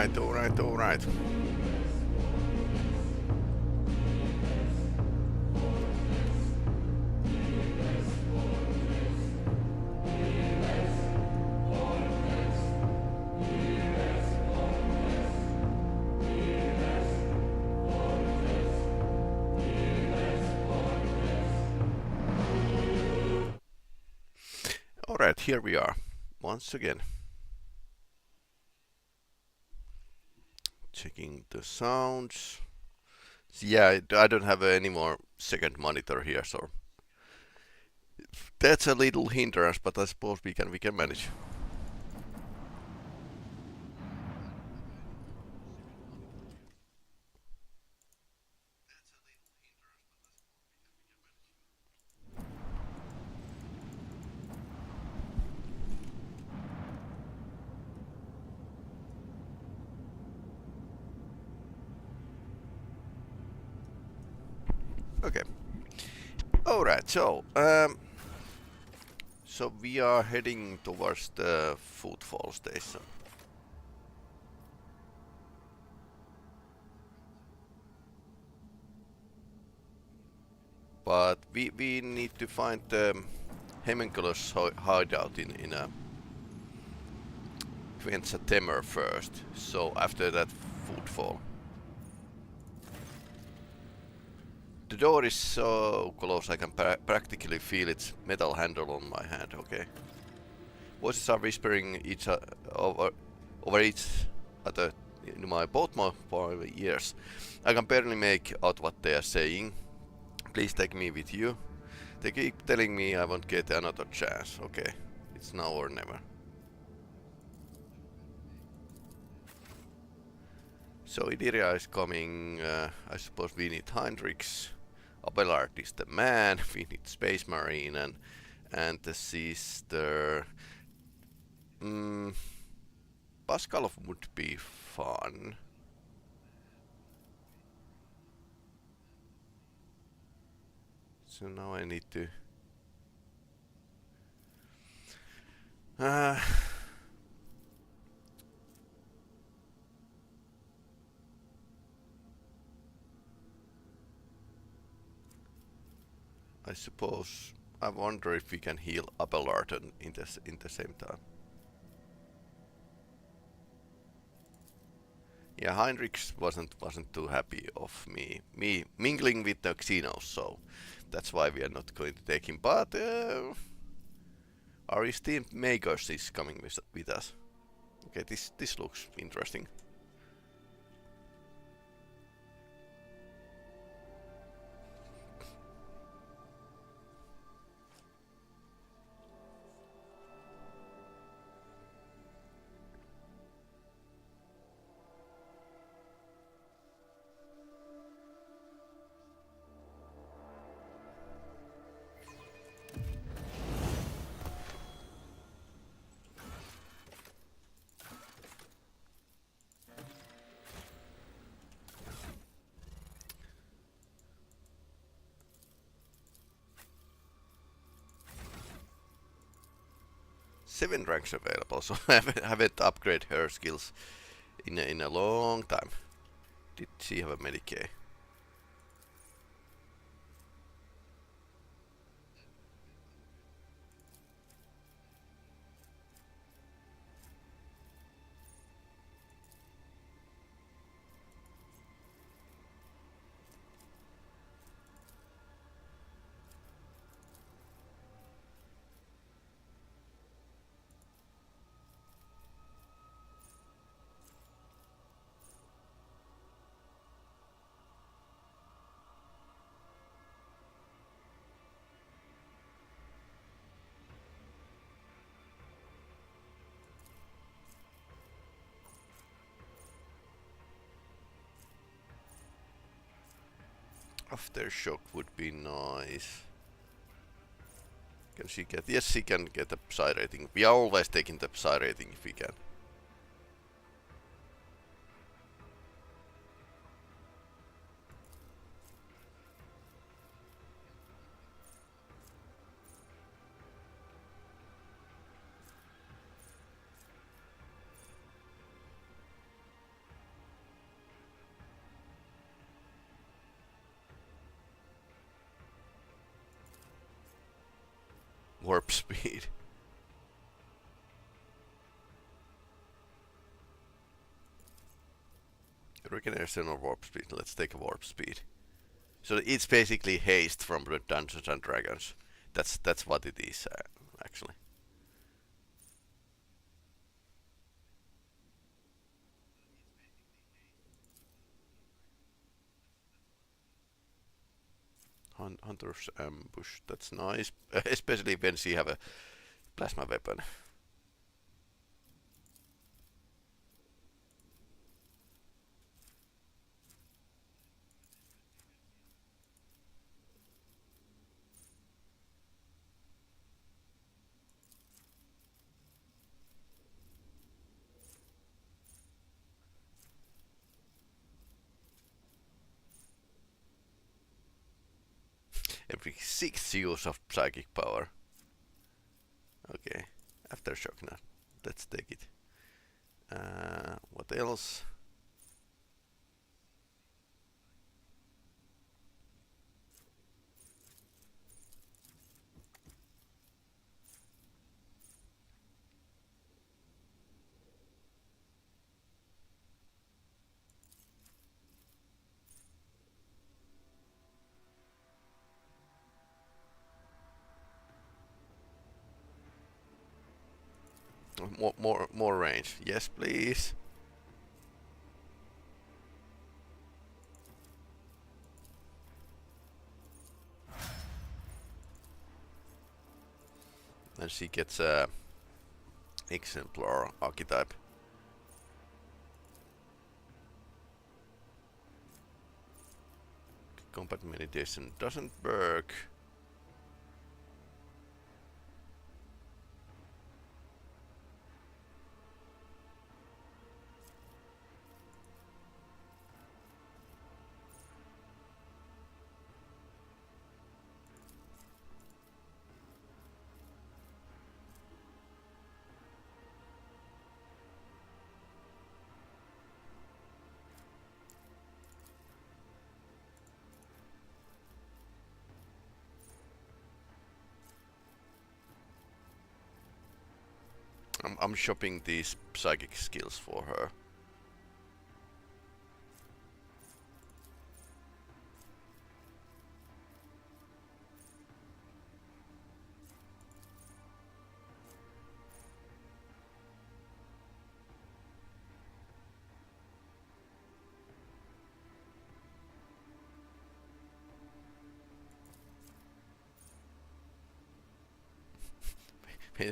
Alright, alright, alright. Alright, here we are, once again. Checking the sounds. So yeah, I don't have any more second monitor here, so that's a little hindrance, but I suppose we can manage. Okay. Alright, so we are heading towards the footfall station. But we need to find the Hemenkulus hideout in a Temmer first, so after that footfall. The door is so close I can practically feel its metal handle on my hand, okay. Voices are whispering over each other in both my ears. I can barely make out what they are saying. Please take me with you. They keep telling me I won't get another chance, okay. It's now or never. So Idiria is coming, I suppose we need Heinrichs. Abelard is the man, we need Space Marine and the sister. Pascal would be fun. So now I need to... I suppose I wonder if we can heal Abelard in the same time. Yeah, Heinrich wasn't too happy of me mingling with the Xenos, so that's why we are not going to take him. But our esteemed Makers is coming with us. Okay, this looks interesting. Seven ranks available, so I haven't upgraded her skills in a long time. Did she have a Medicaid? Aftershock would be nice. Can she get... Yes, she can get a Psi rating. We are always taking the Psi rating if we can. Warp speed. Regeneration or warp speed. Let's take a warp speed. So it's basically haste from the Dungeons and Dragons. That's what it is actually. Hunter's ambush. That's nice, especially when you have a plasma weapon. Every 6th use of psychic power. Okay, aftershock now. Let's take it. What else? More range. Yes, please. And she gets a exemplar archetype. Combat meditation doesn't work. I'm shopping these psychic skills for her.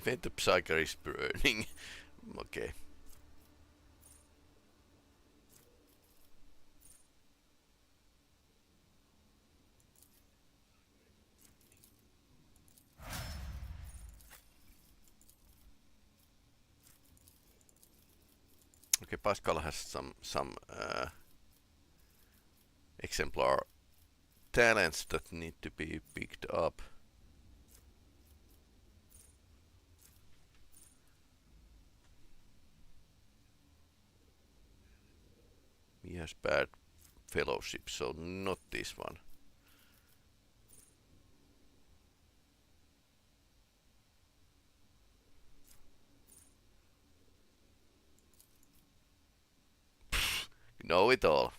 When the psyker is burning. Okay. Okay, Pascal has some exemplar talents that need to be picked up. He has bad fellowship, so not this one. Know it all.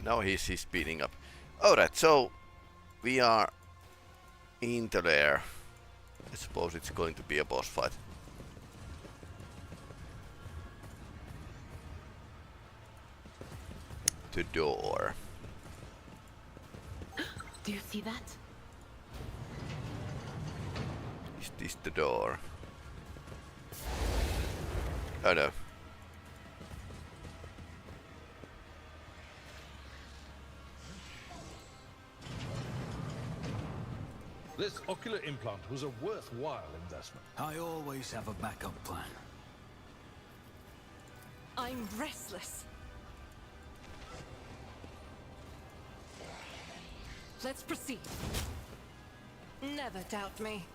Now he's speeding up. Alright, so we are into there. I suppose it's going to be a boss fight. The door. Do you see that? Is this the door? Oh no. This ocular implant was a worthwhile investment. I always have a backup plan. I'm restless. Let's proceed. Never doubt me.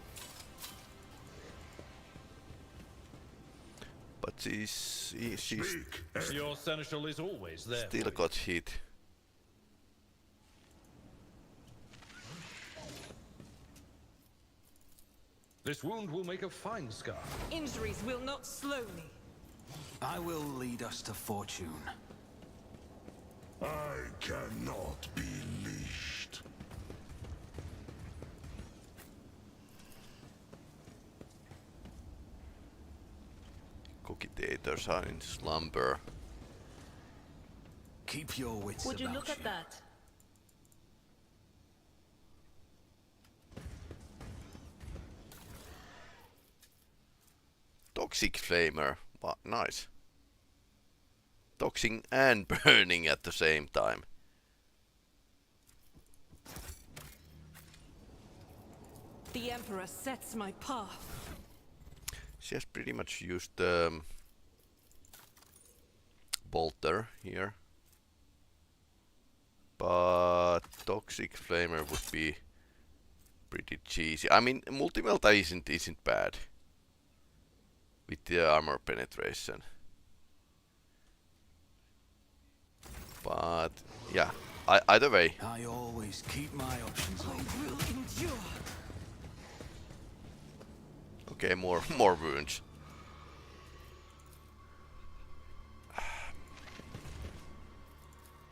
But she's Your seneschal is always there. still got hit. This wound will make a fine scar. Injuries will not slow me. I will lead us to fortune. I cannot be leashed. Cogitators are in slumber. Keep your wits Would you about look at that? Toxic flamer. Wow, nice. Toxic and burning at the same time. The Emperor sets my path. She has pretty much used bolter here. But toxic flamer would be pretty cheesy. I mean, multi-melta isn't bad with the armor penetration. But yeah, either way. I always keep my options I open. will endure. Okay, more wounds.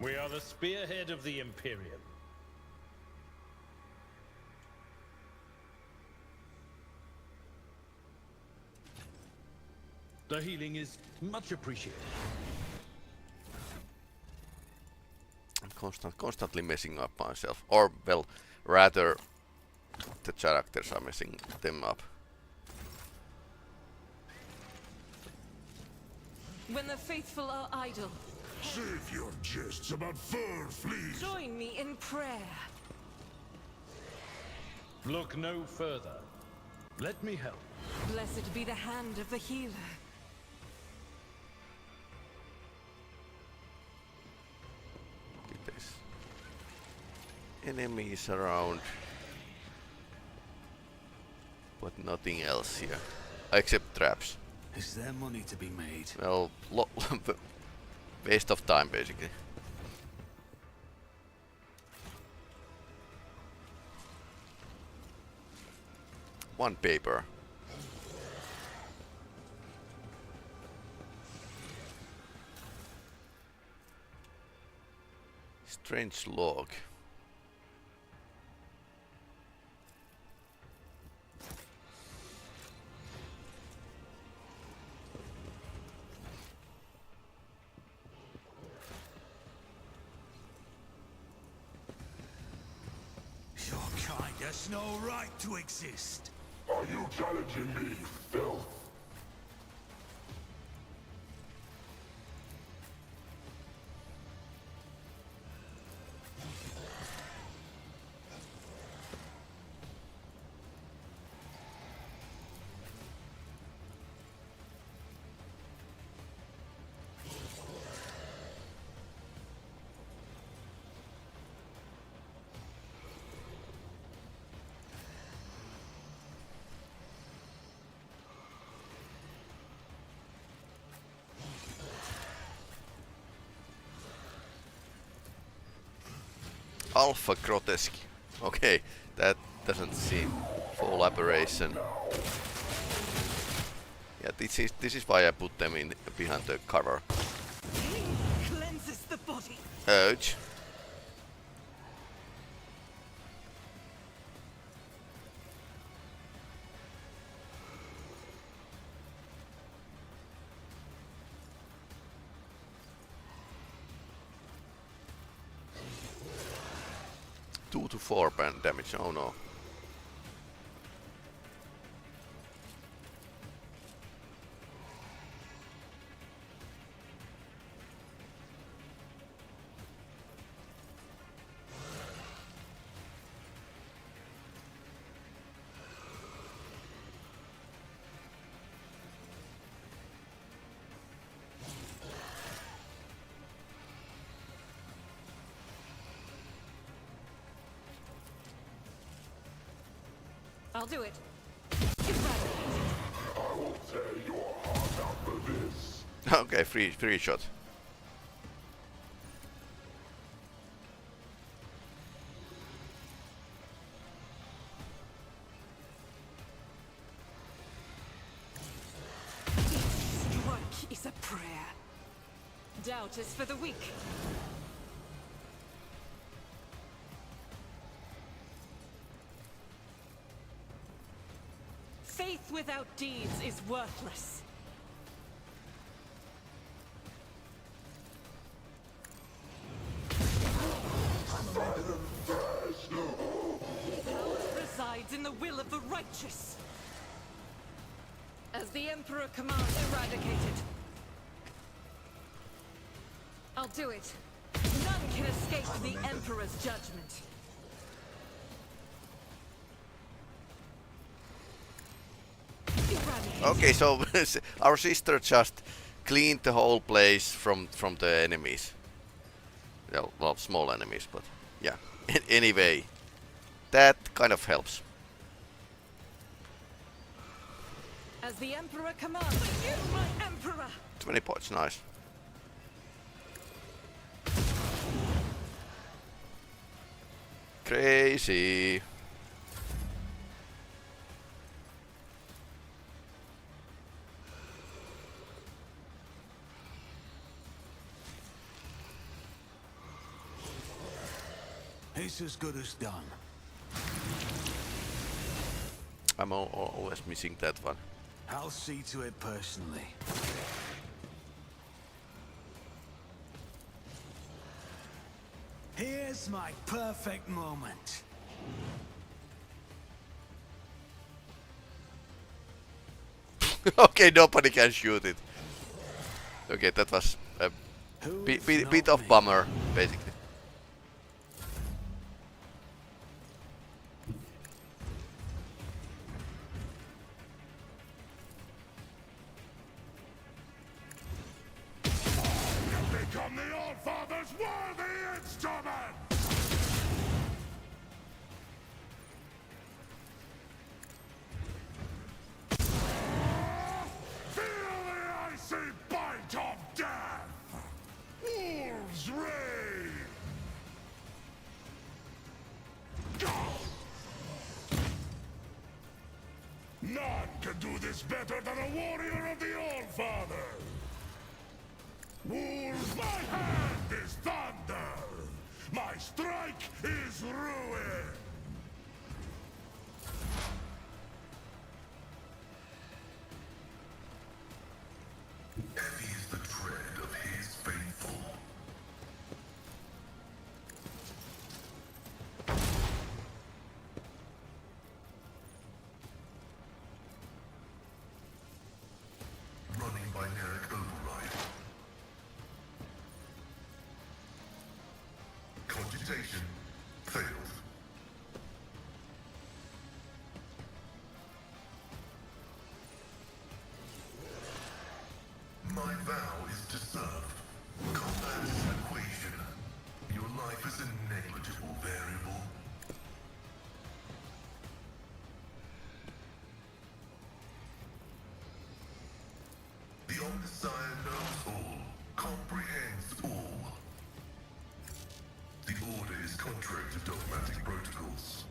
We are the spearhead of the Imperium. The healing is much appreciated. I'm constantly messing up myself, or well, rather, the characters are messing them up. When the faithful are idle, Save your jests about fur fleas. join me in prayer. Look no further. Let me help. Blessed be the hand of the healer. There's enemies around, but nothing else here, except traps. Is there money to be made? Well, waste of time basically. One paper. Strange log. Your kind has no right to exist. Are you challenging me, filth? Alpha grotesque. Okay, that doesn't seem full aberration. Yeah, this is why I put them in behind the cover. Cleanses the body. Ouch. 2 to 4 damage, oh no. I'll do it. Okay, free shot. Strike is a prayer. Doubt is for the weak. Faith without deeds is worthless. Power resides in the will of the righteous. As the Emperor commands, eradicated. I'll do it. None can escape the Emperor's judgment. Okay, so our sister just cleaned the whole place from the enemies. Well, small enemies, but yeah. Anyway, that kind of helps. As the Emperor commands, you, my Emperor! 20 points, nice. Crazy. It's as good as done. I'm always missing that one. I'll see to it personally. Here's my perfect moment. Okay, nobody can shoot it. Okay, that was a bit of bummer, basically. Become the All-Father's worthy instrument! Feel the icy bite of death! Wolves reign! None can do this better than a warrior of the All-Father! Wolves, my hand is thunder! My strike is ruin! Heavy is the tread of his faithful. Running by Nerek override. Cogitation fails. My vow is to serve. Combat is an equation. Your life is a negligible variable. The Omniscient knows all, comprehends all. The Order is contrary to dogmatic protocols.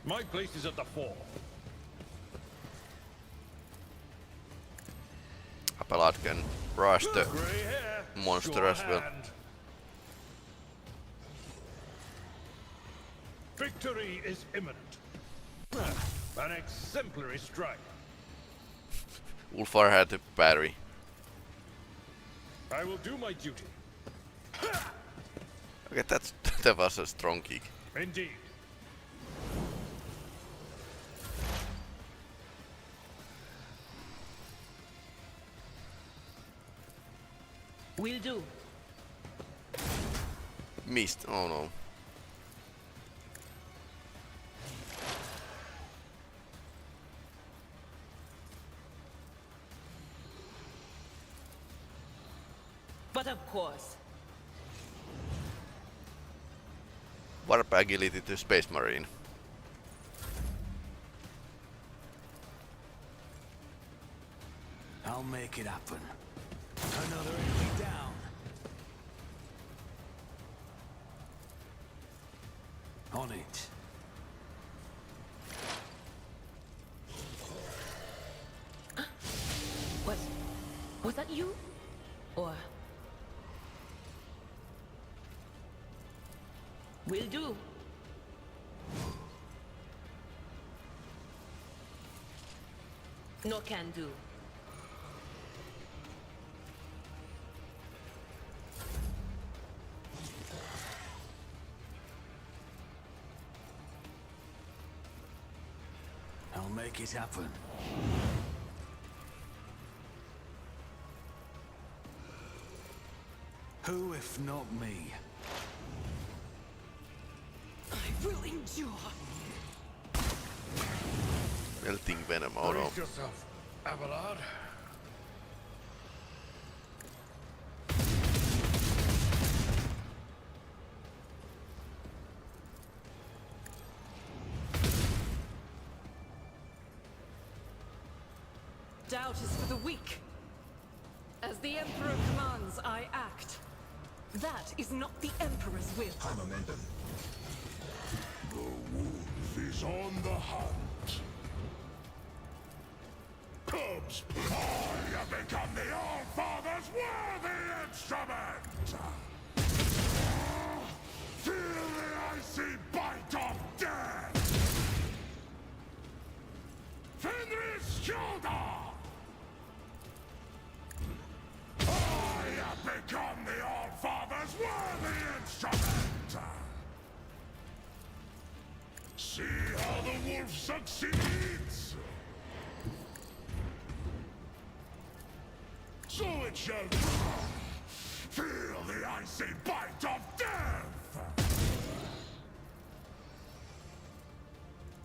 My place is at the fore. Appellate can rush the Grey hair, monster sure as well. hand. Victory is imminent. An exemplary strike. Ulfar had the battery. I will do my duty. Okay, that was a strong kick. Indeed. Will do. Missed. Oh no. But of course. Warp agility to Space Marine. I'll make it happen. Another enemy down. On it. Was that you? Or... Will do. No can do. I'll make it happen. Who if not me? I will endure. Melting venom. Oh no. Brace yourself, Abelard. Doubt is for the weak. As the Emperor commands, I act. That is not the Emperor's will. High momentum. The wolf is on the hunt. Cubs, I have become the All-Father's worthy instrument! Feel the icy bite of death! Fenris shoulder! I have become the All-Father's worthy instrument! See how the wolf succeeds? So it shall be. Feel the icy bite of death!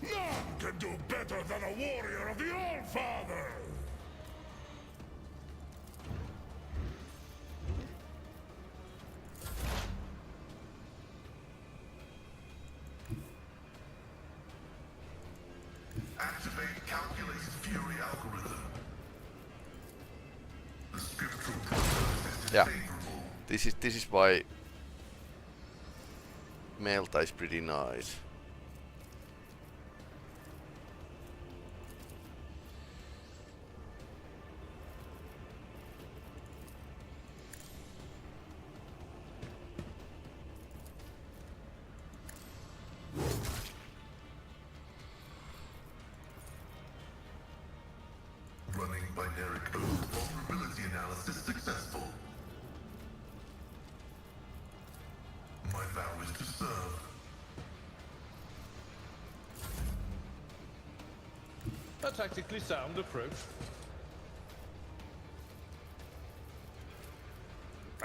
None can do better than a warrior of the All-Father! Activate calculated fury algorithm. The scriptural process is Yeah. favorable. This is why Melta is pretty nice. Running binary code vulnerability analysis successful. My vow is to serve. A tactically sound approach.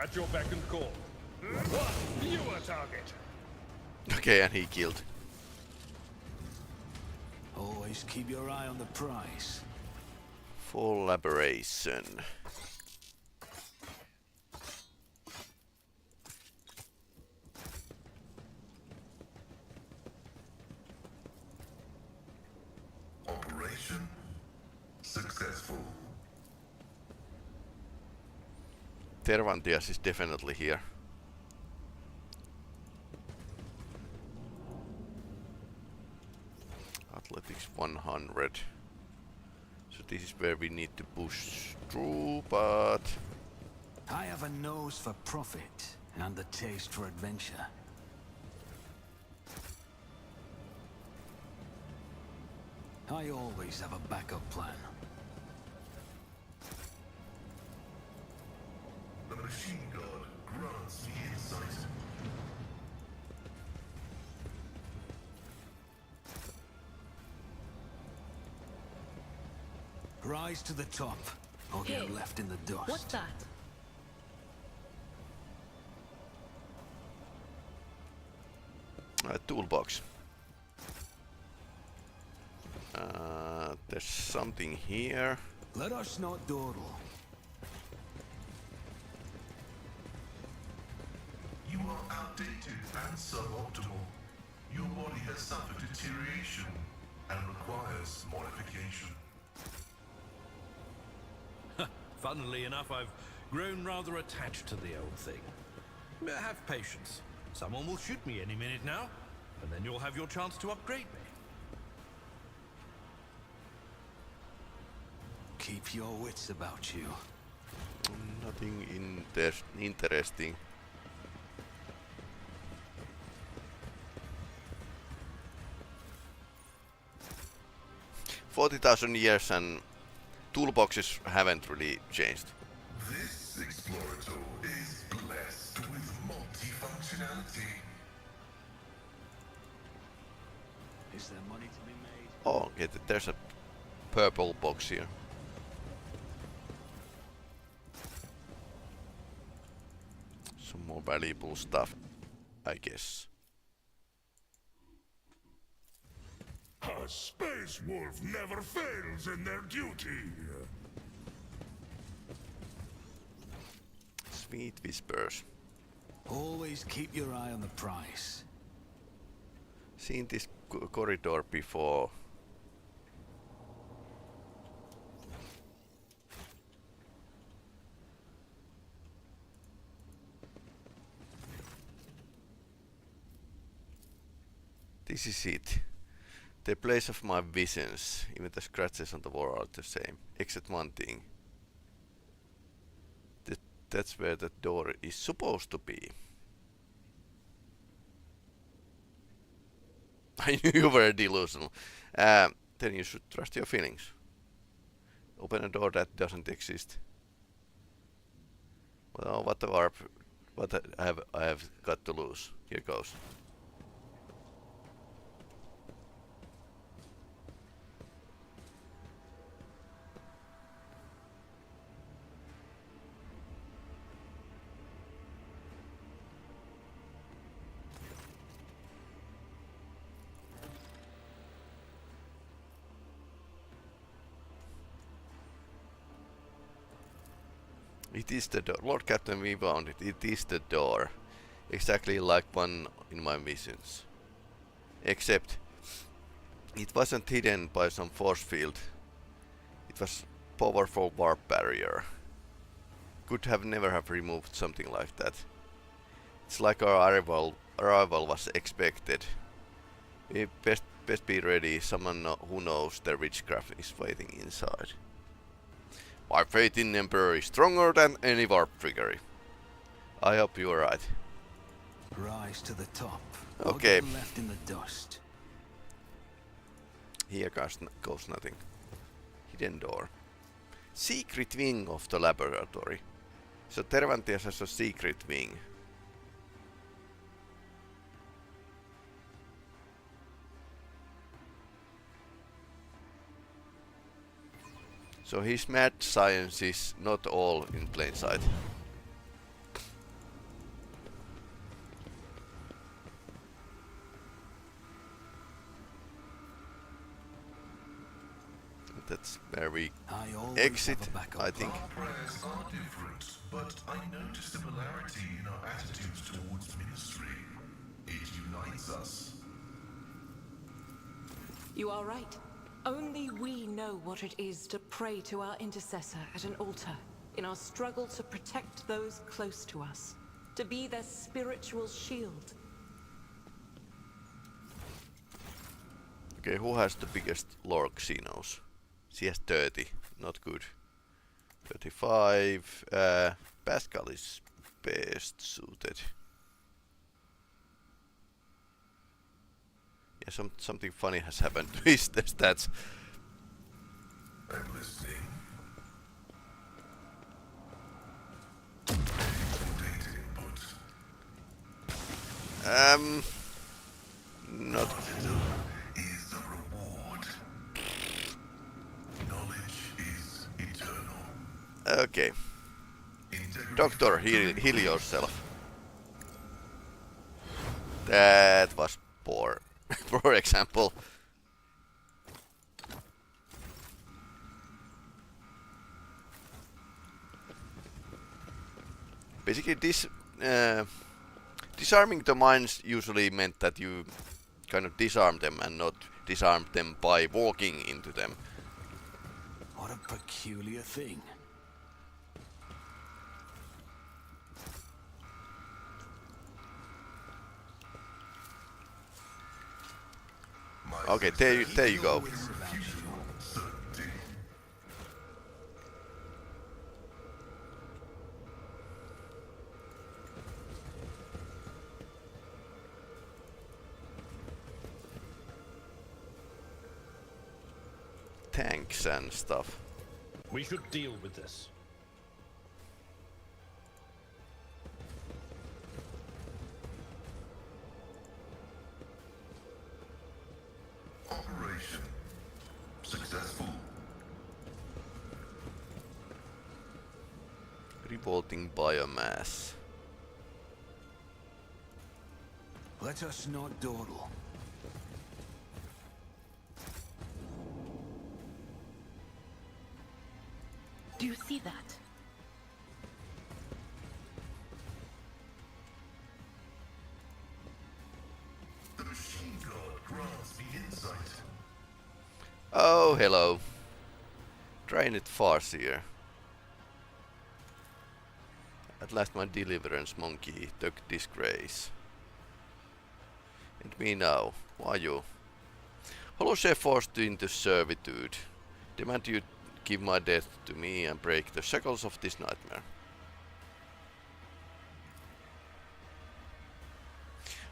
At your beck and call. One viewer target. Okay, and he killed. Always keep your eye on the prize. Full elaboration. Operation successful. Tervantias is definitely here. Athletics 100. So this is where we need to push through, but I have a nose for profit and the taste for adventure. I always have a backup plan. The machine god grants me insight. Rise to the top, or get Here. left in the dust. What's that? Toolbox. There's something here. Let us not dawdle. You are outdated and suboptimal. Your body has suffered deterioration and requires modification. Funnily enough, I've grown rather attached to the old thing. Have patience. Someone will shoot me any minute now, and then you'll have your chance to upgrade me. Keep your wits about you. Nothing interesting. $40,000 and toolboxes haven't really changed. This Explorator is blessed with multifunctionality. Is there money to be made? Oh, okay, there's a purple box here. Some more valuable stuff, I guess. A space wolf never fails in their duty. Sweet whispers. Always keep your eye on the prize. Seen this corridor before. This is it. The place of my visions. Even the scratches on the wall are the same. Except one thing. That's where the door is supposed to be. I knew you were delusional. Then you should trust your feelings. Open a door that doesn't exist. Well, what I have got to lose. Here goes. It is the door. Lord Captain, we found it. It is the door. Exactly like one in my visions. Except, it wasn't hidden by some force field. It was powerful warp barrier. Could have never have removed something like that. It's like our arrival was expected. We best be ready. Someone who knows the witchcraft is waiting inside. My faith in Emperor is stronger than any warp trickery. I hope you are right. Rise to the top. Okay. Or get left in the dust. Here goes nothing. Hidden door. Secret wing of the laboratory. So Tervantias has a secret wing. So his mad science is not all in plain sight. That's where we exit, I think. Our prayers are different, but I notice similarity in our attitudes towards ministry. It unites us. You are right. Only we know what it is to pray to our intercessor at an altar in our struggle to protect those close to us, to be their spiritual shield. Okay, who has the biggest lore Xenos? She has 30, not good. 35, Pascal is best suited. Yeah, something funny has happened to his stats. I'm listening. Data input. Not Is the reward. Knowledge is Okay. Doctor, heal yourself. That was poor. Poor example. Basically, this disarming the mines usually meant that you kind of disarm them and not disarm them by walking into them. What a peculiar thing. Okay, there you go. Tanks and stuff. We should deal with this. Operation successful. Revolting biomass. Let us not dawdle. Do you see that? The machine god grants me insight. Oh, hello. Drain it farcier. At last my deliverance monkey took disgrace. And me now. Why you? Hollow chef forced into servitude. Demand you give my death to me and break the shackles of this nightmare.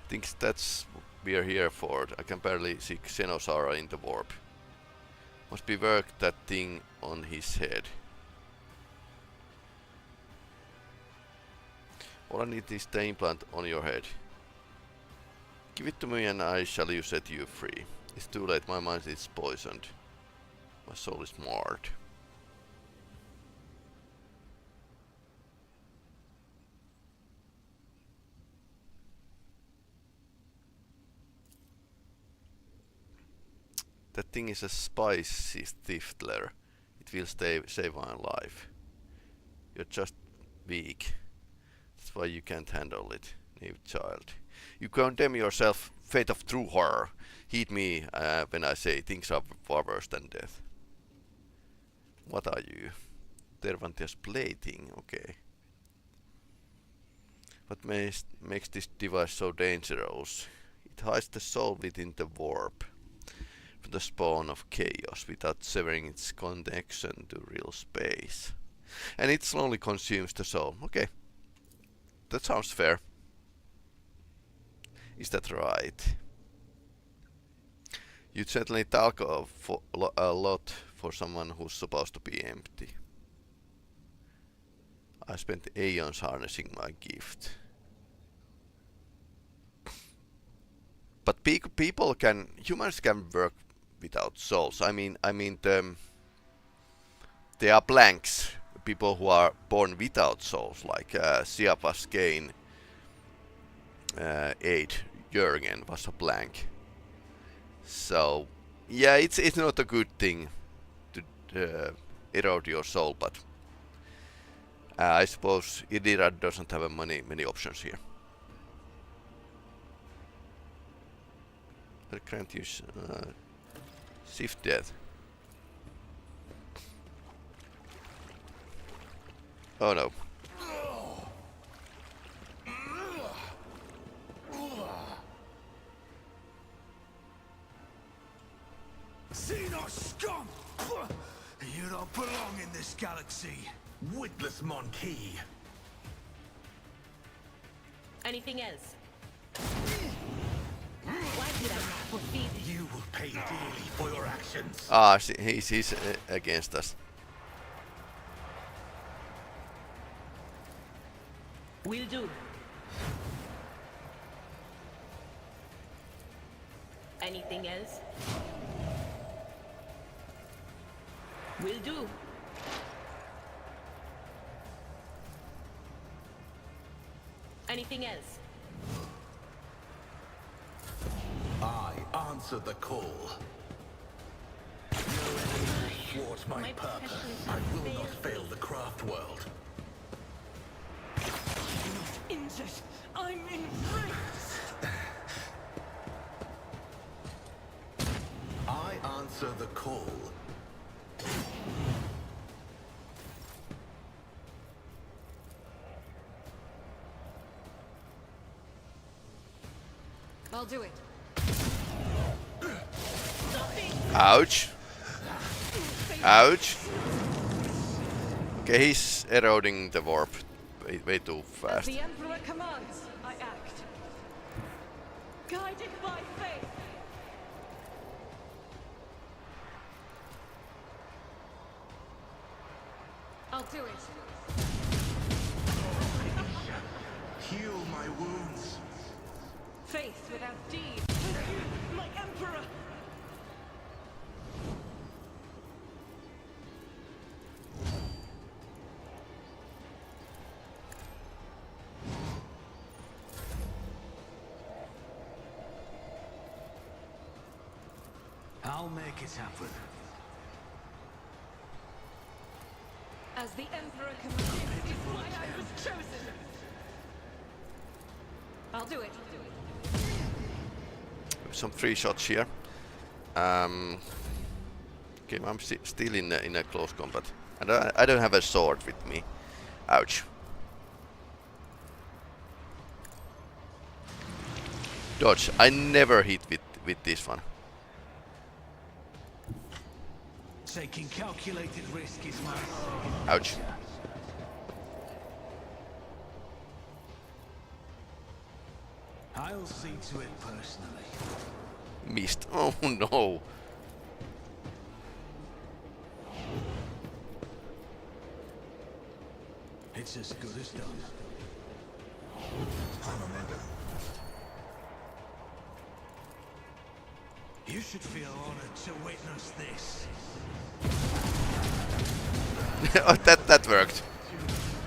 Thinks that's we are here for. I can barely see Xenosara in the warp. Must be worked that thing on his head. All I need is the implant on your head. Give it to me and I shall set you free. It's too late, my mind is poisoned. My soul is marred. That thing is a spicy stiftler. It will save my life. You're just weak. That's why you can't handle it, naive child. You condemn yourself, fate of true horror. Heed me when I say things are far worse than death. What are you? Tervantius plating, okay. What makes this device so dangerous? It hides the soul within the warp. From the spawn of chaos without severing its connection to real space. And it slowly consumes the soul. Okay. That sounds fair. Is that right? You certainly talk a lot for someone who's supposed to be empty. I spent aeons harnessing my gift. But humans can work without souls. I mean, they are blanks. People who are born without souls, like Siapas Kane 8 Jürgen was a blank. So yeah, it's not a good thing to erode your soul, but I suppose Idira doesn't have many options here. I can't use shift death. Oh no. Xenos scum! You don't belong in this galaxy. Witless monkey. Anything else? Why did I not fulfill it? You will pay dearly for your actions. Ah, he's against us. Will do. Anything else? Will do. Anything else? I answer the call. No enemy will thwart my purpose. I will not fail the craft world. Injured. I'm enraged. I answer the call. I'll do it. Ouch. Ouch. Okay, he's eroding the warp way too As fast. the Emperor commands, I act. Guided by faith. I'll do it. Heal my wounds. Faith without deed. My Emperor. I'll make it happen. As the Emperor commands, is why I was chosen. I'll do it. Some free shots here. Okay, I'm still in a close combat, and I don't have a sword with me. Ouch. Dodge. I never hit with this one. Taking calculated risk is my... Ouch. I'll see to it personally. Missed. Oh no. It's as good as done. You should feel honored to witness this. Oh, that worked.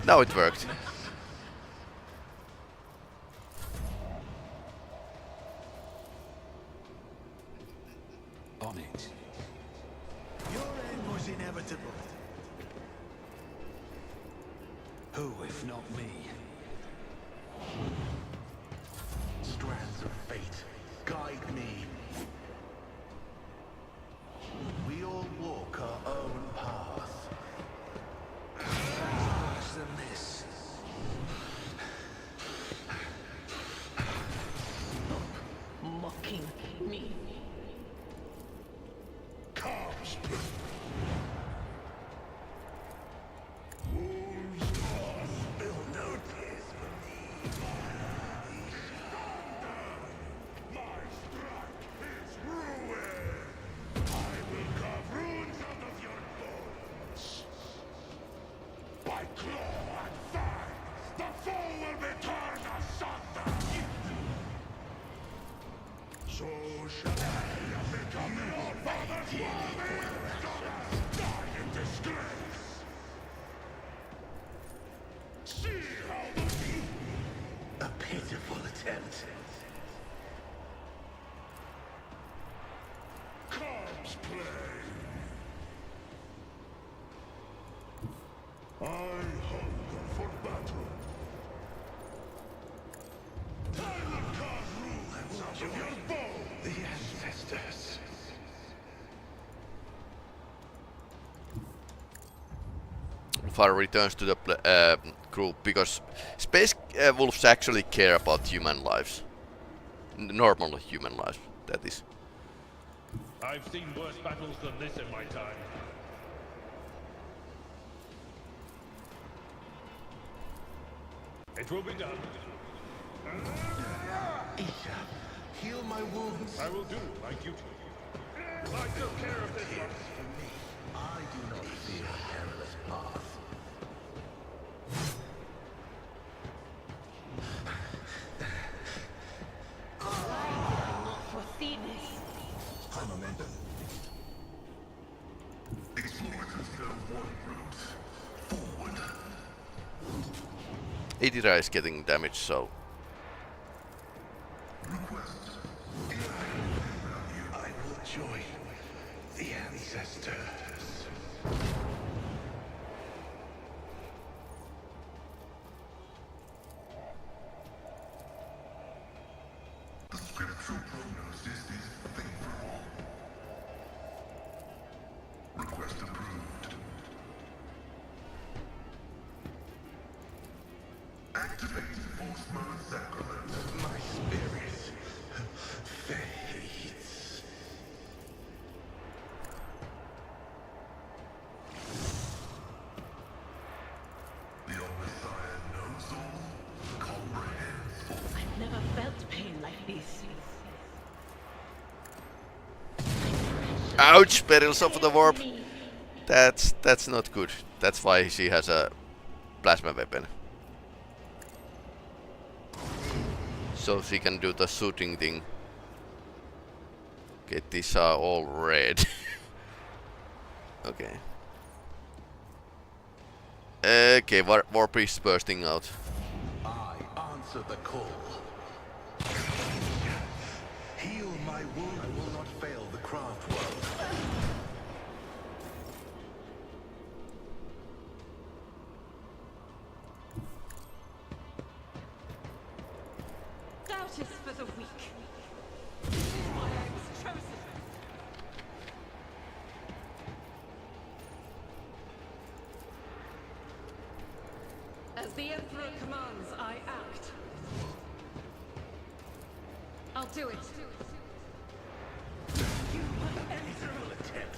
Now it worked. On it. Your end was inevitable. Who, if not me? Strands of fate, guide me. We all walk our own path. Worse than this. Mocking me. Comes. Wolves will notice my strike is ruin. I will carve runes out of your bones. By claw and fang, the foe will be torn asunder. So shall I become your father's warrior. Die in disgrace. See how A pitiful attempt. comes play. I hunger for battle. I will carve runes out of your bones. The ancestors. Far returns to the group because space wolves actually care about human lives. Normal human lives, that is. I've seen worse battles than this in my time. It will be done. Isha, heal my wounds. I will do my duty. I took care of this one. For me, I do not fear a perilous path. Not foreseen this. Explorers go one route. Forward. Adira is getting damaged, so diagnosis is favorable. Request approved. Activate force mode sacrament. My spirit fades. The Omnissiah knows all, comprehends all. I've never felt pain like this. Ouch! Perils of the warp. That's not good. That's why she has a plasma weapon. So she can do the shooting thing. Okay, these are all red. Okay. Okay, warp is bursting out. I answer the call. Heal my wound. I will not fail the craft world. Doubt is for the weak. This is why I was chosen. As the Emperor commands, I act. I'll do it. Miserable attempt.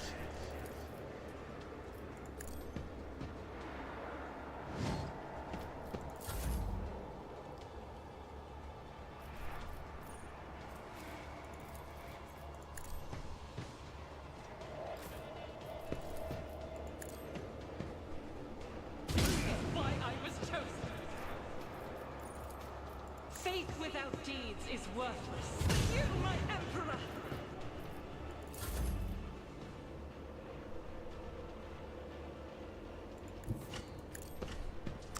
Why I was chosen. Faith without deeds is worthless. You, my Emperor!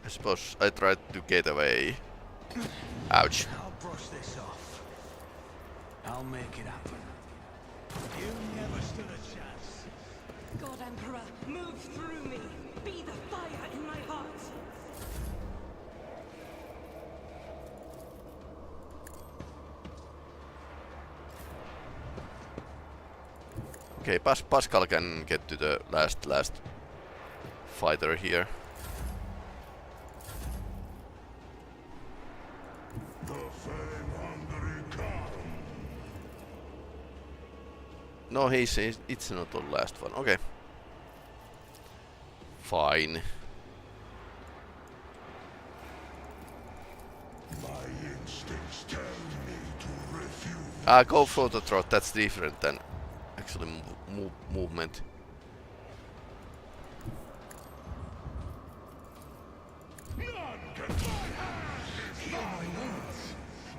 I suppose I tried to get away. Ouch. I'll brush this off. I'll make it happen. You never stood a chance. God Emperor, move through me. Be the fire in my heart. Okay, Pascal can get to the last fighter here. The fame-hungry come. No, it's not the last one. Okay. Fine. My instincts tell me to refuse. Go for the trot. That's different than actually movement. None can my hand is my wounds.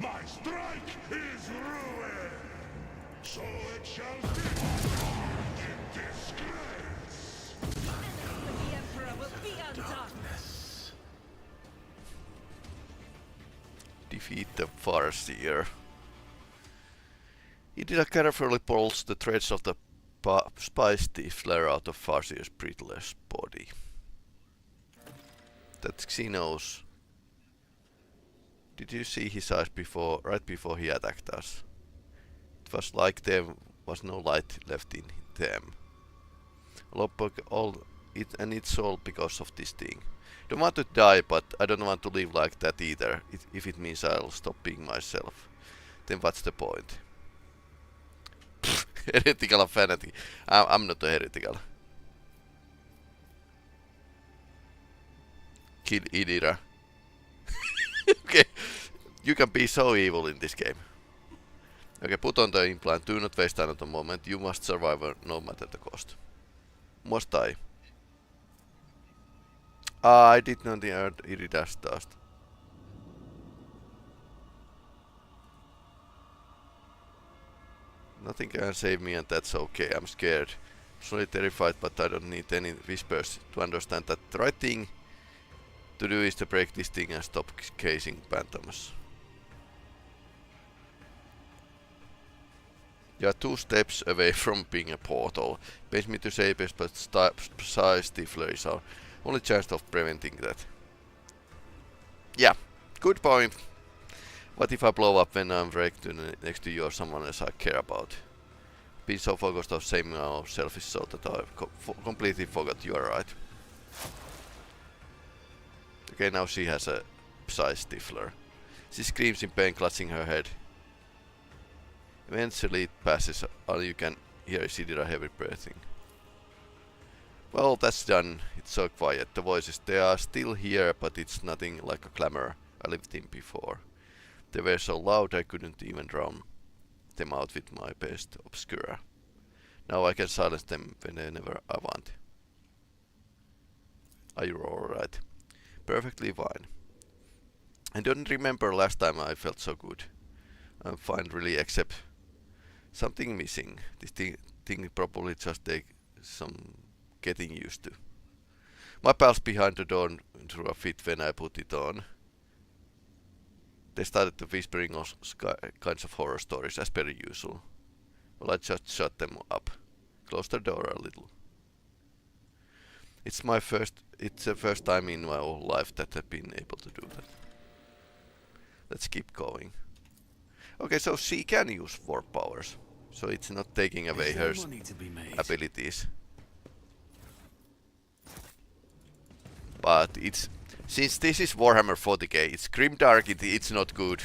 My strike is ruin. So it shall be. In disgrace. The Emperor will be undone. Defeat the Farseer. Idira carefully pulls the threads of the spice flare out of Farseer's breathless body. That's Xenos. Did you see his eyes right before he attacked us? It was like there was no light left in them. And it's all because of this thing. Don't want to die, but I don't want to live like that either. If it means I'll stop being myself, then what's the point? Heretical and fanatic. I'm not a heretical. Kill Idira. Okay, you can be so evil in this game. Okay, put on the implant. Do not waste another moment. You must survive no matter the cost. Must I? I did not hear Idira's dust. Nothing can save me, and that's okay. I'm scared. Sorely terrified, but I don't need any whispers to understand that the right thing to do is to break this thing and stop casing phantoms. You are 2 steps away from being a portal. Pains me to say this, but size stifler is our only chance of preventing that. Yeah, good point. What if I blow up when I'm right next to you or someone else I care about? Been so focused on saving ourselves so that I completely forgot you are right. Okay, now she has a psi stifler. She screams in pain, clutching her head. Eventually it passes, all you can hear is Sidira heavy breathing. Well, that's done. It's so quiet. The voices, they are still here, but it's nothing like a clamor I lived in before. They were so loud I couldn't even drown them out with my best obscura. Now I can silence them whenever I want. Are you alright? Perfectly fine. I don't remember last time I felt so good. I'm fine really, except something missing. This thing probably just takes some getting used to. My pals behind the door threw a fit when I put it on. They started to whispering all kinds of horror stories as per usual. Well, I just shut them up. Closed the door a little. It's the first time in my whole life that I've been able to do that. Let's keep going. Okay, so she can use warp powers. So it's not taking away her abilities. But it's, since this is Warhammer 40k, it's grimdark, it's not good.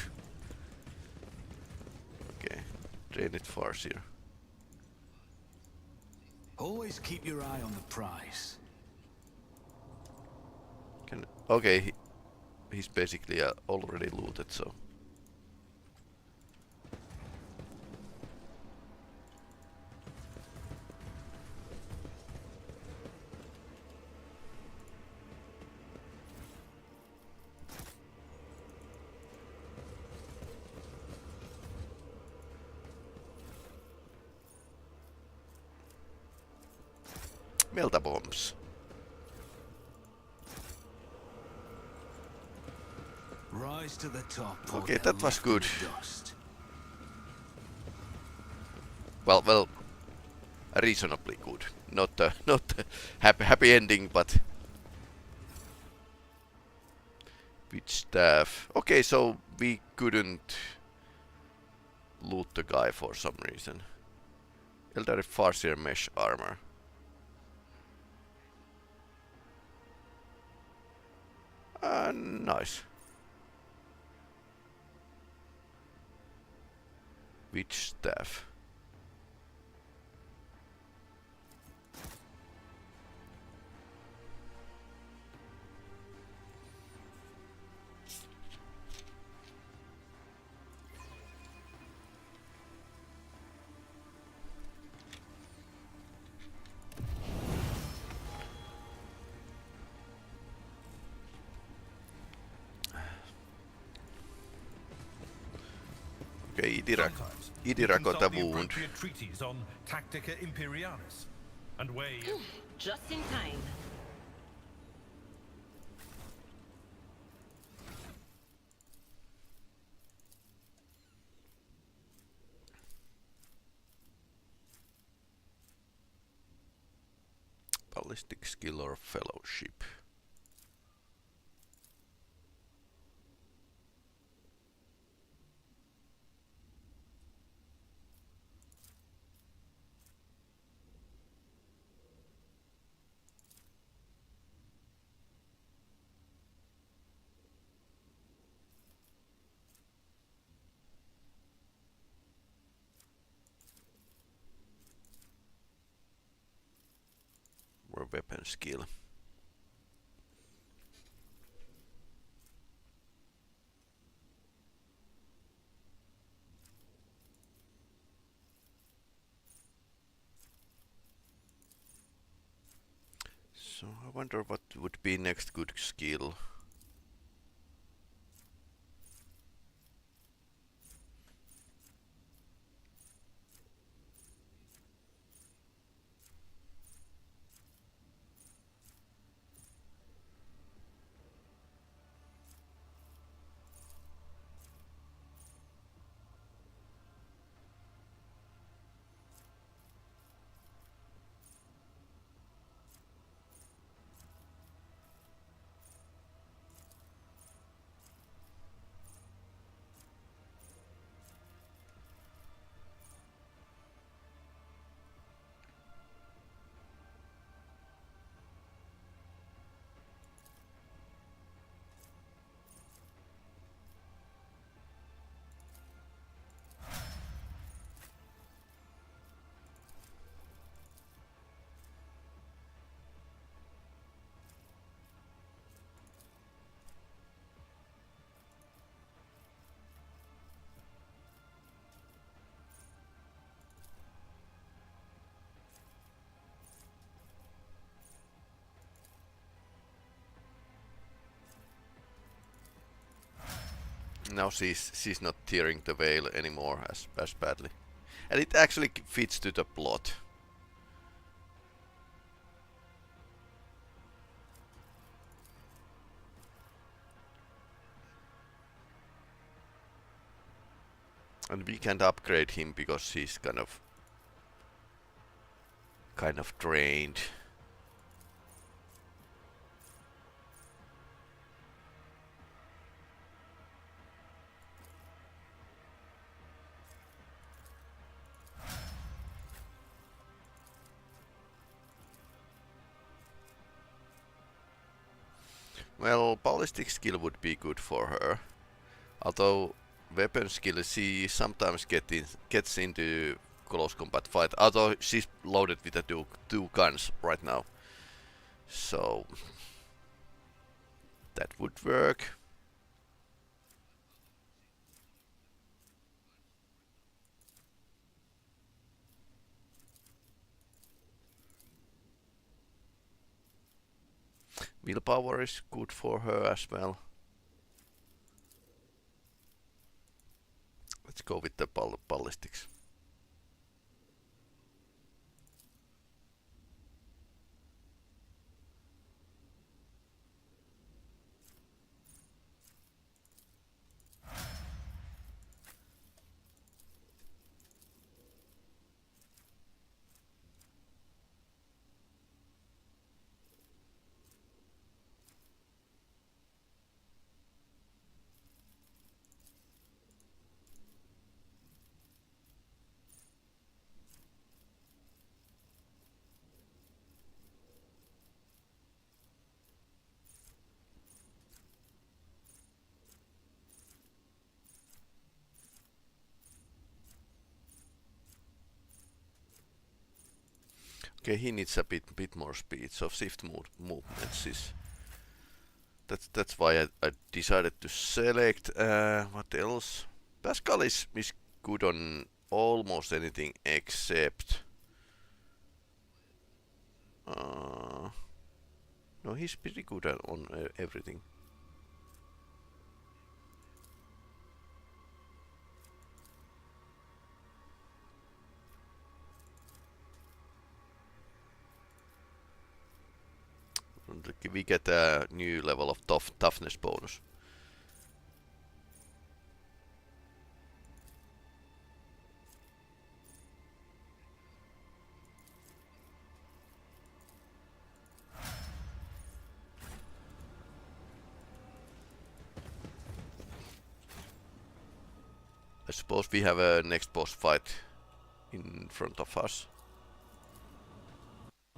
Okay, drain it farsier. Always keep your eye on the prize. Okay, he's basically already looted, so. Melta bombs. Rise to the top. Okay, that was good. Well, reasonably good. Not a happy ending, but with staff. Okay, so we couldn't loot the guy for some reason. Eldari Farseer mesh armor. Nice. Witch staff. Okay, Idira got a wound. Treaties on Tactica Imperialis and weigh. Just in time. Ballistic skill or fellowship. Or weapon skill. So I wonder what would be next good skill. Now she's not tearing the veil anymore as badly. And it actually fits to the plot. And we can't upgrade him because he's kind of drained. Well, ballistic skill would be good for her. Although weapon skill, she sometimes gets into close combat fight. Although she's loaded with the two guns right now, so that would work. Willpower is good for her as well. Let's go with the ballistics. Okay, he needs a bit more speed, so shift movements is... That's why I decided to select. What else? Pascal is good on almost anything except... no, he's pretty good on everything. We get a new level of toughness bonus. I suppose we have a next boss fight in front of us.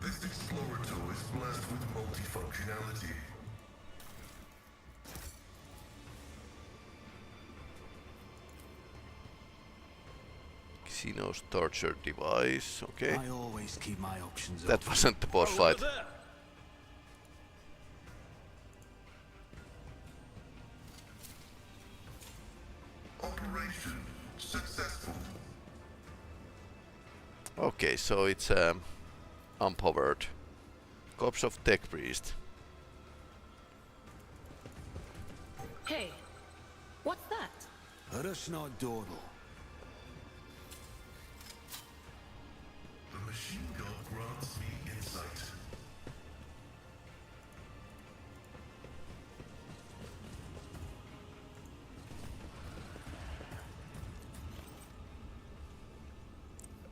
This explorer tool is blessed with multifunctionality. Xenos torture device, okay. I always keep my options That open. wasn't the boss fight. Operation successful. Okay, so it's unpowered. Corpse of Tech Priest. Hey, what's that? Let us not dawdle. The machine god grants me insight.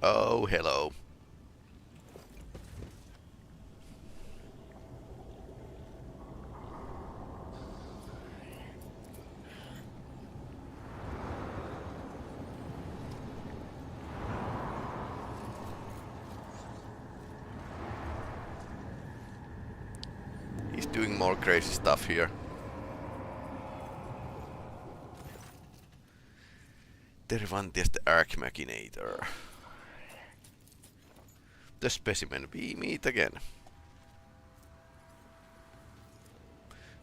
Oh, hello. He's doing more crazy stuff here. Dervantius the Arch Machinator. The specimen, we meet again.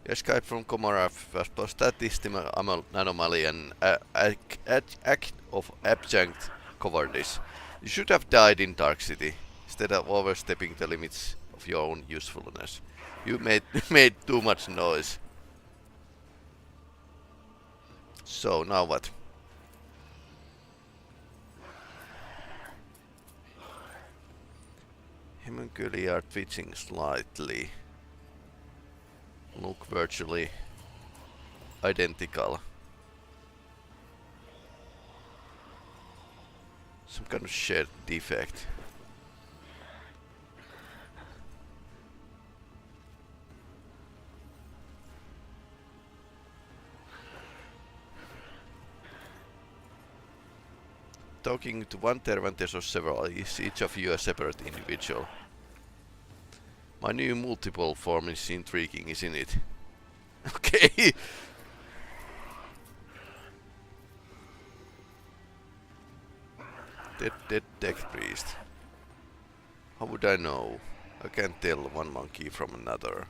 Escape from Comora was a statistical anomaly and act of abject cowardice. You should have died in Dark City, instead of overstepping the limits of your own usefulness. You made too much noise. So, now what? Homunculi are twitching slightly. Look virtually identical. Some kind of shared defect. Talking to one Cervantes or several, is each of you a separate individual? My new multiple form is intriguing, isn't it? Okay. Dead deck priest. How would I know? I can't tell one monkey from another.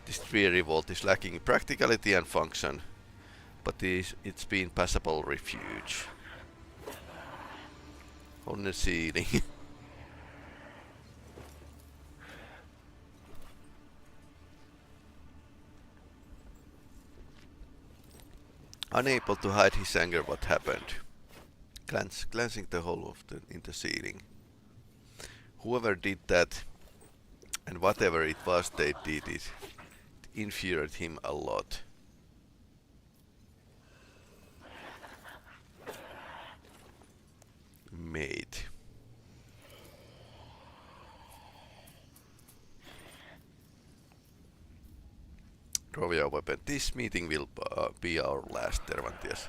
This tree revolt is lacking practicality and function, but it's been passable refuge. On the ceiling. Unable to hide his anger, what happened? Glancing the hole of in the ceiling. Whoever did that, and whatever it was they did, it infuriated him a lot. Made. Draw your weapon. This meeting will be our last, Cervantes.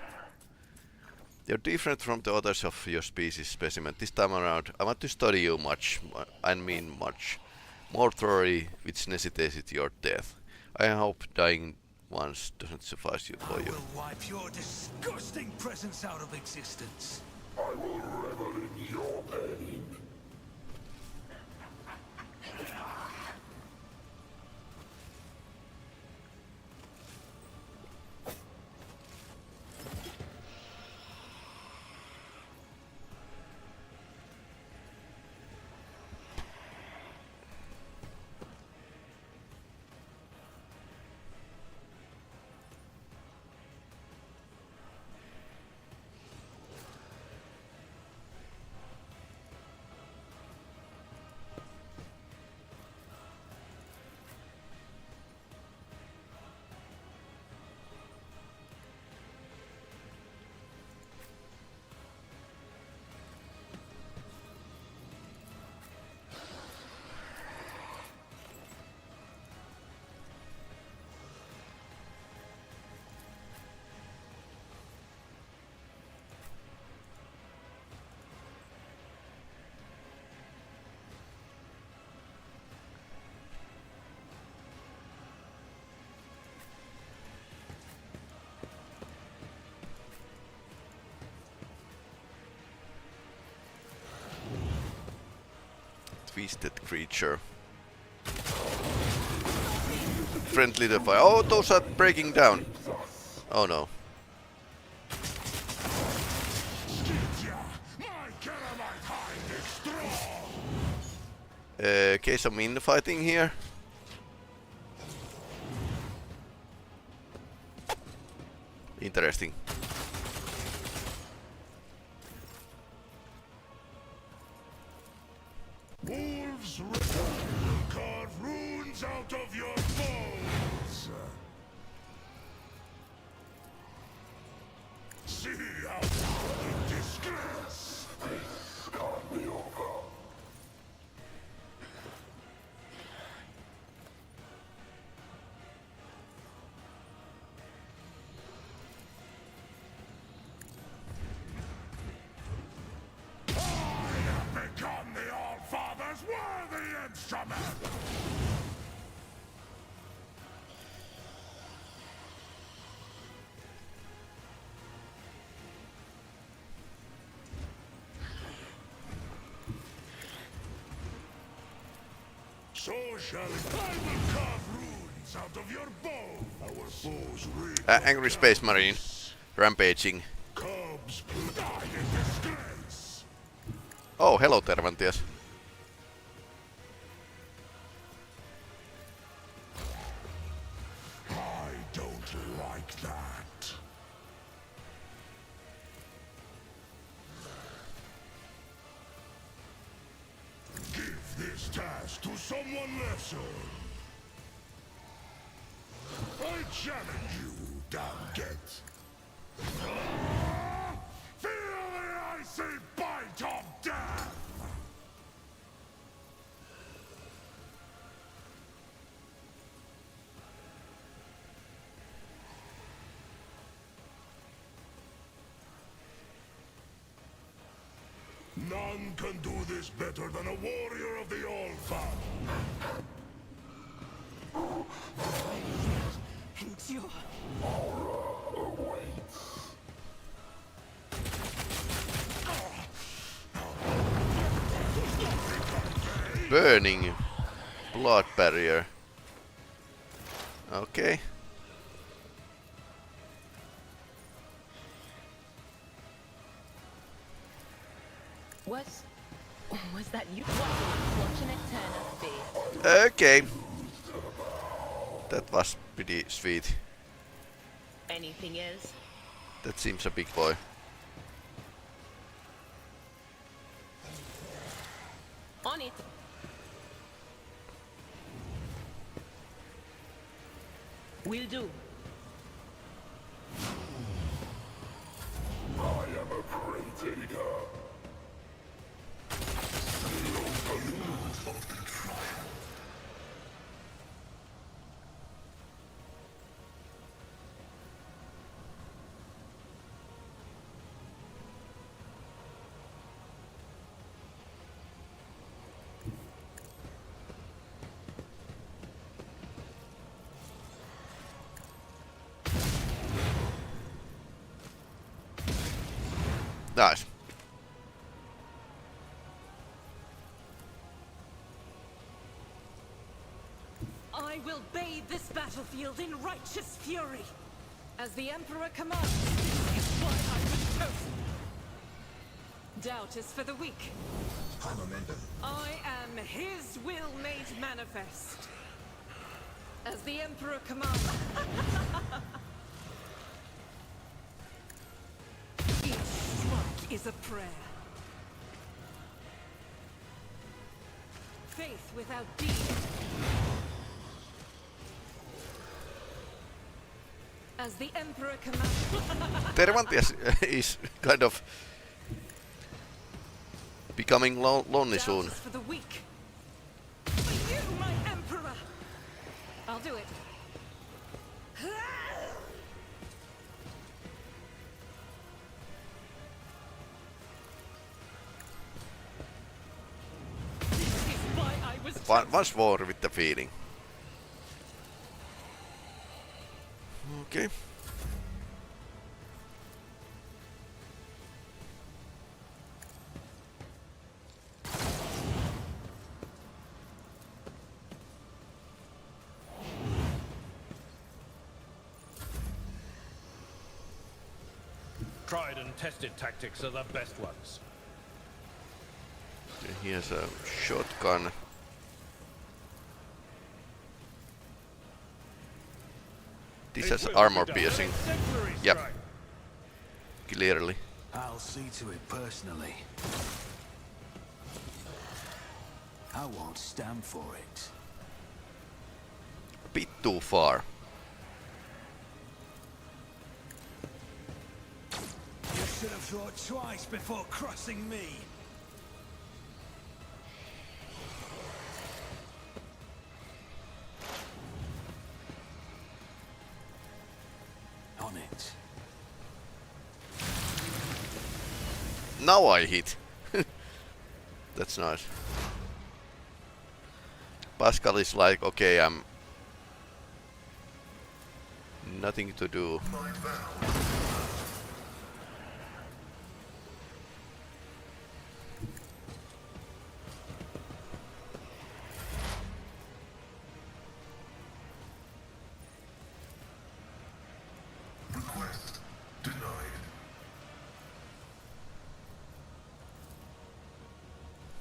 You're different from the others of your species specimen. This time around, I want to study you much, I mean much, more thoroughly, which necessitates your death. I hope dying once doesn't suffice you for you. I will wipe your disgusting presence out of existence. I will revel in your pain. Twisted creature. Friendly to fire. Oh, those are breaking down. Oh no. Okay, some infighting here. Interesting. Wolves will carve runes out of your bones. See how in disgrace. This can't be over. Become the All-Father's worthy instrument! So shall it. I will carve runes out of your bone. Our foes read Angry Space Marine. Rampaging. cubs die in disgrace. Oh, hello, Cervantes. I don't task to someone lesser. I challenge you, damn get. Feel the icy bite of death! None can do this better than a warrior of the All-Father. Endure. Burning blood barrier. Okay. Was that you? What an unfortunate turn of fate. Okay. That was pretty sweet. Anything else? That seems a big boy. On it. Will do. I am a prey taker. Nice. I will bathe this battlefield in righteous fury. As the Emperor commands, this is what I would toast. Doubt is for the weak. I am his will made manifest. As the Emperor commands. Each strike is a prayer. Faith without deed. As the Emperor commands. Tervantius is kind of becoming lonely soon. Doubt is for the weak. For you, my Emperor. I'll do it. This is why I was chosen. Once more with the feeling. Okay. Tried and tested tactics are the best ones. He has a shotgun. This has It will armor be done. piercing. Exemplary Yep. strike. Clearly. I'll see to it personally. I won't stand for it. A bit too far. You should have thought twice before crossing me. On it. Now I hit. That's nice. Pascal is like, okay, I'm nothing to do. My vow. Request denied.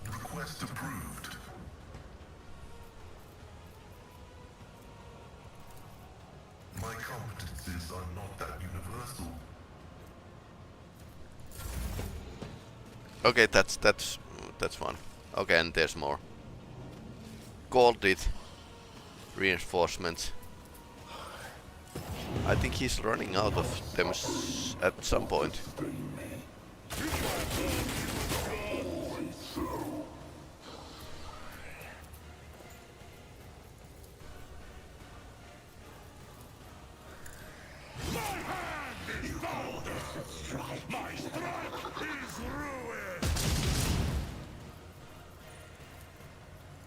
Request approved. My competencies are not that universal. Okay, that's fun. Okay, and there's more. called it reinforcements. I think he's running out of them at some point.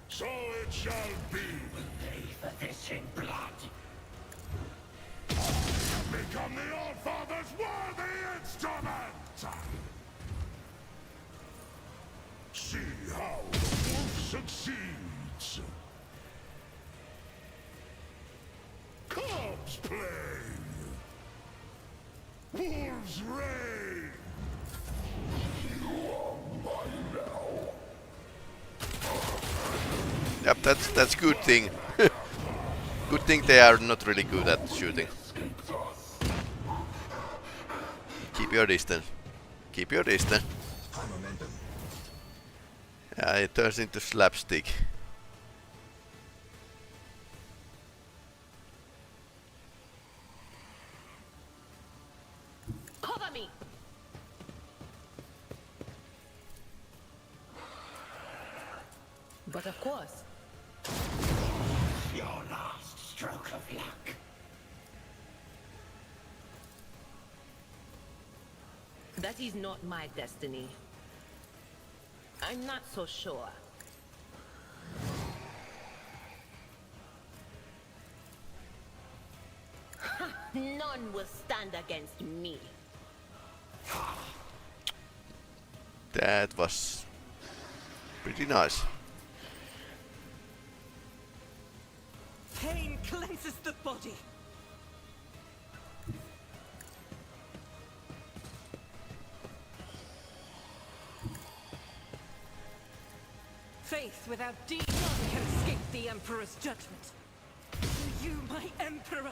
So it shall be. Pay for this in blood. Become the All-Father's worthy instrument! See how the wolf succeeds. Cubs play. Wolves reign. You are mine now. Yep, that's good thing. Good thing they are not really good at shooting. Keep your distance. Keep your distance. Yeah, it turns into slapstick. Cover me! But of course. Your last stroke of luck. That is not my destiny. I'm not so sure. Ha! None will stand against me. That was pretty nice. Pain cleanses the body. Faith without deed, none can escape the Emperor's judgment. You, my Emperor,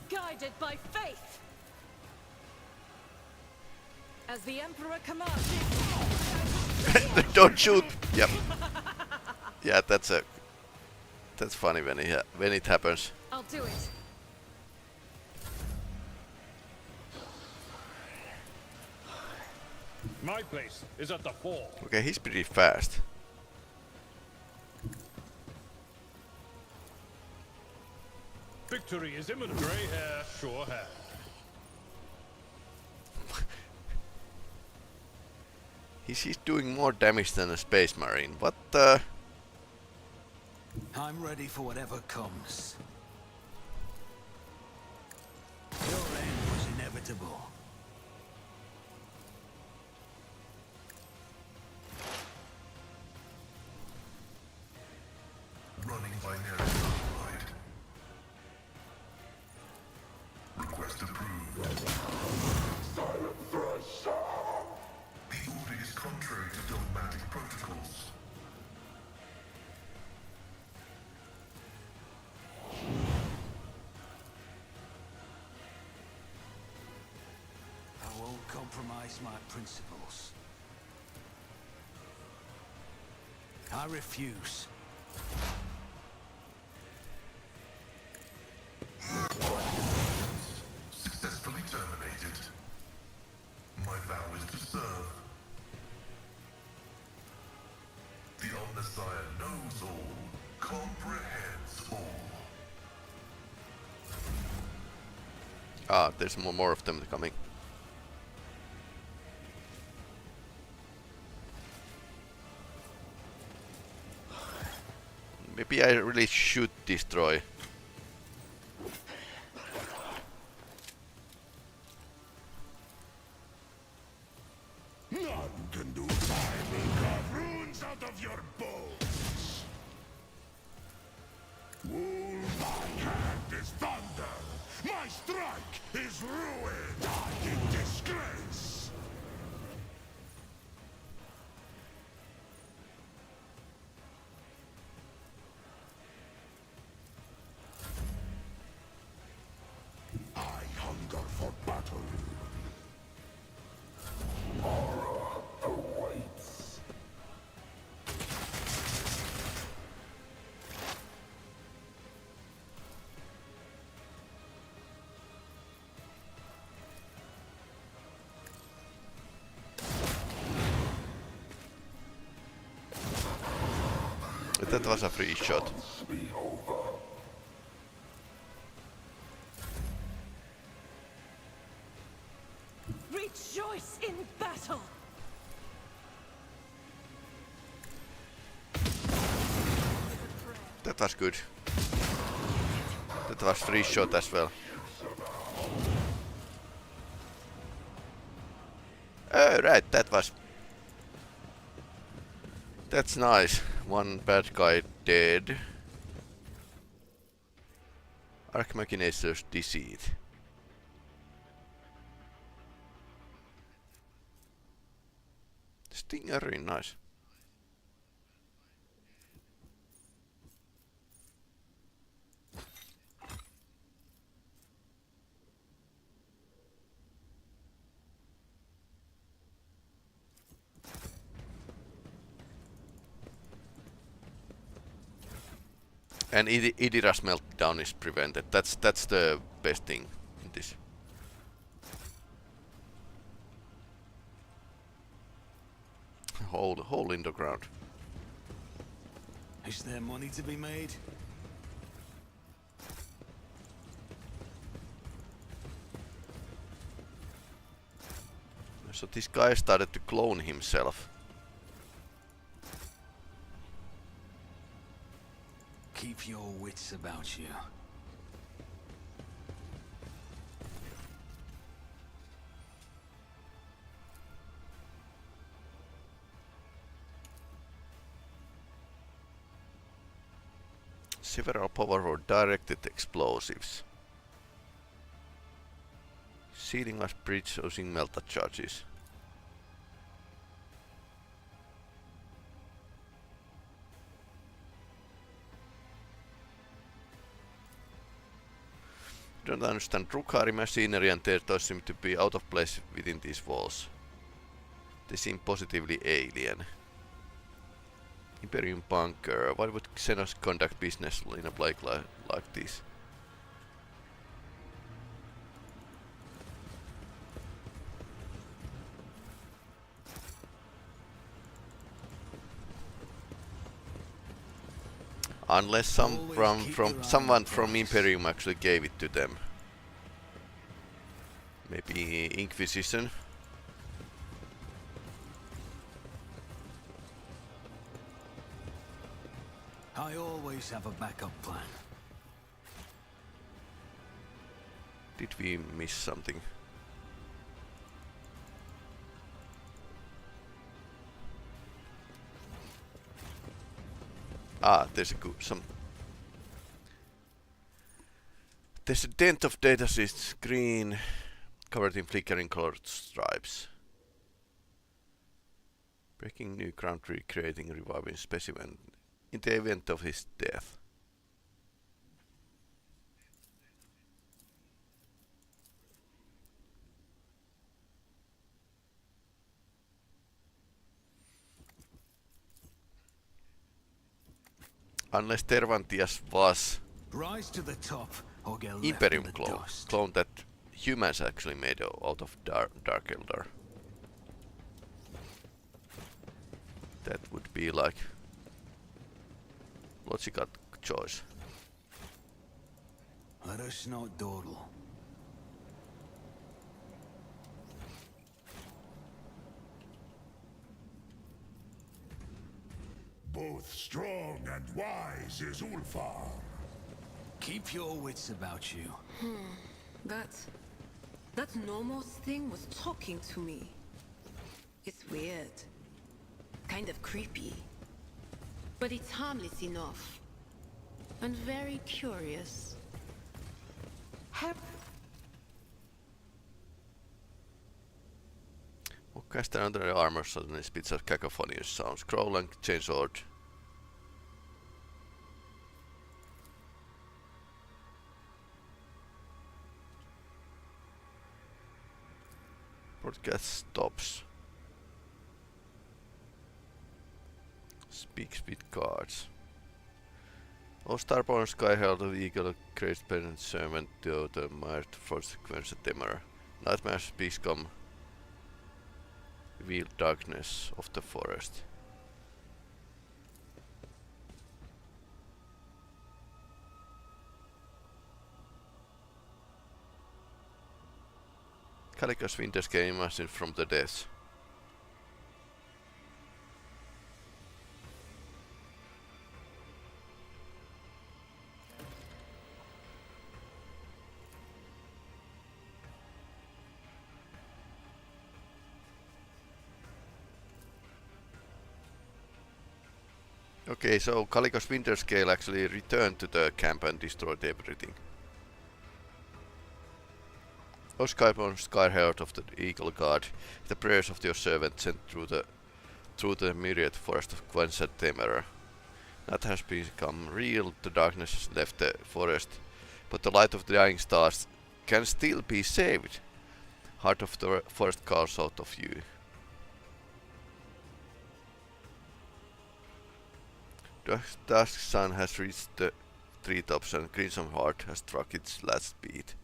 guided by faith. As the Emperor commands. Don't shoot. Yep. Yeah, that's funny when it happens. I'll do it. My place is at the fore. Okay, he's pretty fast. Victory is imminent. Grey hair, sure hair. He's doing more damage than a space marine. What the? I'm ready for whatever comes. Your end was inevitable. Running binary override. Request approved. Silent thrush. The order is contrary to dogmatic protocols. I won't compromise my principles. I refuse. Successfully terminated. My vow is to serve. The Omnissiah knows all, comprehends all. Ah, there's more of them coming. Maybe I really should destroy. None can do. I will carve runes out of your bones. My hand is thunder. My strike is ruin. Die in disgrace. I hunger for battle. Horror awaits. that was a free shot. Rejoice in battle! That was good. That was free shot as well. Oh right, that's nice. One bad guy dead. Archmachinator's deceit. Stinger, nice. And Idira's meltdown is prevented. That's the best thing in this. Hole in the ground. Is there money to be made? So this guy started to clone himself. Keep your wits about you. Several powerful directed explosives. Sealing a bridge using melta charges. Don't understand Drukhari machinery and their toys seem to be out of place within these walls. They seem positively alien. Imperium bunker. Why would Xenos conduct business in a place like this? Unless someone from Imperium actually gave it to them. Maybe Inquisition. I always have a backup plan. Did we miss something? Ah, there's there's a dent of datasheet screen covered in flickering colored stripes. Breaking new ground, recreating, reviving specimen in the event of his death. Unless Tervantias was Rise to the top or get left Imperium in the clone, dust. clone that humans actually made out of Dark Eldar. That would be like logical choice. Let us not dawdle. Both strong and wise is Ulfar. Keep your wits about you. That Nomos thing was talking to me. It's weird. Kind of creepy. But it's harmless enough. And very curious. What cast under the armor suddenly spits out cacophonious sounds. Scroll and change sword. Broadcast stops. Speaks with cards. All Starborn Skyherald of Eagle creates present servant to the mired for sequence Temer. Nightmare speaks come. Reveal darkness of the forest. Calico's Winter's Gate emerged from the death. Okay, so Calico's Winter Scale actually returned to the camp and destroyed everything. O Skyborn Skyherald of the Eagle Guard, the prayers of your servant sent through the myriad forest of Quenset Temerer. Night has become real, the darkness has left the forest, but the light of the dying stars can still be saved. Heart of the forest calls out of you. The dusk sun has reached the treetops and Crimson Heart has struck its last beat.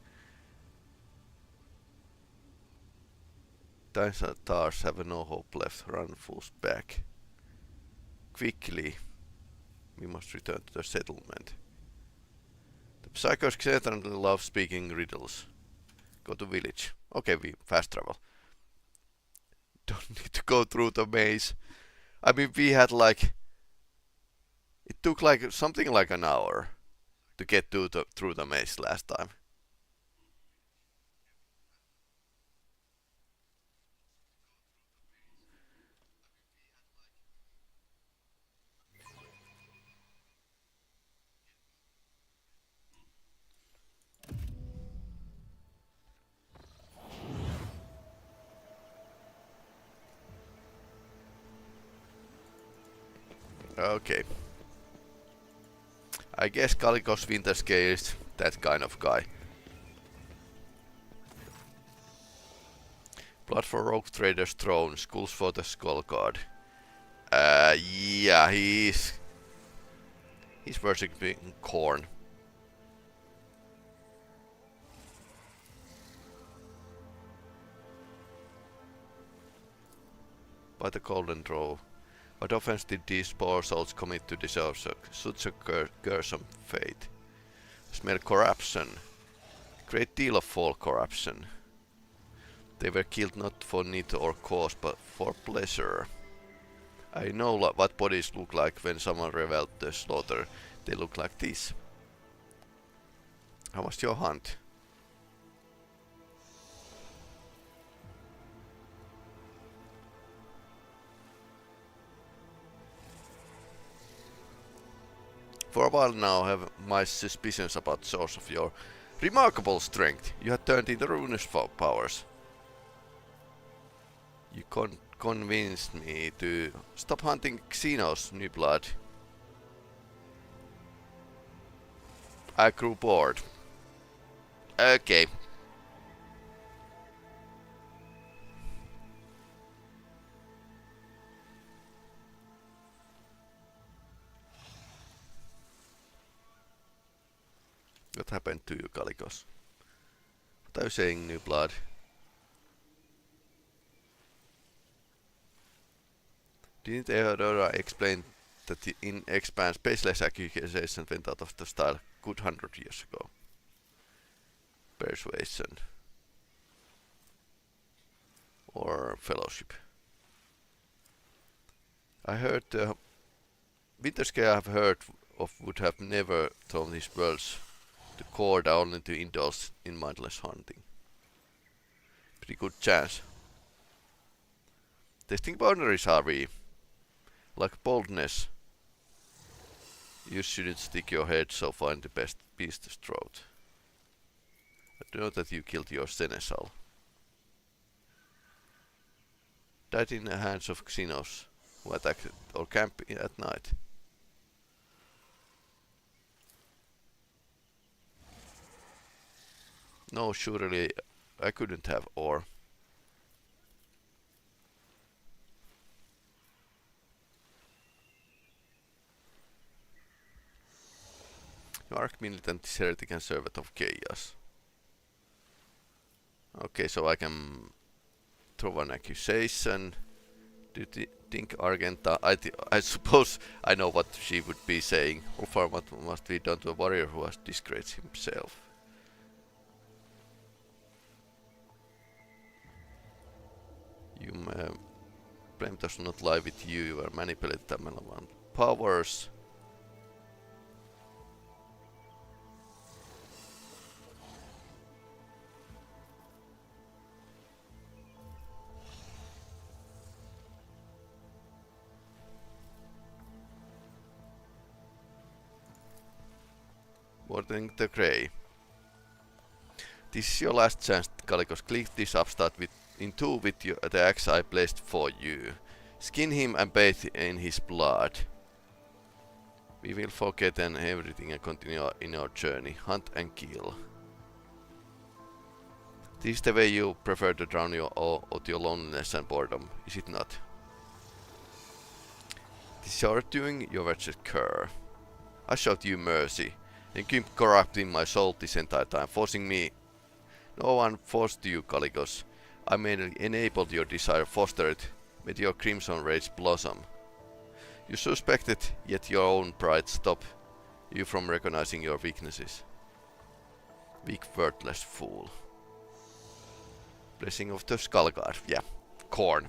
Dinosaurs have no hope left, run full back. Quickly, we must return to the settlement. The psychos certainly love speaking riddles. Go to village. Okay, we fast travel. Don't need to go through the maze. I mean, we had like... It took like something like an hour to get through the maze last time. Okay. I guess Calico's Winter Scale is that kind of guy. Blood for Rogue Trader's Throne, Skulls for the Skull Guard. Yeah, he's worshipping corn. By the Golden Draw. What offense did these poor souls commit to deserve such a gruesome fate? Smell corruption. Great deal of fall corruption. They were killed not for need or cause, but for pleasure. I know what bodies look like when someone reveled the slaughter. They look like this. How was your hunt? For a while now I have my suspicions about the source of your remarkable strength. You had turned into ruinous powers. You convinced me to stop hunting Xenos, new blood. I grew bored. Okay. What happened to you, Calicos? What are you saying, new blood? Didn't Eodora explain that in Expand spaceless accusation went out of the style good 100 years ago? Persuasion. Or fellowship. I heard Winterscale I have heard of would have never thrown his worlds to core down into indulge in mindless hunting. Pretty good chance. Testing boundaries are we. Like boldness. You shouldn't stick your head so far in the best beast's throat. I know that you killed your seneschal. Died in the hands of Xenos who attacked our camp at night. No, surely I couldn't have, or... You are militant heretic and servant of chaos. Okay, so I can throw an accusation. Do you think Argenta... I suppose I know what she would be saying. How far what must be done to a warrior who has disgraced himself? blame does not lie with you. You are manipulated by malevolent powers. Watering the Grey. This is your last chance, Calicos. Click this upstart in two with the axe I placed for you. Skin him and bathe in his blood. We will forget and everything and continue in our journey. Hunt and kill. This is the way you prefer to drown your loneliness and boredom, is it not? This is your doing, your wretched cur. I showed you mercy. You keep corrupting my soul this entire time, forcing me. No one forced you, Calicos. I merely enabled your desire, fostered it, made your crimson rage blossom. You suspected, yet your own pride stopped you from recognizing your weaknesses. Weak, worthless fool. Blessing of the Skullguard. Yeah, corn.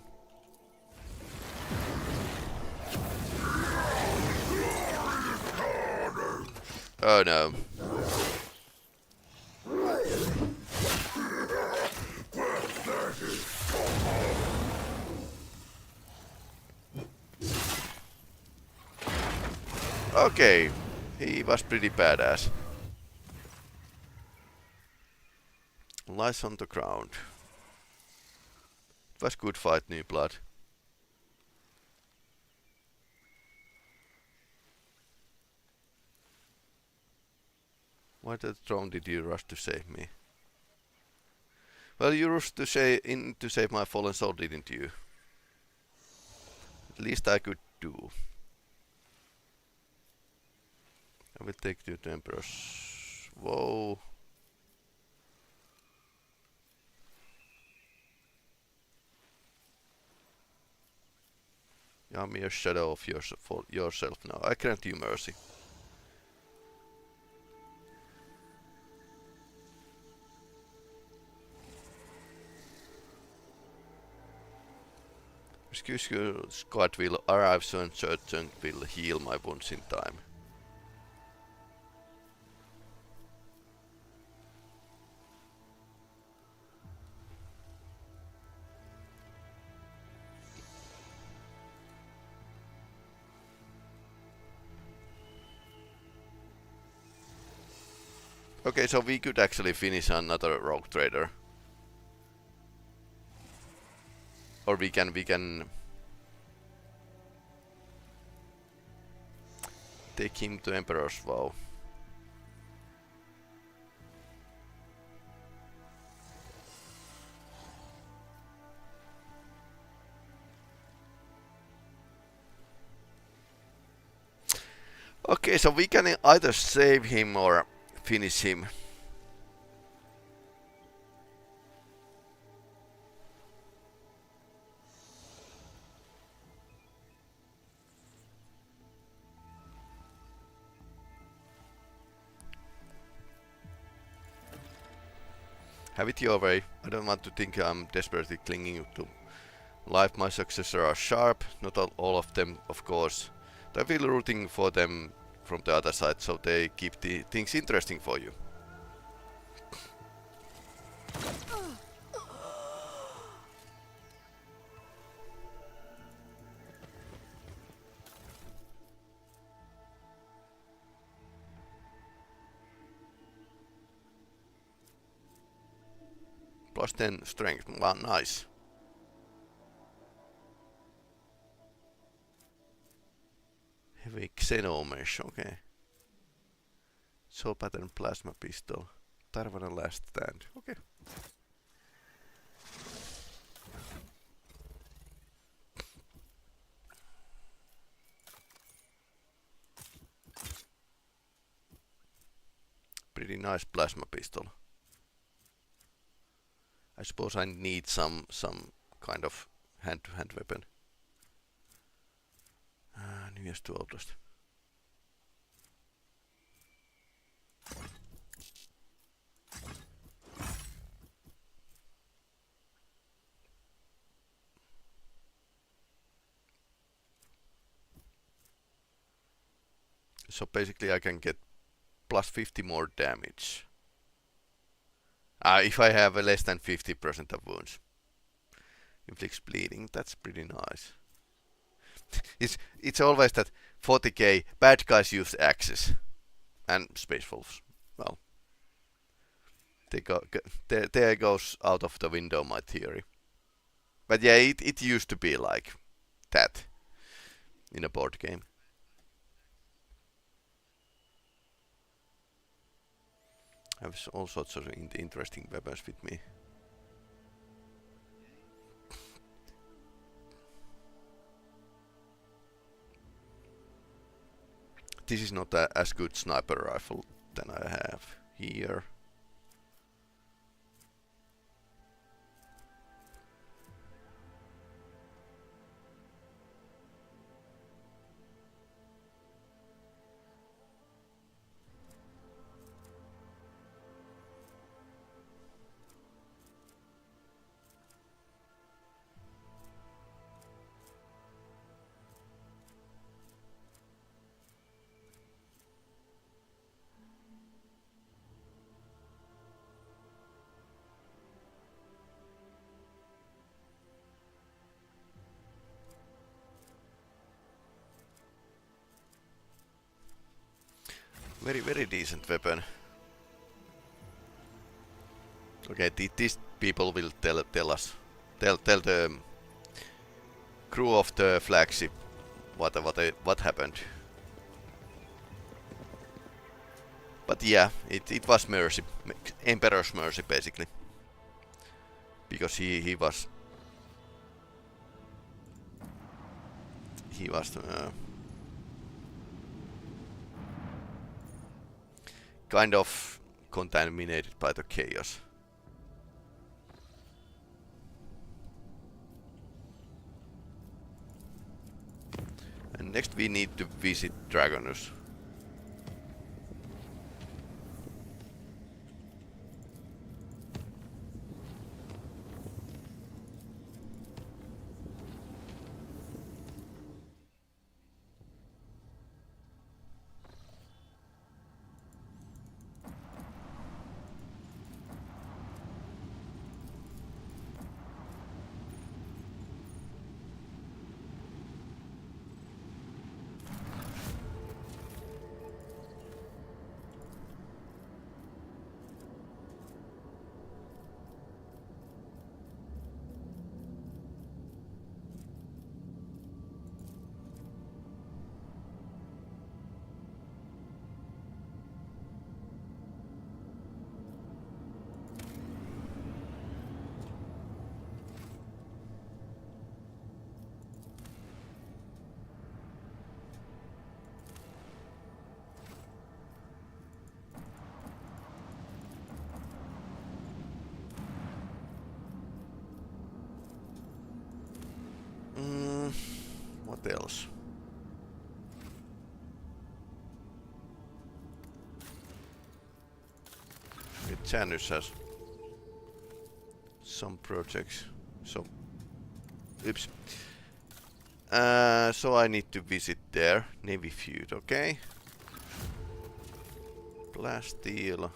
Oh no. Okay, he was pretty badass. Lies on the ground. It was good fight, New Blood. Why the throne did you rush to save me? Well, you rushed to save my fallen soul, didn't you? At least I could do. I will take you to Emperor's. Whoa. You are mere shadow of yourself now. I grant you mercy. Rescue squad will arrive soon, certain will heal my wounds in time. Okay, so we could actually finish another rogue trader. Or we can take him to Emperor's Vow. Okay, so we can either save him or finish him. Have it your way. I don't want to think I'm desperately clinging to life. My successors are sharp, not all of them, of course. I feel rooting for them from the other side, so they keep the things interesting for you. Plus 10 strength. Wow, nice. Heavy xenomesh, okay. Soul pattern plasma pistol. Tarvana last stand, okay. Pretty nice plasma pistol. I suppose I need some kind of hand-to-hand weapon. Newest to oldest. So basically I can get plus 50 more damage. If I have less than 50% of wounds. Inflicts bleeding, that's pretty nice. It's always that 40k, bad guys use axes. And space wolves. Well, there goes out of the window my theory. But yeah, it used to be like that in a board game. I have all sorts of interesting weapons with me. This is not as good sniper rifle than I have here. Very decent weapon. Okay, these people will tell us, tell the crew of the flagship what happened. But yeah, it was mercy, Emperor's mercy basically, because he was kind of contaminated by the chaos. And next we need to visit Dragonus. What else? Janus has some projects. So, oops. So I need to visit there. Navy feud, okay? Blast deal.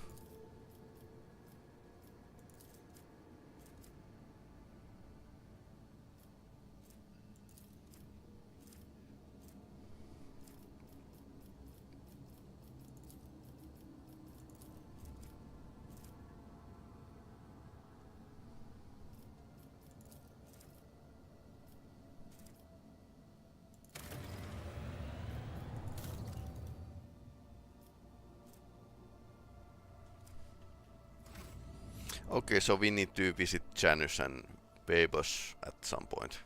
Okay, so we need to visit Janus and Babos at some point.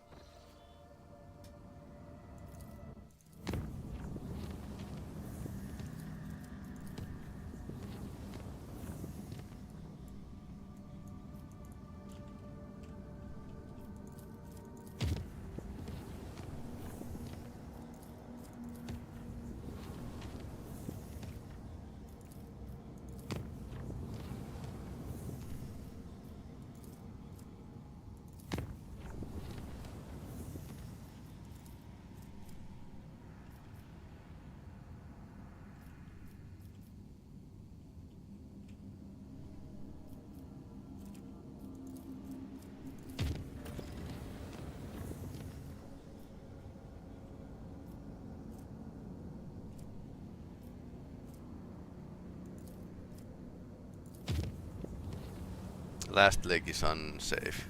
Last leg is unsafe.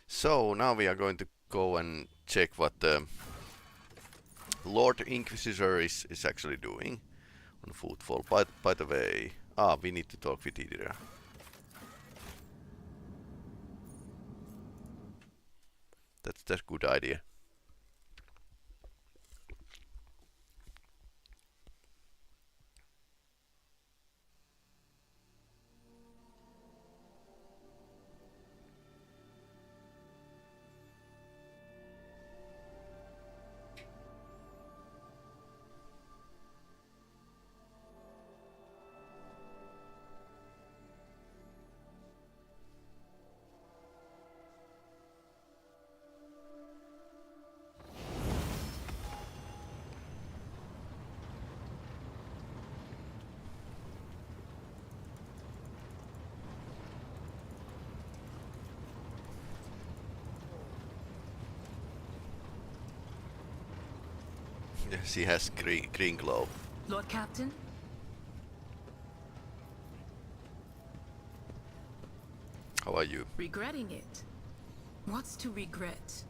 So now we are going to go and check what the Lord Inquisitor is actually doing on Footfall. By the way, we need to talk with Idira. That's a good idea. Yes, he has green glow. Lord Captain? How are you? Regretting it? What's to regret?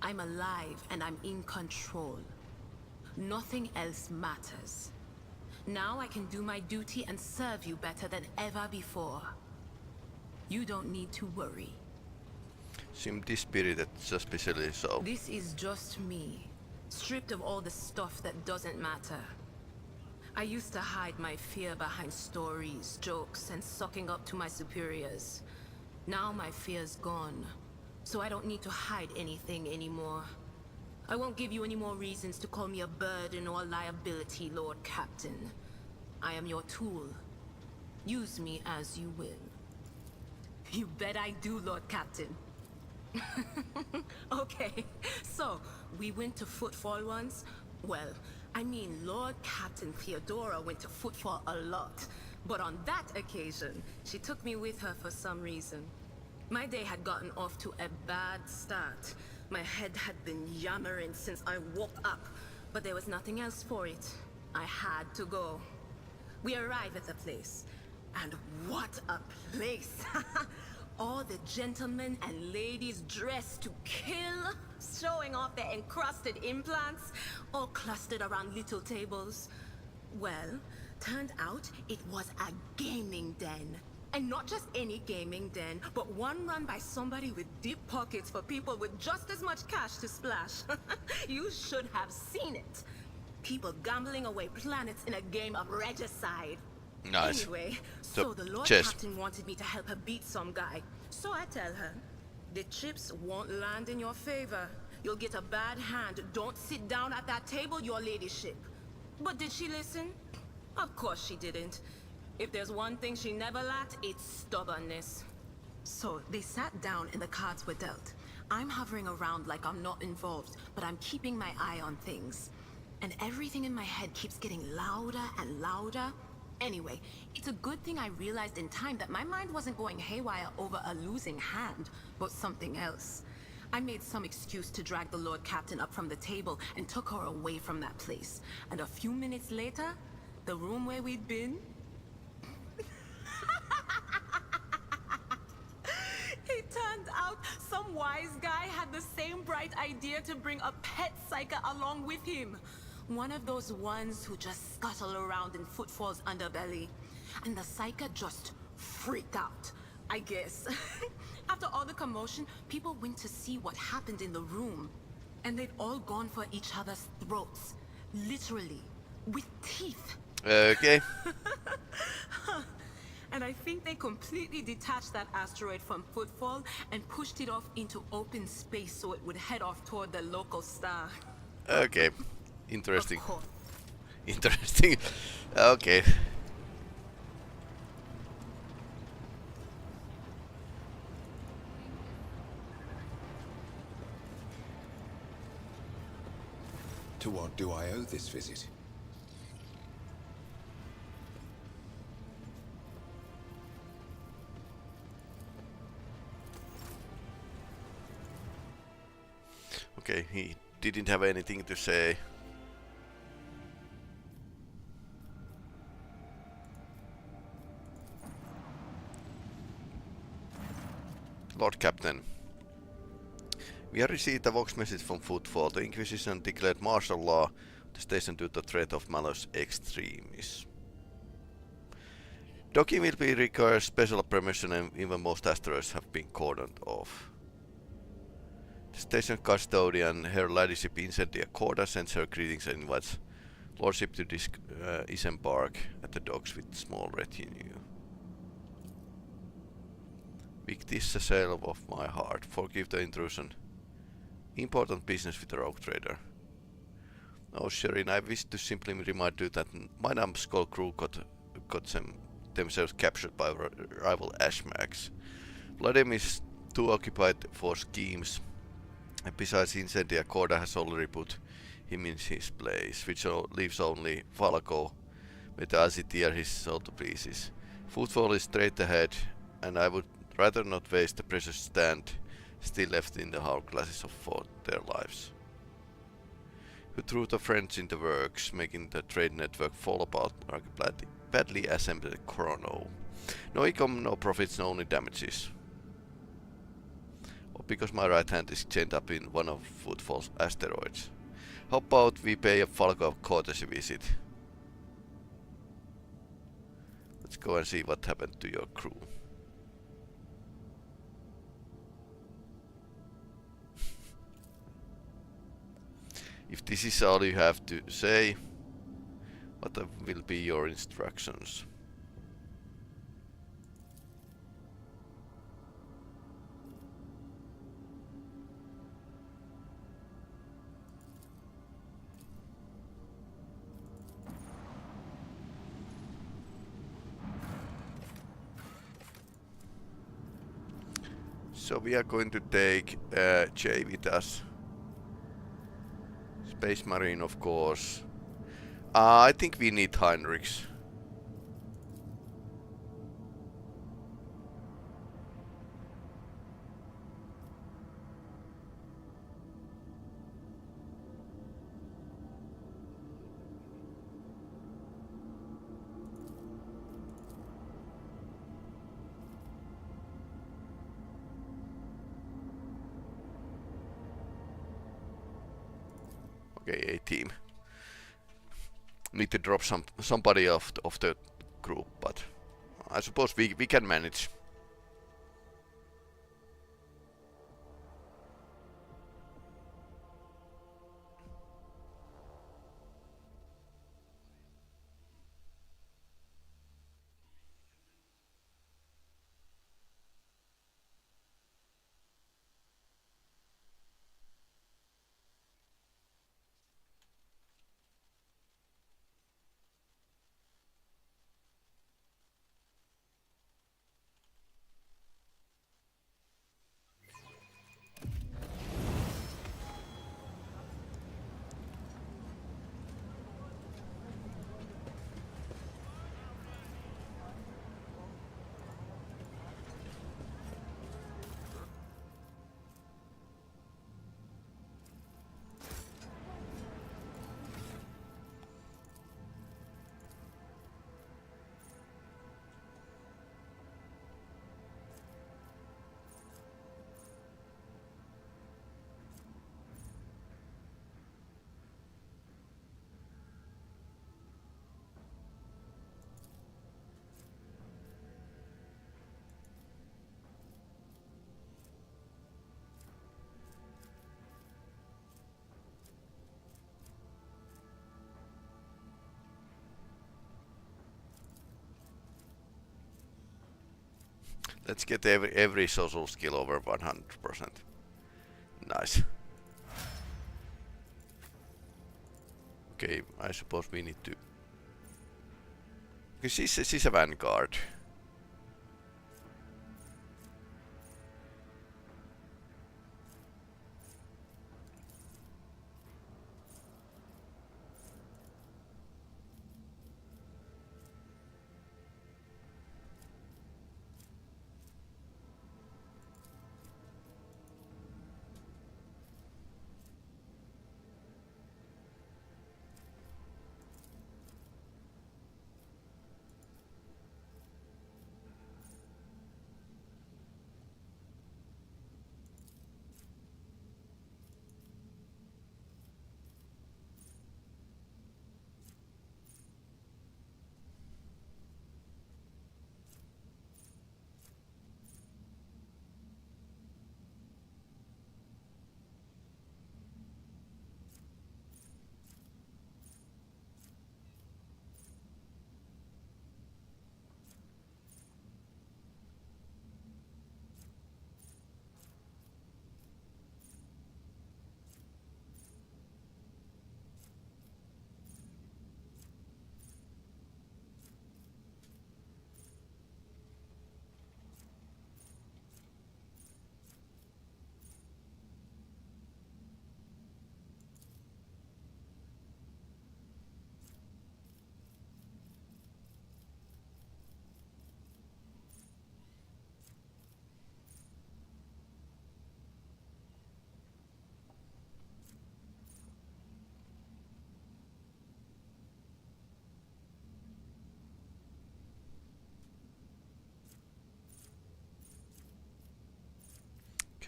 I'm alive and I'm in control. Nothing else matters. Now I can do my duty and serve you better than ever before. You don't need to worry. Seem dispirited, especially so. This is just me, stripped of all the stuff that doesn't matter. I used to hide my fear behind stories, jokes, and sucking up to my superiors. Now my fear's gone, so I don't need to hide anything anymore. I won't give you any more reasons to call me a burden or a liability, Lord Captain. I am your tool. Use me as you will. You bet I do, Lord Captain. Okay, so we went to Footfall once? Well, I mean Lord Captain Theodora went to Footfall a lot. But on that occasion, she took me with her for some reason. My day had gotten off to a bad start. My head had been yammering since I woke up, but there was nothing else for it. I had to go. We arrived at the place, and what a place! All the gentlemen and ladies dressed to kill, showing off their encrusted implants, all clustered around little tables. Well, turned out it was a gaming den. And not just any gaming den, but one run by somebody with deep pockets for people with just as much cash to splash. You should have seen it. People gambling away planets in a game of regicide. Nice. Anyway, so the Lord chess. Captain wanted me to help her beat some guy. So I tell her, the chips won't land in your favor. You'll get a bad hand. Don't sit down at that table, your ladyship. But did she listen? Of course she didn't. If there's one thing she never lacked, it's stubbornness. So they sat down and the cards were dealt. I'm hovering around like I'm not involved, but I'm keeping my eye on things. And everything in my head keeps getting louder and louder. Anyway, it's a good thing I realized in time that my mind wasn't going haywire over a losing hand, but something else. I made some excuse to drag the Lord Captain up from the table and took her away from that place. And a few minutes later, the room where we'd been... It turned out some wise guy had the same bright idea to bring a pet psyker along with him. One of those ones who just scuttle around in Footfall's underbelly. And the psyker just freaked out, I guess. After all the commotion, people went to see what happened in the room. And they'd all gone for each other's throats. Literally. With teeth. Okay. And I think they completely detached that asteroid from Footfall and pushed it off into open space so it would head off toward the local star. Okay. Interesting. Of course. Interesting. Okay. To what do I owe this visit? Okay, he didn't have anything to say. Lord Captain. We have received a vox message from Footfall. The Inquisition declared martial law the station due to the threat of malus extremis. Docking will be require special permission and even most asteroids have been cordoned off. The station custodian, Her Ladyship Incendia Corda, sends her greetings and invites Lordship to disembark at the docks with small retinue. Victis, a sail of my heart, forgive the intrusion. Important business with the rogue trader. Oh, Sherin, I wish to simply remind you that my numbskull crew got themselves captured by rival Ashmax. Vladimir is too occupied for schemes, and besides Incendia Corda has already put him in his place, which leaves only Falco with Asi tear his soul to pieces. Footfall is straight ahead, and I would rather not waste the precious stand still left in the hourglasses for their lives. Who threw the French in the works, making the trade network fall apart like a badly assembled chrono. No income, no profits, no only damages. Or because my right hand is chained up in one of Footfall's asteroids. How about we pay a Falco a courtesy visit? Let's go and see what happened to your crew. If this is all you have to say, what will be your instructions? So we are going to take Jay with us. Space Marine, of course. I think we need Heinrichs. Okay, a team. Need to drop somebody off the group, but I suppose we can manage. Let's get every social skill over 100%. Nice. Okay, I suppose we need to... Because she's a vanguard.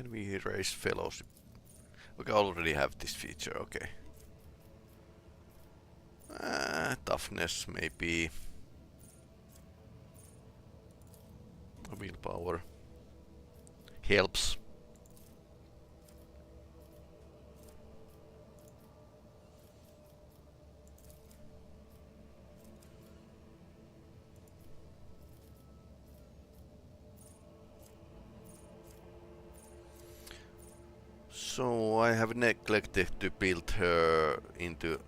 Can we raise fellowship? Okay, I already have this feature, okay. Toughness, maybe. Willpower. Helps. So I have neglected to build her into,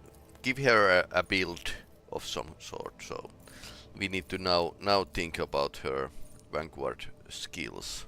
give her a build of some sort. So we need to now think about her vanguard skills.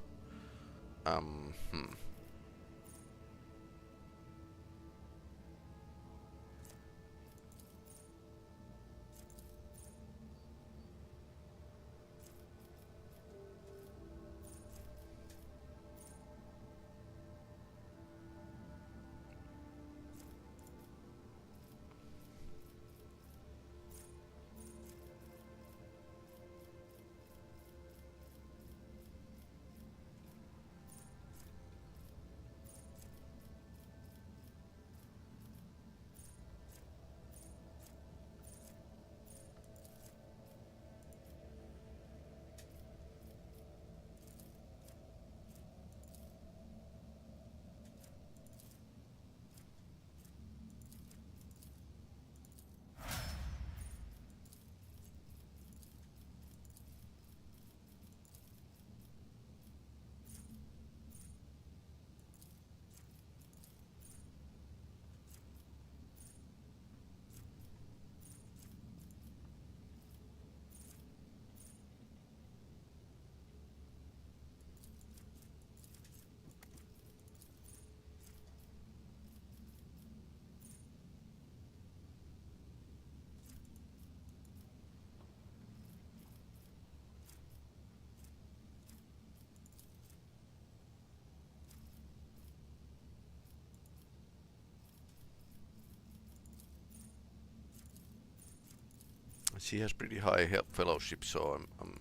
She has pretty high help fellowship, so I'm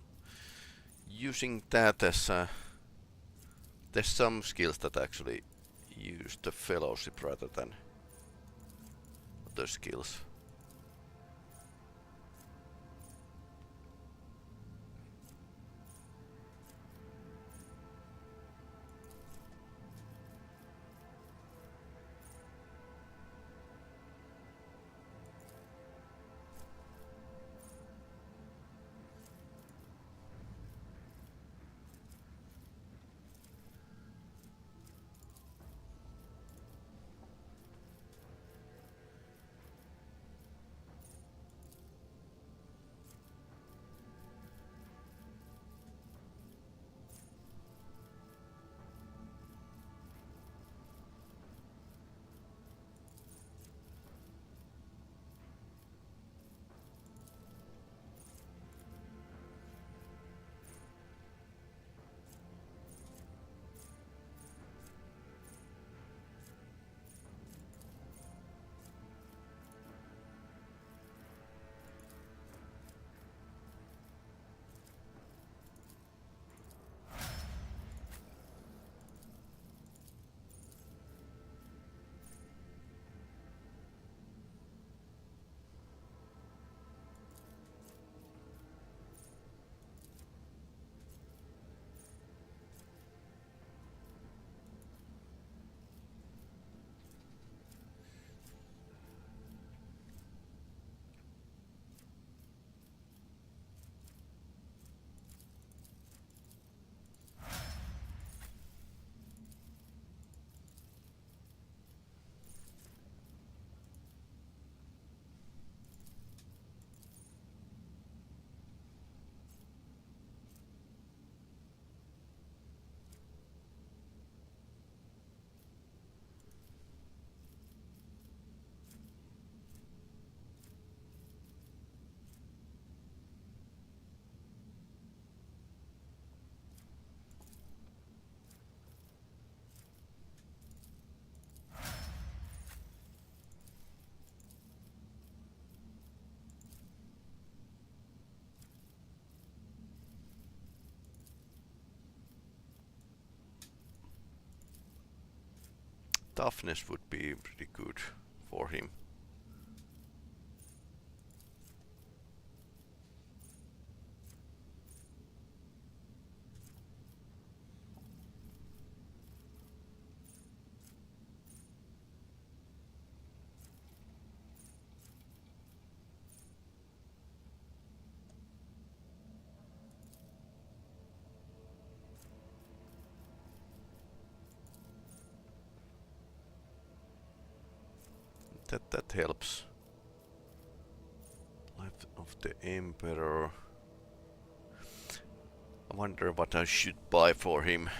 using that as there's some skills that actually use the fellowship rather than other skills. Toughness would be pretty good for him. That helps. Life of the Emperor. I wonder what I should buy for him.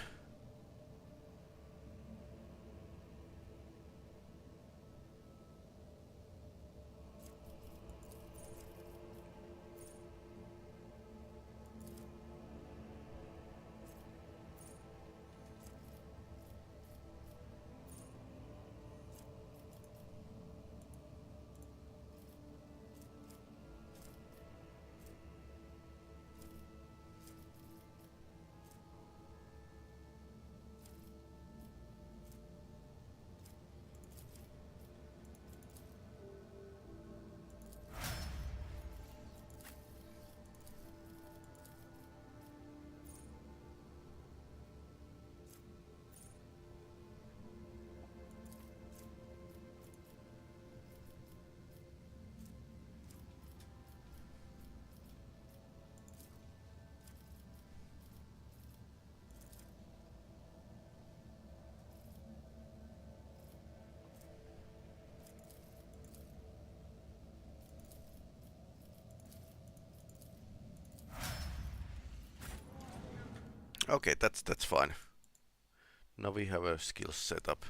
Okay, that's fine. Now we have a skill set up.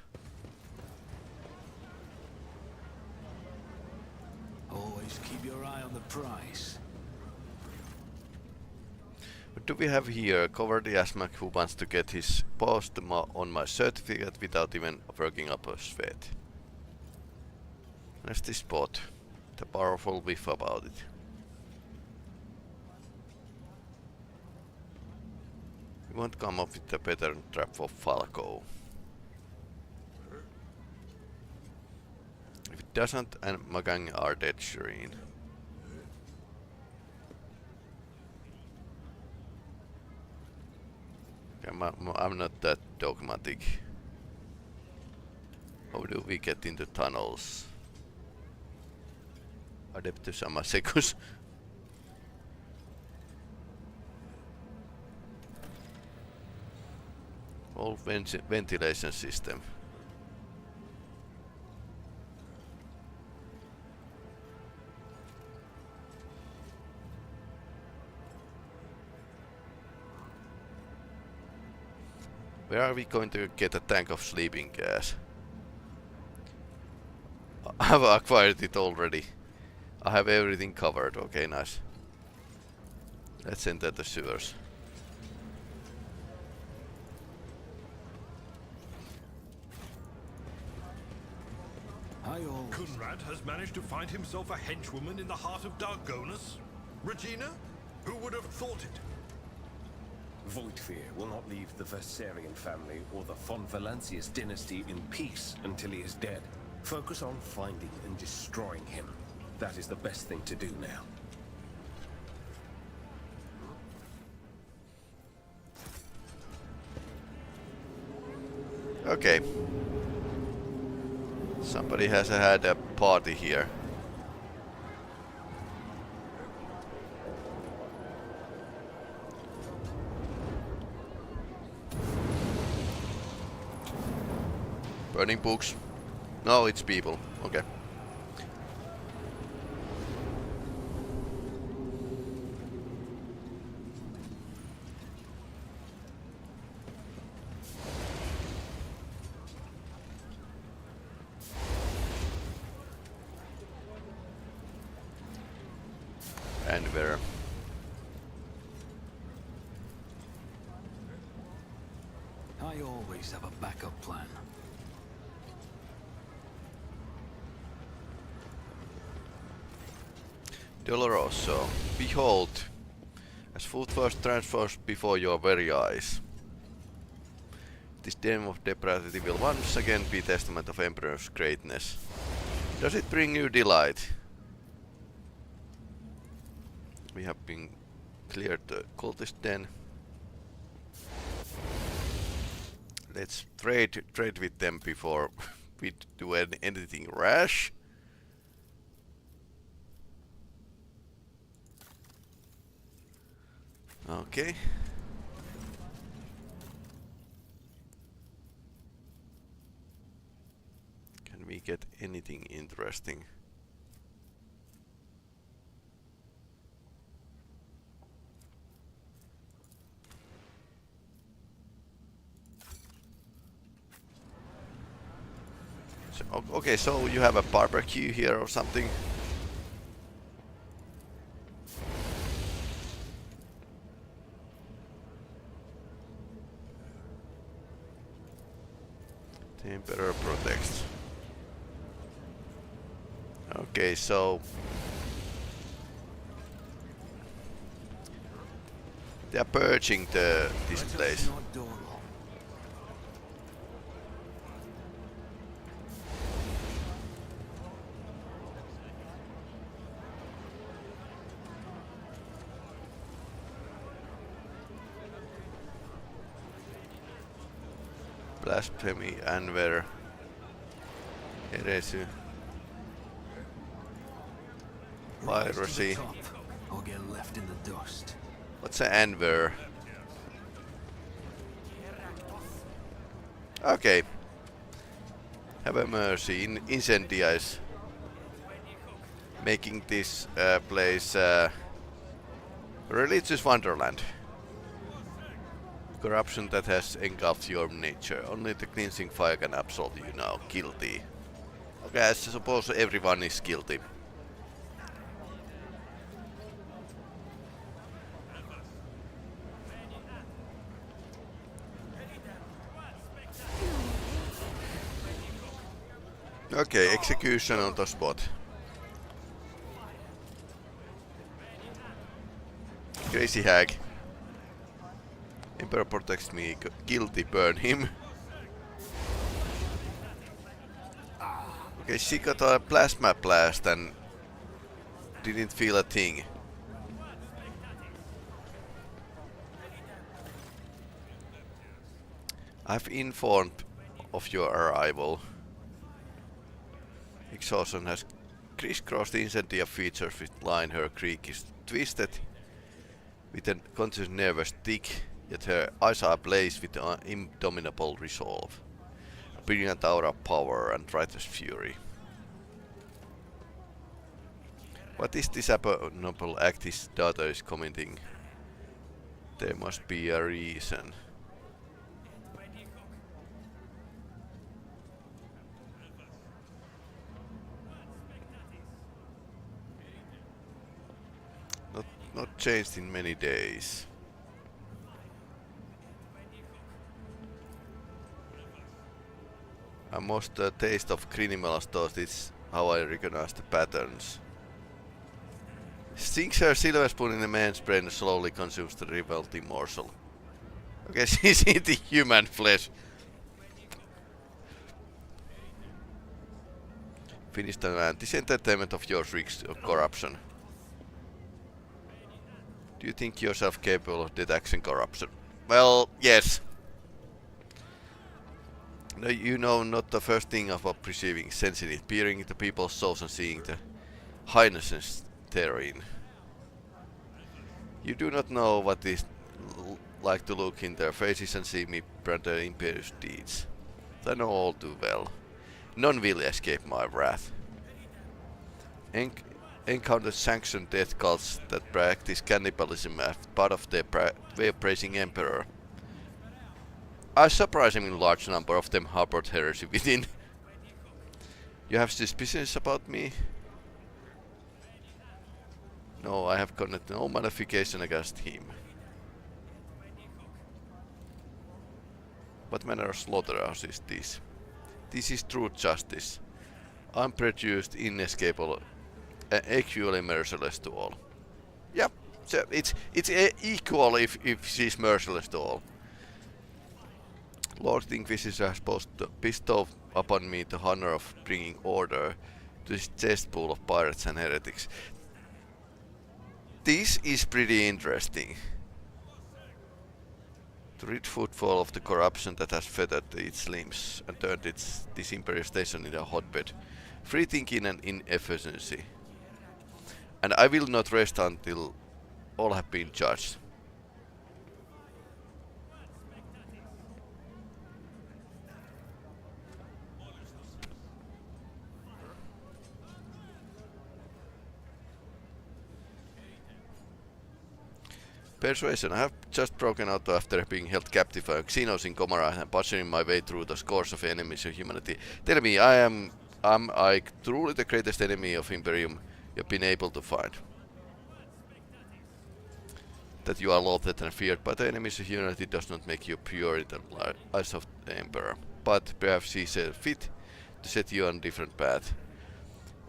Always keep your eye on the price. What do we have here? Covert Yasmak who wants to get his post on my certificate without even working up a sweat. There's this spot. The powerful whiff about it. We won't come up with a better trap for Falco. If it doesn't, and Magang are dead, Shireen. I'm not that dogmatic. How do we get into tunnels? Adeptus Amasecus. All ventilation system. Where are we going to get a tank of sleeping gas? I have acquired it already. I have everything covered. Okay, nice. Let's enter the sewers. Kunrad has managed to find himself a henchwoman in the heart of Dargonus? Regina? Who would have thought it? Voidfear will not leave the Versarian family or the von Valancius dynasty in peace until he is dead. Focus on finding and destroying him. That is the best thing to do now. Okay. Somebody has had a party here. Burning books. No, it's people. Okay. And where? I always have a backup plan. Doloroso, behold, as food first transfers before your very eyes. This den of depravity will once again be testament of Emperor's greatness. Does it bring you delight? We have been cleared the cultist den. Let's trade with them before we do anything rash. Okay. Can we get anything interesting? So, okay, so you have a barbecue here or something? The Emperor protects. Okay, so they are purging this place. Blasphemy, Anver, Heresy, Piracy. Or get left in the dust. What's an Anver? Okay. Have a mercy. Incendies. Making this place religious wonderland. Corruption that has engulfed your nature. Only the cleansing fire can absolve you now. Guilty. Okay, I suppose everyone is guilty. Okay, execution on the spot. Crazy hag. Emperor protects me. Guilty, burn him. Okay, she got a plasma blast and didn't feel a thing. I've informed of your arrival. Exhaustion has crisscrossed the incendiary features with line. Her creak is twisted with a conscious nervous tick, yet her eyes are ablaze with indomitable resolve, a brilliant aura of power and righteous fury. What is this abominable act his daughter is committing? There must be a reason. Not changed in many days. I must taste of criminals, though it's how I recognize the patterns. Sinks her silver spoon in the man's brain and slowly consumes the revolting morsel. Okay, she's eating human flesh. Finish the man. This entertainment of yours reeks of corruption. Do you think yourself capable of detecting corruption? Well, yes. No, you know not the first thing about perceiving, sensing it, peering into people's souls and seeing the highnesses therein. You do not know what it is like to look in their faces and see me brand their imperious deeds. I know all too well. None will escape my wrath. Encounter sanctioned death cults that practice cannibalism as part of their way of praising Emperor. A surprisingly large number of them harbored heresy within. You have suspicions about me? No, I have committed no modification against him. What manner of slaughterhouse is this? This is true justice. Unprejudiced, inescapable, equally merciless to all. Yep, so it's equal if she's merciless to all. Lord Inquisitor has bestowed upon me the honor of bringing order to this cesspool of pirates and heretics. This is pretty interesting. To rid footfall of the corruption that has feathered its limbs and turned this imperial station into a hotbed. Free thinking and inefficiency. And I will not rest until all have been judged. Persuasion. I have just broken out after being held captive by Xenos in Gomorrah and butchering my way through the scores of enemies of humanity. Tell me, am I truly the greatest enemy of Imperium you've been able to find? That you are loathed and feared by the enemies of humanity does not make you pure in the eyes of the Emperor, but perhaps he said fit to set you on a different path.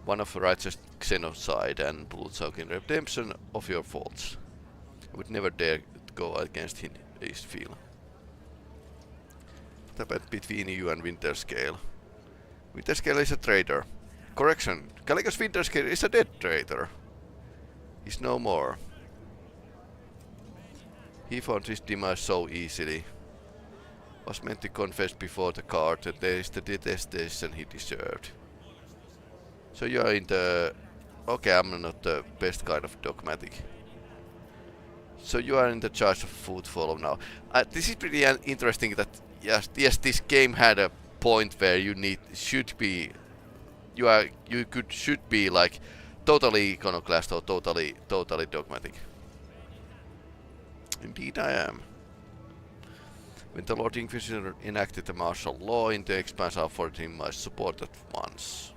One of righteous genocide and blood-soaking redemption of your faults. I would never dare go against his feel. What about between you and Winterscale? Winterscale is a traitor. Correction, Calicos Winterscale is a dead traitor. He's no more. He found his demise so easily. Was meant to confess before the court that there is the detestation he deserved. So you are in the... Okay, I'm not the best kind of dogmatic. So you are in the charge of Footfall now. This is pretty interesting that yes, this game had a point where you should be like totally iconoclast or totally dogmatic. Indeed I am. When the Lord Inquisitor enacted the martial law in the expanse I offered him my support at once.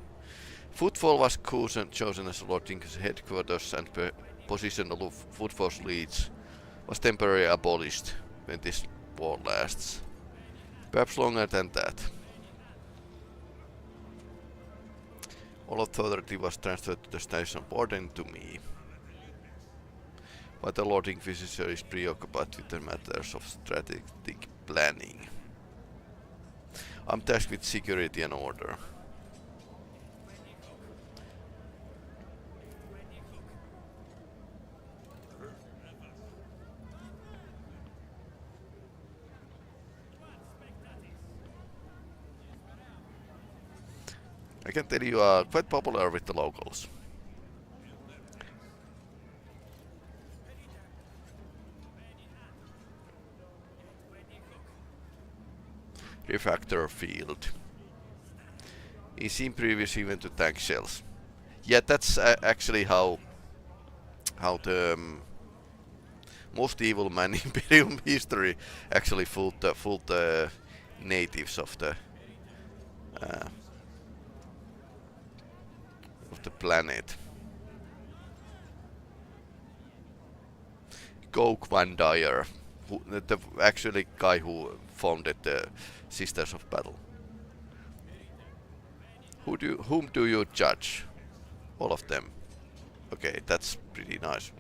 Footfall was chosen as Lord Inquisitor's headquarters and position of Footfall's leads was temporarily abolished when this war lasts. Perhaps longer than that. All authority was transferred to the station warden to me. But the Lord Inquisitor is preoccupied with the matters of strategic planning. I'm tasked with security and order. I can tell you are quite popular with the locals. Refactor field. Is impervious even to tank shells. Yeah, that's actually how the most evil man in Imperium history actually fooled the natives of the planet. Coke Van Dyer, the actually guy who founded the Sisters of Battle. Whom do you judge? All of them. Okay, that's pretty nice.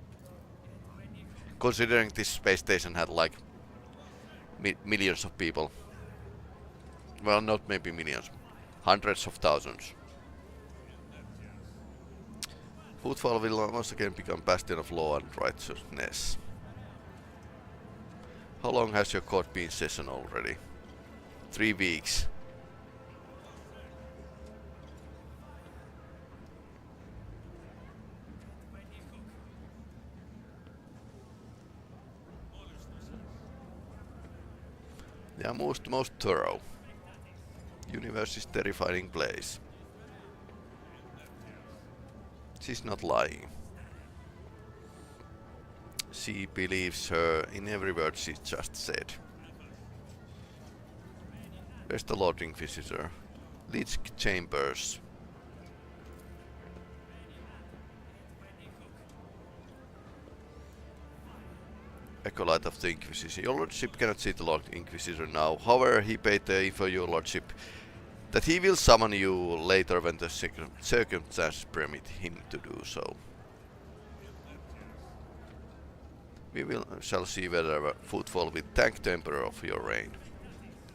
Considering this space station had like millions of people. Well, not maybe millions. Hundreds of thousands. Footfall will once again become bastion of law and righteousness. How long has your court been in session already? 3 weeks. They are most thorough. Universe is terrifying place. She's not lying. She believes her in every word she just said. Where's the Lord Inquisitor? Leech chambers. Acolyte of the Inquisition. Your Lordship cannot see the Lord Inquisitor now. However, he paid the info your Lordship that he will summon you later when the circumstances permit him to do so. We shall see whether Footfall will thank the Emperor of your reign.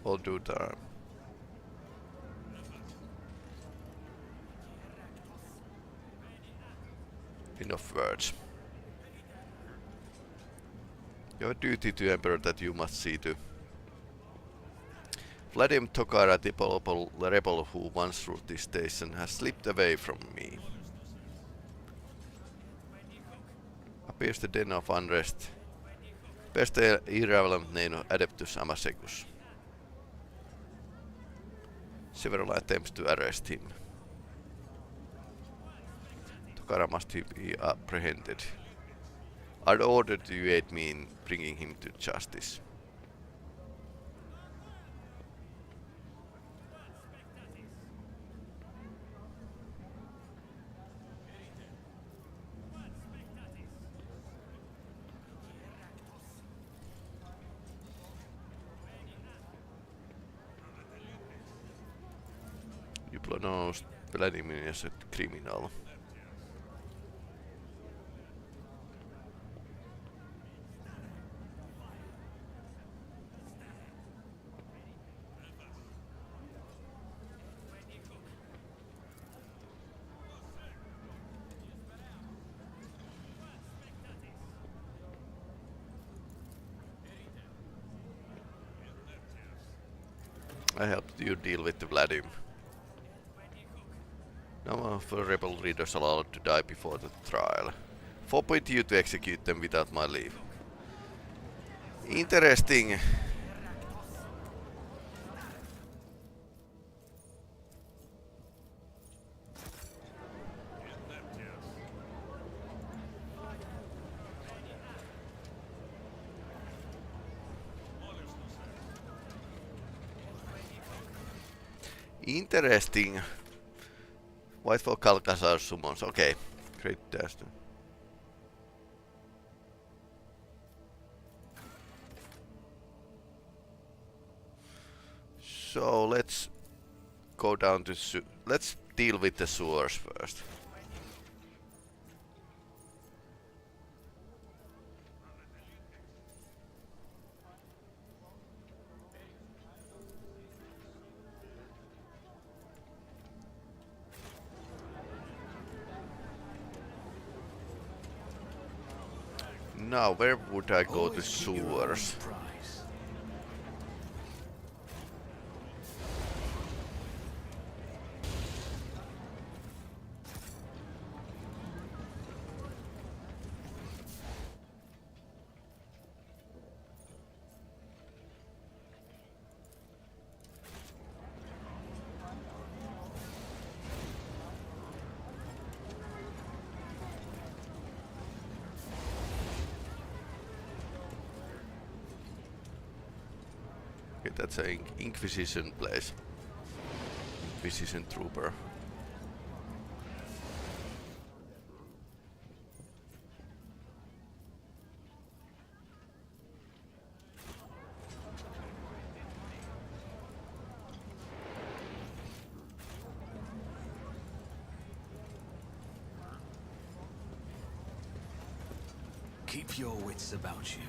All due time. Enough words. You have a duty to Emperor that you must see to. Vladimir Tokara, the rebel who once ruled this station, has slipped away from me. Appears the den of unrest. Best irrelevant name of Adeptus Amasecus. Several attempts to arrest him. Tokara must be apprehended. I'd ordered you aid me in bringing him to justice. You pronounced Vladimir as a criminal. I helped you deal with the Vladimir. Now for rebel leaders allowed to die before the trial. 4-point you to execute them without my leave. Interesting. Interesting. White for Calcazar summons. Okay. Great test. So let's go down to let's deal with the sewers first. Now, where would I go to sewers? Okay, that's an Inquisition place. Inquisition trooper. Keep your wits about you.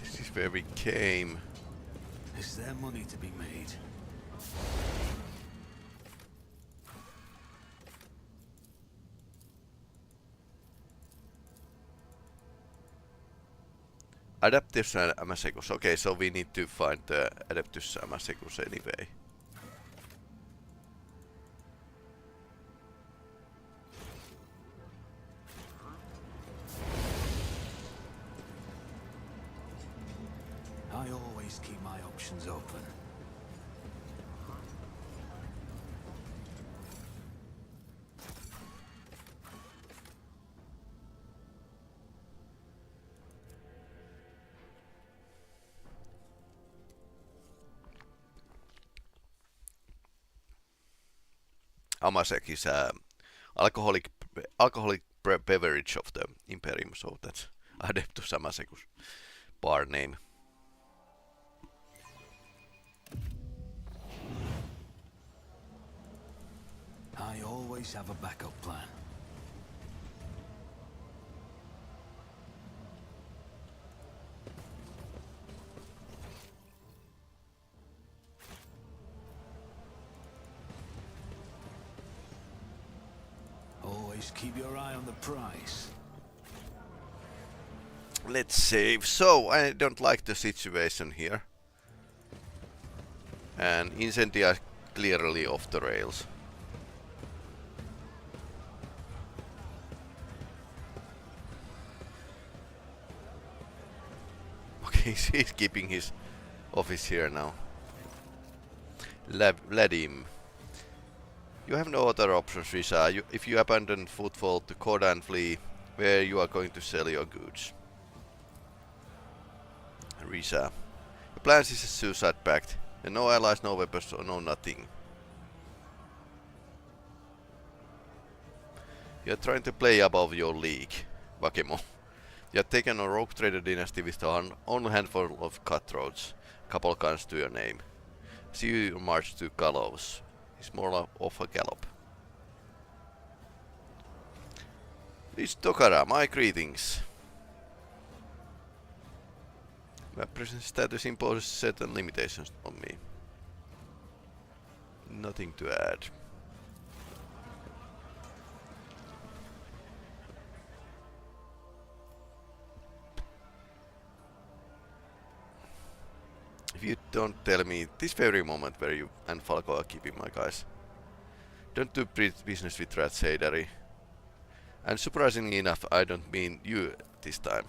This is where we came. Is there money to be made? Adeptus Amasecus. Okay, so we need to find the Adeptus Amasecus anyway. I always keep my options open. Amasek is alcoholic beverage of the Imperium, so that's Adeptus Amasecus bar name. I always have a backup plan. Always keep your eye on the prize. Let's save. So, I don't like the situation here. And Incendia is clearly off the rails. Okay, he's keeping his office here now. Let him. You have no other options, Risa. If you abandon Footfall to Coda and flee, where you are going to sell your goods? Risa. The plan is a suicide pact. And no allies, no weapons, no nothing. You are trying to play above your league, Wakemo. You have taken a rogue trader dynasty with only handful of cutthroats, couple guns to your name. See you march to gallows. It's more of a gallop. This Tokara, my greetings. My present status imposes certain limitations on me. Nothing to add. If you don't tell me this very moment where you and Falco are keeping my guys. Don't do business with Rats, Heidari. And surprisingly enough, I don't mean you this time.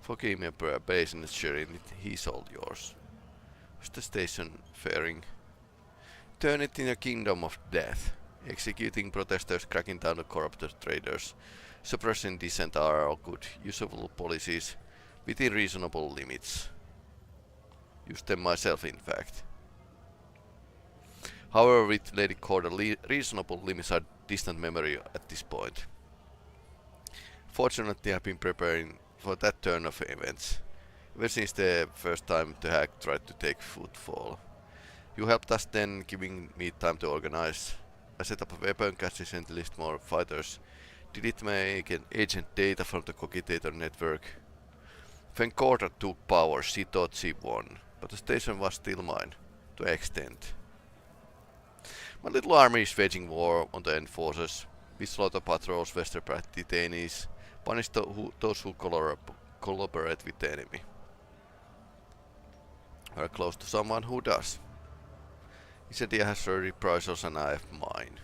Forgive me for a base in the sharing, he's all yours. How's the station faring? Turn it in a kingdom of death. Executing protesters, cracking down the corrupt traders, suppressing dissent are all good, usable policies within reasonable limits. Use them myself, in fact. However, with Lady Corda, reasonable limits are distant memory at this point. Fortunately, I've been preparing for that turn of events, ever since the first time the hack tried to take Footfall. You helped us then, giving me time to organize. I set up a weapon caches and list more fighters. Delete my agent data from the Cogitator network. When Corda took power, she thought she won, but the station was still mine, to an extent. My little army is waging war on the enforcers. We slaughter patrols, Westerbrath detainees, punish those who collaborate with the enemy. We are close to someone who does. Incendia has her reprisals and I have mine.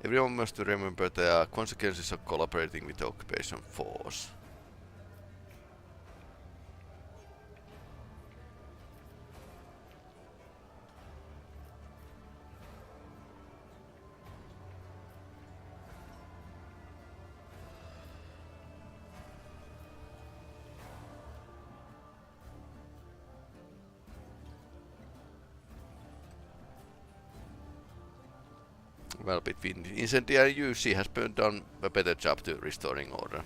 Everyone must remember there are consequences of collaborating with the occupation force. Well, between Incendia and you, she has done a better job to restoring order.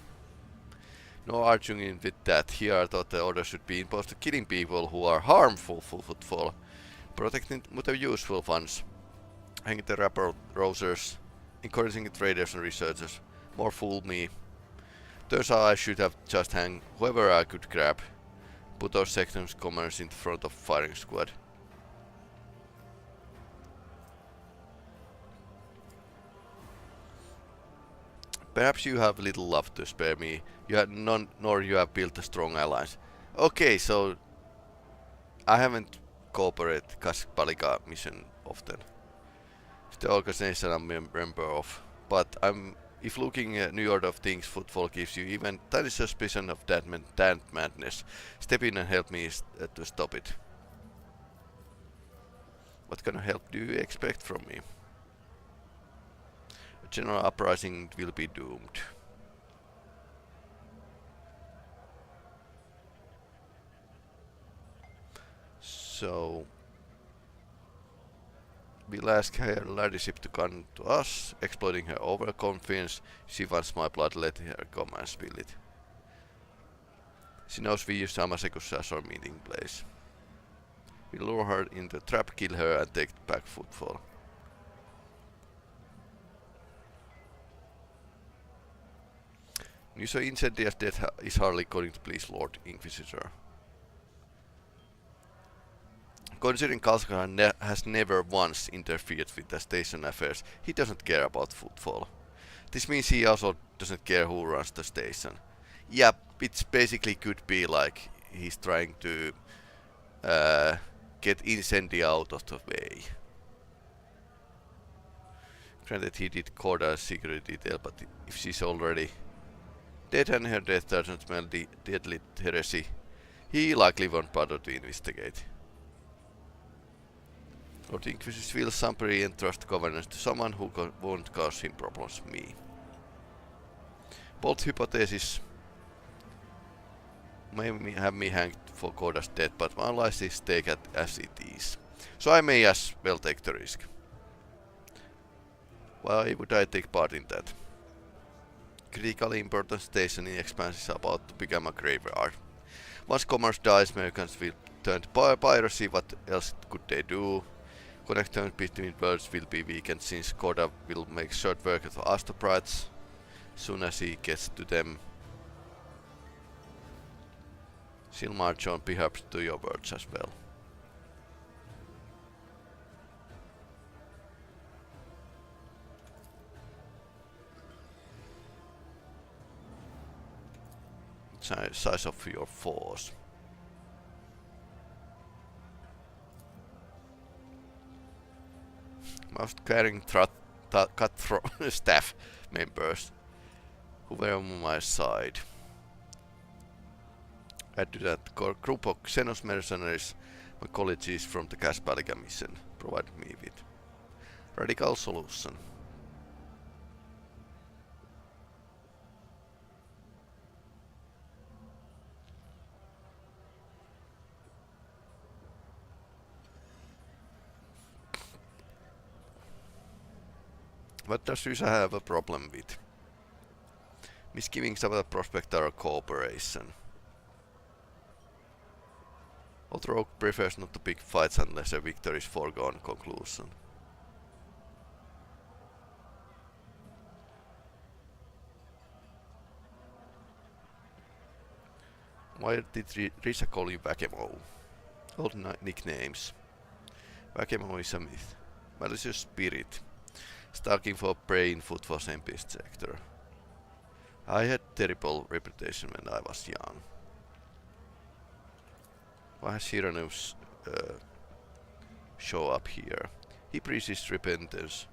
No arguing with that. Here I thought the order should be imposed to killing people who are harmful for Footfall, protecting the useful ones, hanging the rabble rousers, encouraging traders and researchers. More fool me. Turns out I should have just hang whoever I could grab, put those sections commoners in front of firing squad. Perhaps you have little love to spare me. You have none, nor you have built a strong alliance. Okay, so I haven't cooperated Kaspalika mission often. It's the organization I'm a member of. But if looking at New Order of Things, Footfall gives you even tiny suspicion of that madness. Step in and help me to stop it. What kind of help do you expect from me? General uprising will be doomed. So we'll ask her ladyship to come to us, exploiting her overconfidence. She wants my blood, let her come and spill it. She knows we use Amasekus as our meeting place. We lure her into a trap, kill her, and take back Footfall. News of Incendia's death is hardly going to please Lord Inquisitor. Considering Kalskar has never once interfered with the station affairs, he doesn't care about Footfall. This means he also doesn't care who runs the station. Yeah, it's basically could be like he's trying to get Incendia out of the way. Granted, he did Corda's security detail, but if she's already dead and her death doesn't smell the deadly heresy, he likely won't bother to investigate. Lord Inquisitor feels sympathy and trust governance to someone who won't cause him problems, me. Both hypotheses may have me hanged for Corda's death, but my life is taken as it is. So I may as well take the risk. Why would I take part in that? Critically important station in Expanse is about to become a graveyard. Once commerce dies, merchants will turn to piracy. What else could they do? Connection between worlds will be weakened since Corda will make short work of Astroprites soon as he gets to them. She'll march on perhaps to your words as well. Size of your force. Most carrying cutthroat staff members who were on my side. Add to that group of Xenos mercenaries my colleagues from the Caspalica mission provided me with. Radical solution. What does Rysa have a problem with? Misgivings about prospect are cooperation. Although prefers not to pick fights unless a victory is foregone conclusion. Why did Rysa call you Vakemo? Old nicknames. Vakemo is a myth. Malicious spirit. Stalking for prey in Footfall's Empist sector. I had terrible reputation when I was young. Why has Hieronymus show up here? He preaches repentance.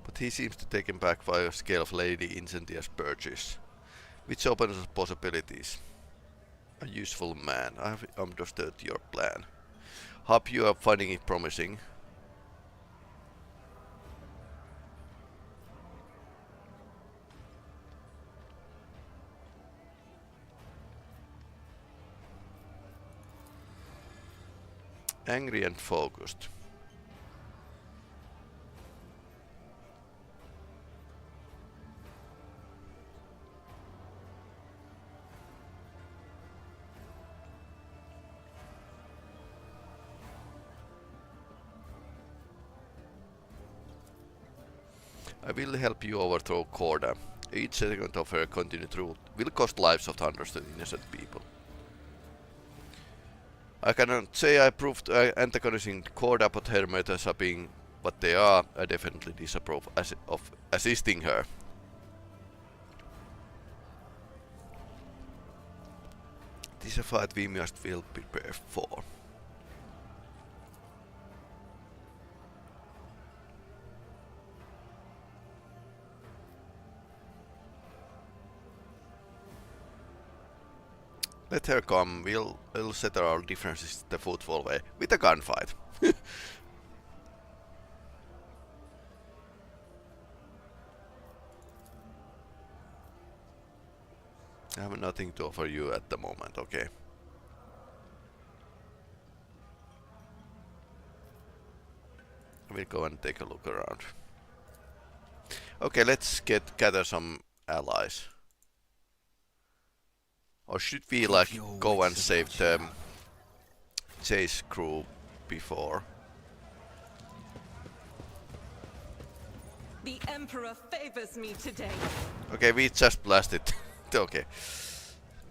But he seems to take him back via a scale of Lady Incendia's purchase, which opens up possibilities. A useful man. I have understood your plan. Hope you are finding it promising. Angry and focused. I will help you overthrow Corda. Each second of her continued rule will cost lives of hundreds of innocent people. I cannot say I proved antagonizing Corda, but her methods are being what they are. I definitely disapprove of assisting her. This is a fight we must well prepare for. Let her come, we'll settle our differences the Footfall way, with a gunfight. I have nothing to offer you at the moment, okay? I will go and take a look around. Okay, let's gather some allies. Or should we like go and save the chase crew before? The Emperor favors me today. Okay, we just blasted. Okay.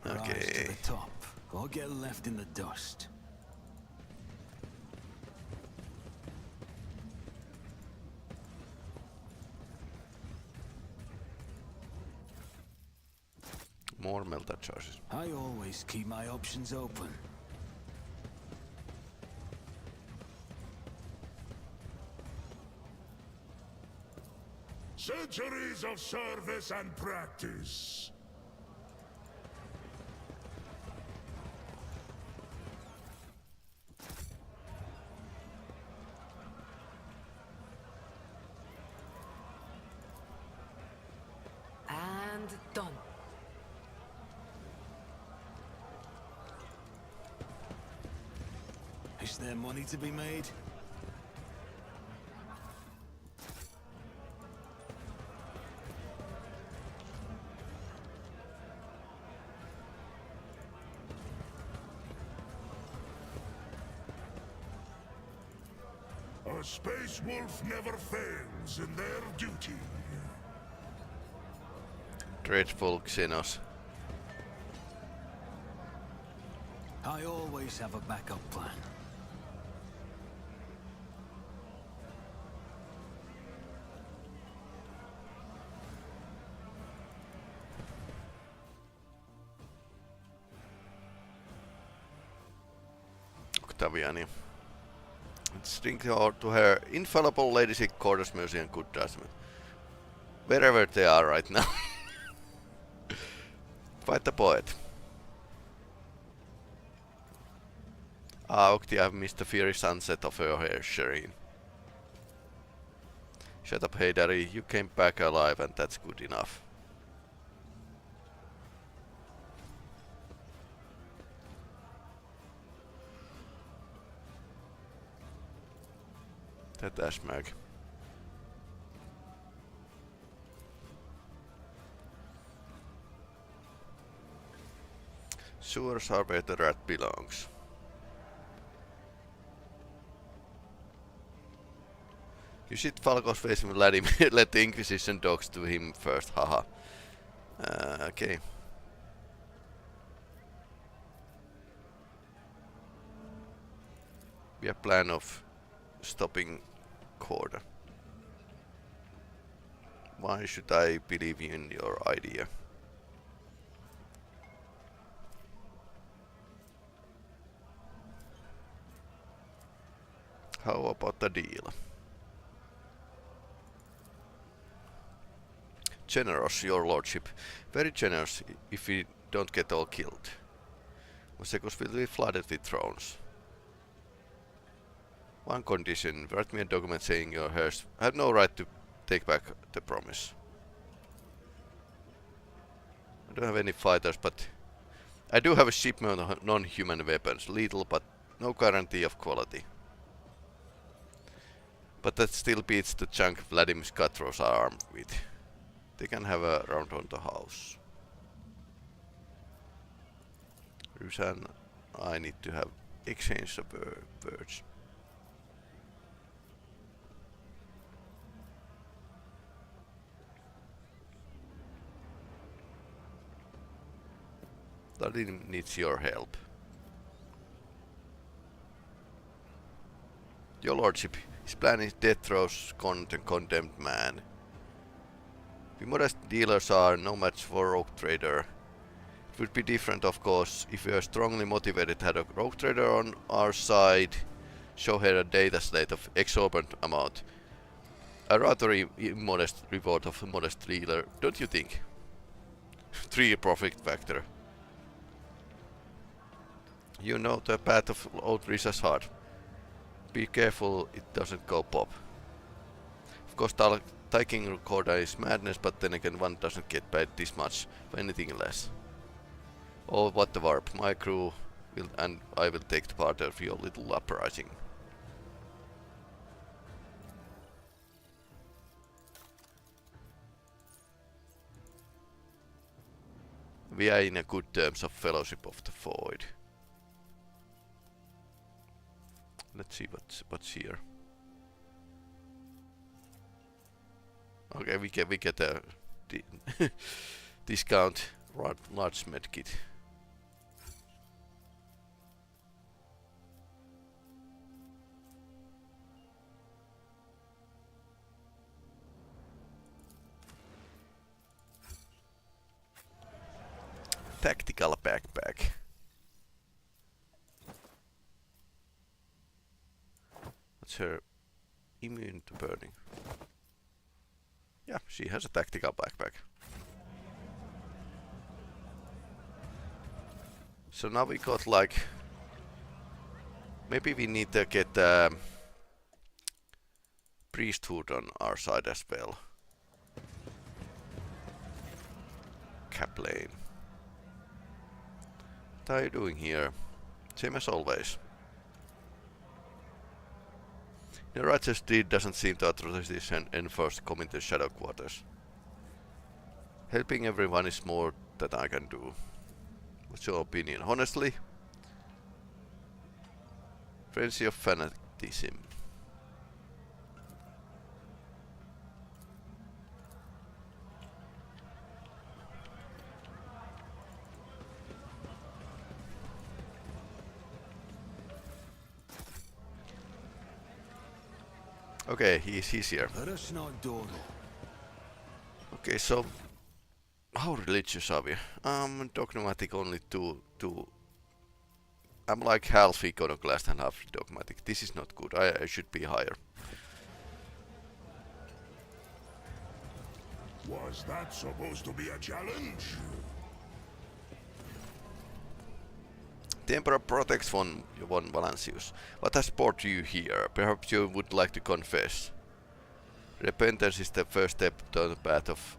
Rise to Okay. the top, or get left in the dust. More melta charges. I always keep my options open. Centuries of service and practice. And done. Is there money to be made? A space wolf never fails in their duty. Dreadful Xenos. I always have a backup plan. Octaviani. Let's drink to her infallible lady sick quarters mercy and good judgment. Wherever they are right now. Fight the poet. Ah, Octi, I've missed the fiery sunset of her hair, Shireen. Shut up, Heydari, you came back alive and that's good enough. That Ashmag. Sewers are where the rat belongs. You sit Falco's face and let him let the Inquisition dogs do him first, haha. Okay. We have plan of stopping Corda. Why should I believe in your idea? How about the deal? Generous, your lordship. Very generous if we don't get all killed. Mosekos will be flooded with thrones. One condition, write me a document saying your heirs have no right to take back the promise. I don't have any fighters, but I do have a shipment of non-human weapons. Lethal, but no guarantee of quality. But that still beats the junk Vladimir's cutthroats are armed with. They can have a round on the house. Rusan, I need to have exchange of words. Vladimir needs your help. Your lordship, his plan is death throws condemned man. We modest dealers are no match for rogue trader. It would be different, of course, if we are strongly motivated to have a rogue trader on our side, show her a data slate of exorbitant amount. A rather modest reward of a modest dealer, don't you think? 3 profit factor. You know the path of old Risa's heart. Be careful it doesn't go pop. Of course, taking recorder is madness, but then again one doesn't get paid this much for anything less. Oh, what the warp. My crew will and I will take the part of your little uprising. We are in a good terms of Fellowship of the Void. Let's see what's here. Okay, we get a discount large medkit. Tactical backpack. What's her immune to burning? Yeah, she has a tactical backpack. So now we got like... Maybe we need to get priesthood on our side as well. Capelane. What are you doing here? Same as always. The righteous deed doesn't seem to authorize and enforce coming to shadow quarters. Helping everyone is more that I can do. What's your opinion? Honestly? Frenzy of fanaticism. Okay, he's here. Okay, so how religious are we? Dogmatic only two. I'm like half iconoclast and half dogmatic. This is not good. I should be higher. Was that supposed to be a challenge? The Emperor protects one Valancius. What has brought you here? Perhaps you would like to confess. Repentance is the first step to the path of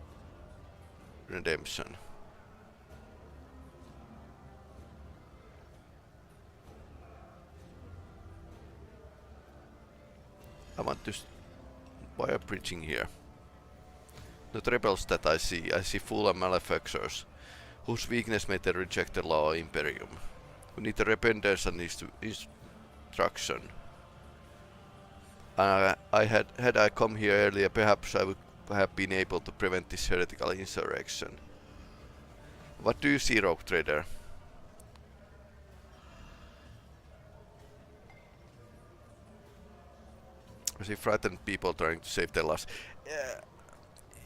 redemption. I want to... Why are you preaching here? Not rebels that I see fallen malefactors, whose weakness made them reject the law Imperium. We need the repentance and instruction. Had I come here earlier, perhaps I would have been able to prevent this heretical insurrection. What do you see, Rogue Trader? I see frightened people trying to save their lives.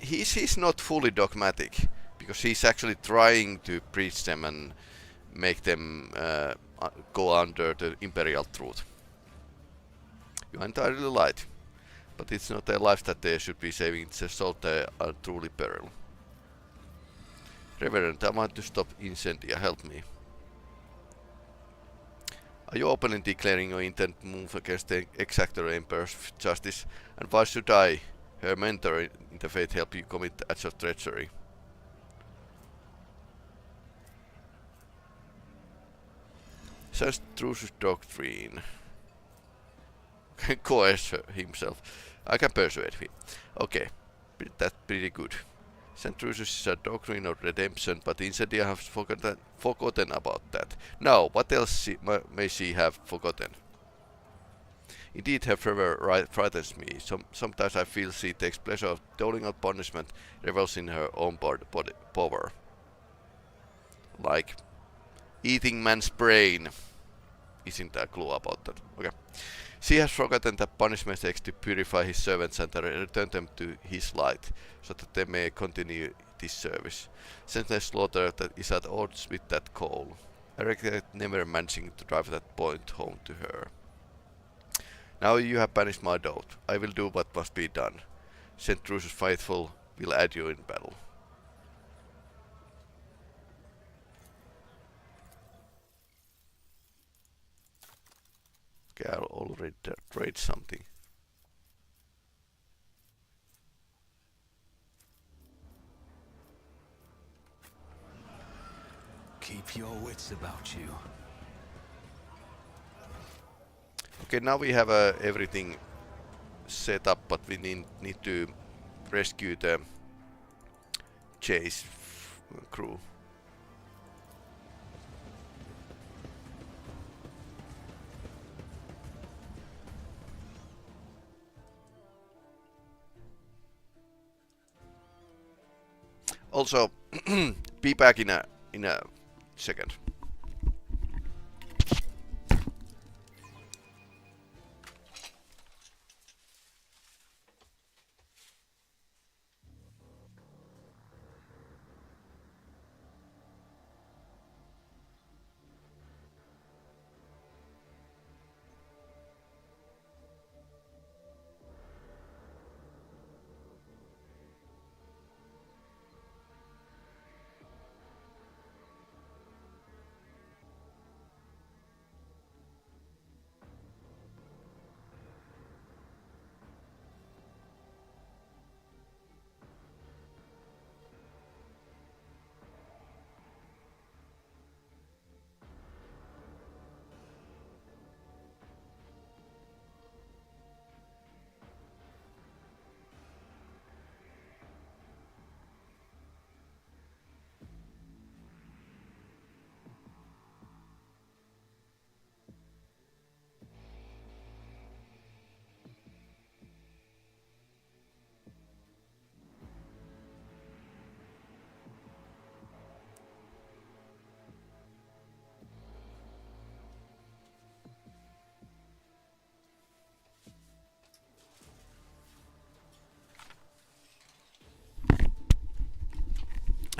He's not fully dogmatic, because he's actually trying to preach them and make them go under the imperial truth. You're entirely right, but it's not their lives that they should be saving, it's their soul they are truly peril. Reverend, I want to stop incendia, help me. Are you openly declaring your intent to move against the exactor Emperor's justice? And why should I, her mentor in the faith, help you commit acts of treachery? Says Drusus doctrine. Coerce himself. I can persuade him. Okay, that's pretty good. St. Drusus is a doctrine of redemption, but Incendia has forgotten about that. Now, what else may she have forgotten? Indeed, her fervor frightens me. Sometimes I feel she takes pleasure of doling out punishment, revels in her own power. Like eating man's brain. Isn't there a clue about that? Okay. She has forgotten that punishment takes to purify his servants and to return them to his light, so that they may continue this service. Senseless slaughter that is at odds with that call. I regret never managing to drive that point home to her. Now you have banished my doubt. I will do what must be done. St. Drusus faithful will aid you in battle. Okay, I'll already trade something. Keep your wits about you. Okay, now we have everything set up, but we need to rescue the chase crew. Also, be back in a second.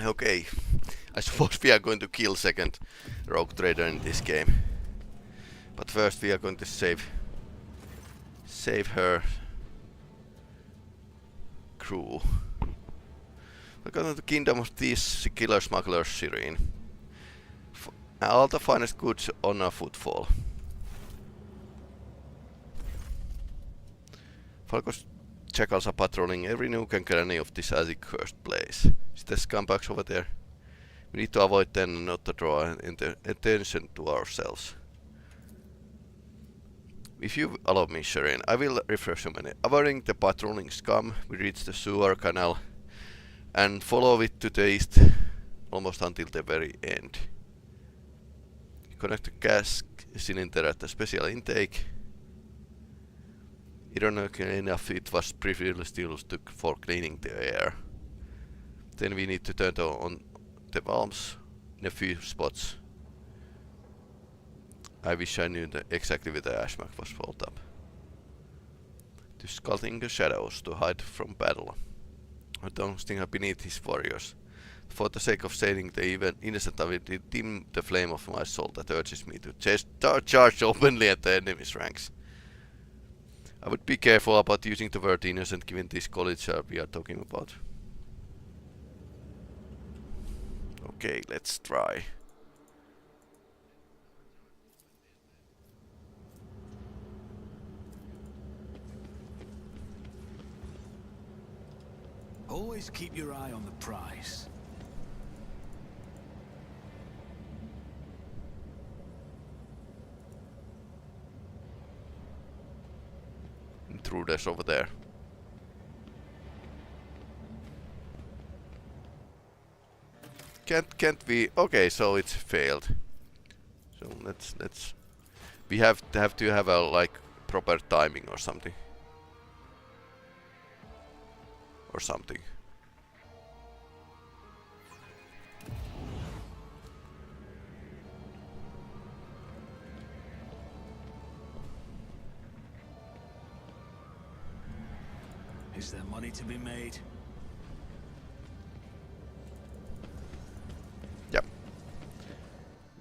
Okay, I suppose we are going to kill second rogue trader in this game. But first we are going to save her crew. We're going to the kingdom of these killer smugglers, Shireen. All the finest goods on a footfall. Falco's jackals are patrolling every nook and cranny of this accursed place. See the scumbags over there? We need to avoid them and not to draw attention to ourselves. If you allow me, Shireen, I will refresh you many. Avoiding the patrolling scum, we reach the sewer canal and follow it to the east almost until the very end. Connect the gas cylinder at the special intake. Ironically enough, it was previously used for cleaning the air. Then we need to turn on the valves in a few spots. I wish I knew exactly where the ashmark was rolled up. To skulking the shadows to hide from battle. I don't think beneath his warriors. For the sake of saving the even innocent, I will dim the flame of my soul that urges me to just charge openly at the enemy's ranks. I would be careful about using the word innocent given this college we are talking about. Okay, let's try. Always keep your eye on the prize. Intruders over there. Can't we? Okay, so it's failed. So let's. We have to have a like proper timing or something. Or something. Is there money to be made? Yep.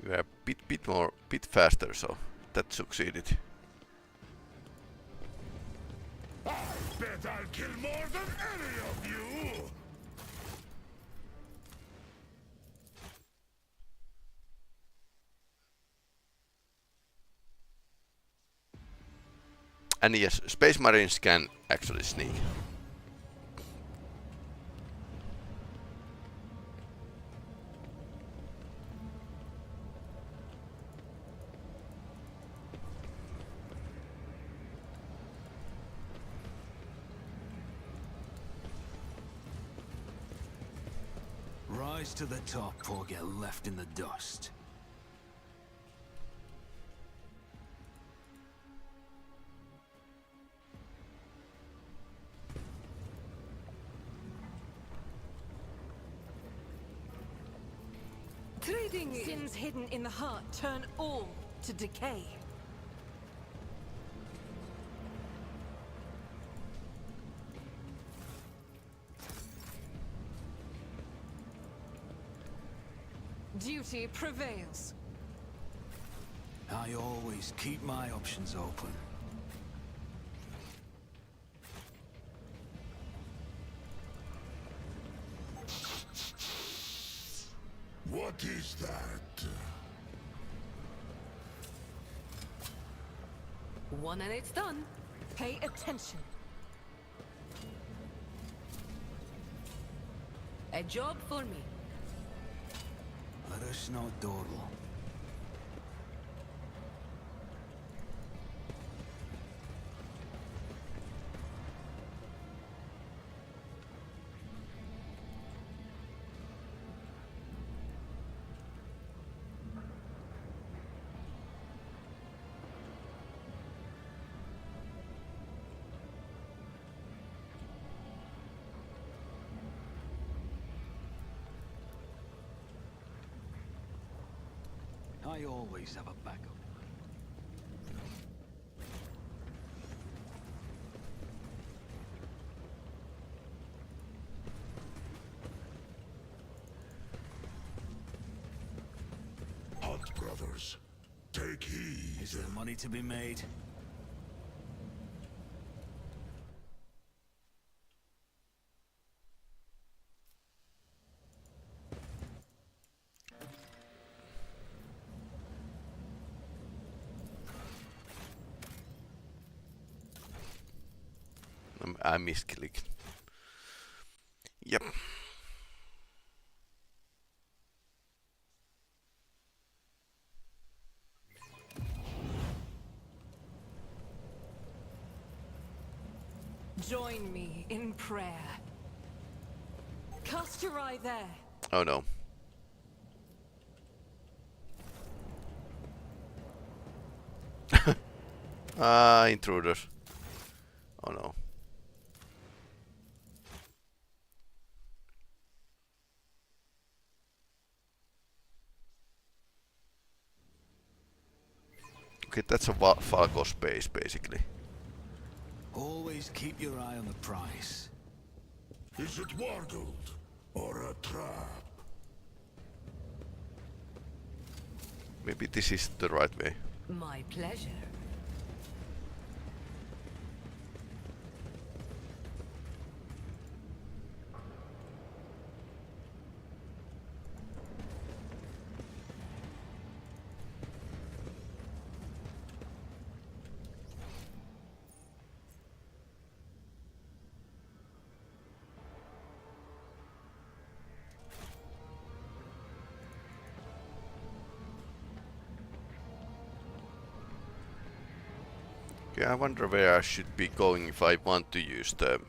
We are a bit faster, so that succeeded. I bet I'll kill more than any of you! And yes, Space Marines can actually sneak. Rise to the top or get left in the dust. Trading Sins hidden in the heart turn all to decay. Duty prevails. I always keep my options open. What is that? one and it's done. Pay attention. A job for me. Let us not dawdle. I always have a backup. Hunt, brothers. Take heed. Is there money to be made? I misclicked. Yep. Join me in prayer. Cast your eye there. Oh no. Intruders. Oh no. Okay, that's a Falco space basically. Always keep your eye on the price. Is it wargled or a trap? Maybe this is the right way. My pleasure. Okay, I wonder where I should be going if I want to use the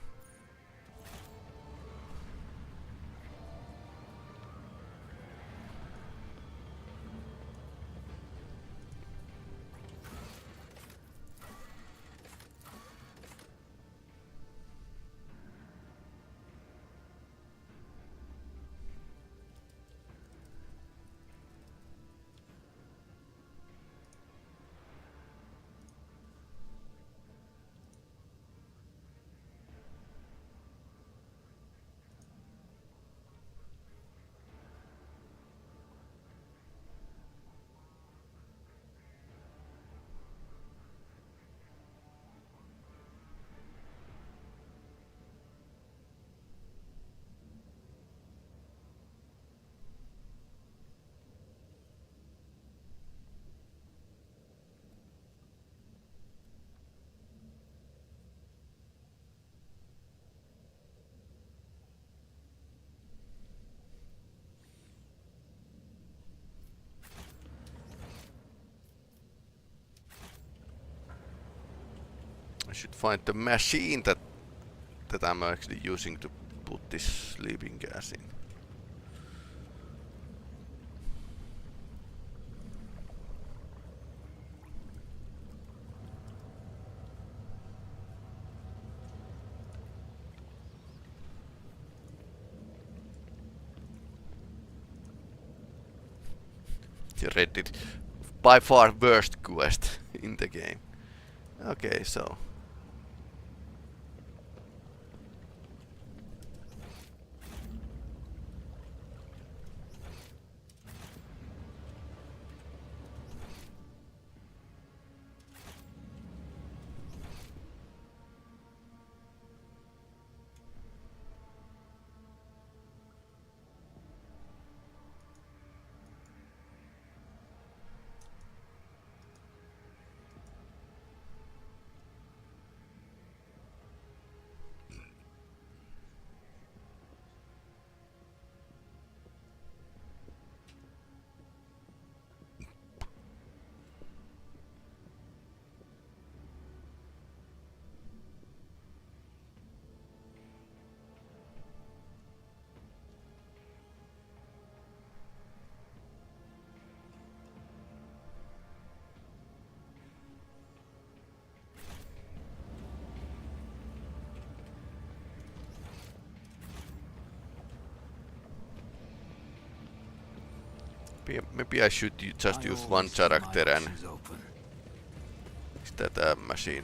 I should find the machine that I'm actually using to put this sleeping gas in. Reddit. By far worst quest in the game. Okay, so... Maybe I should just use one character and is that a machine?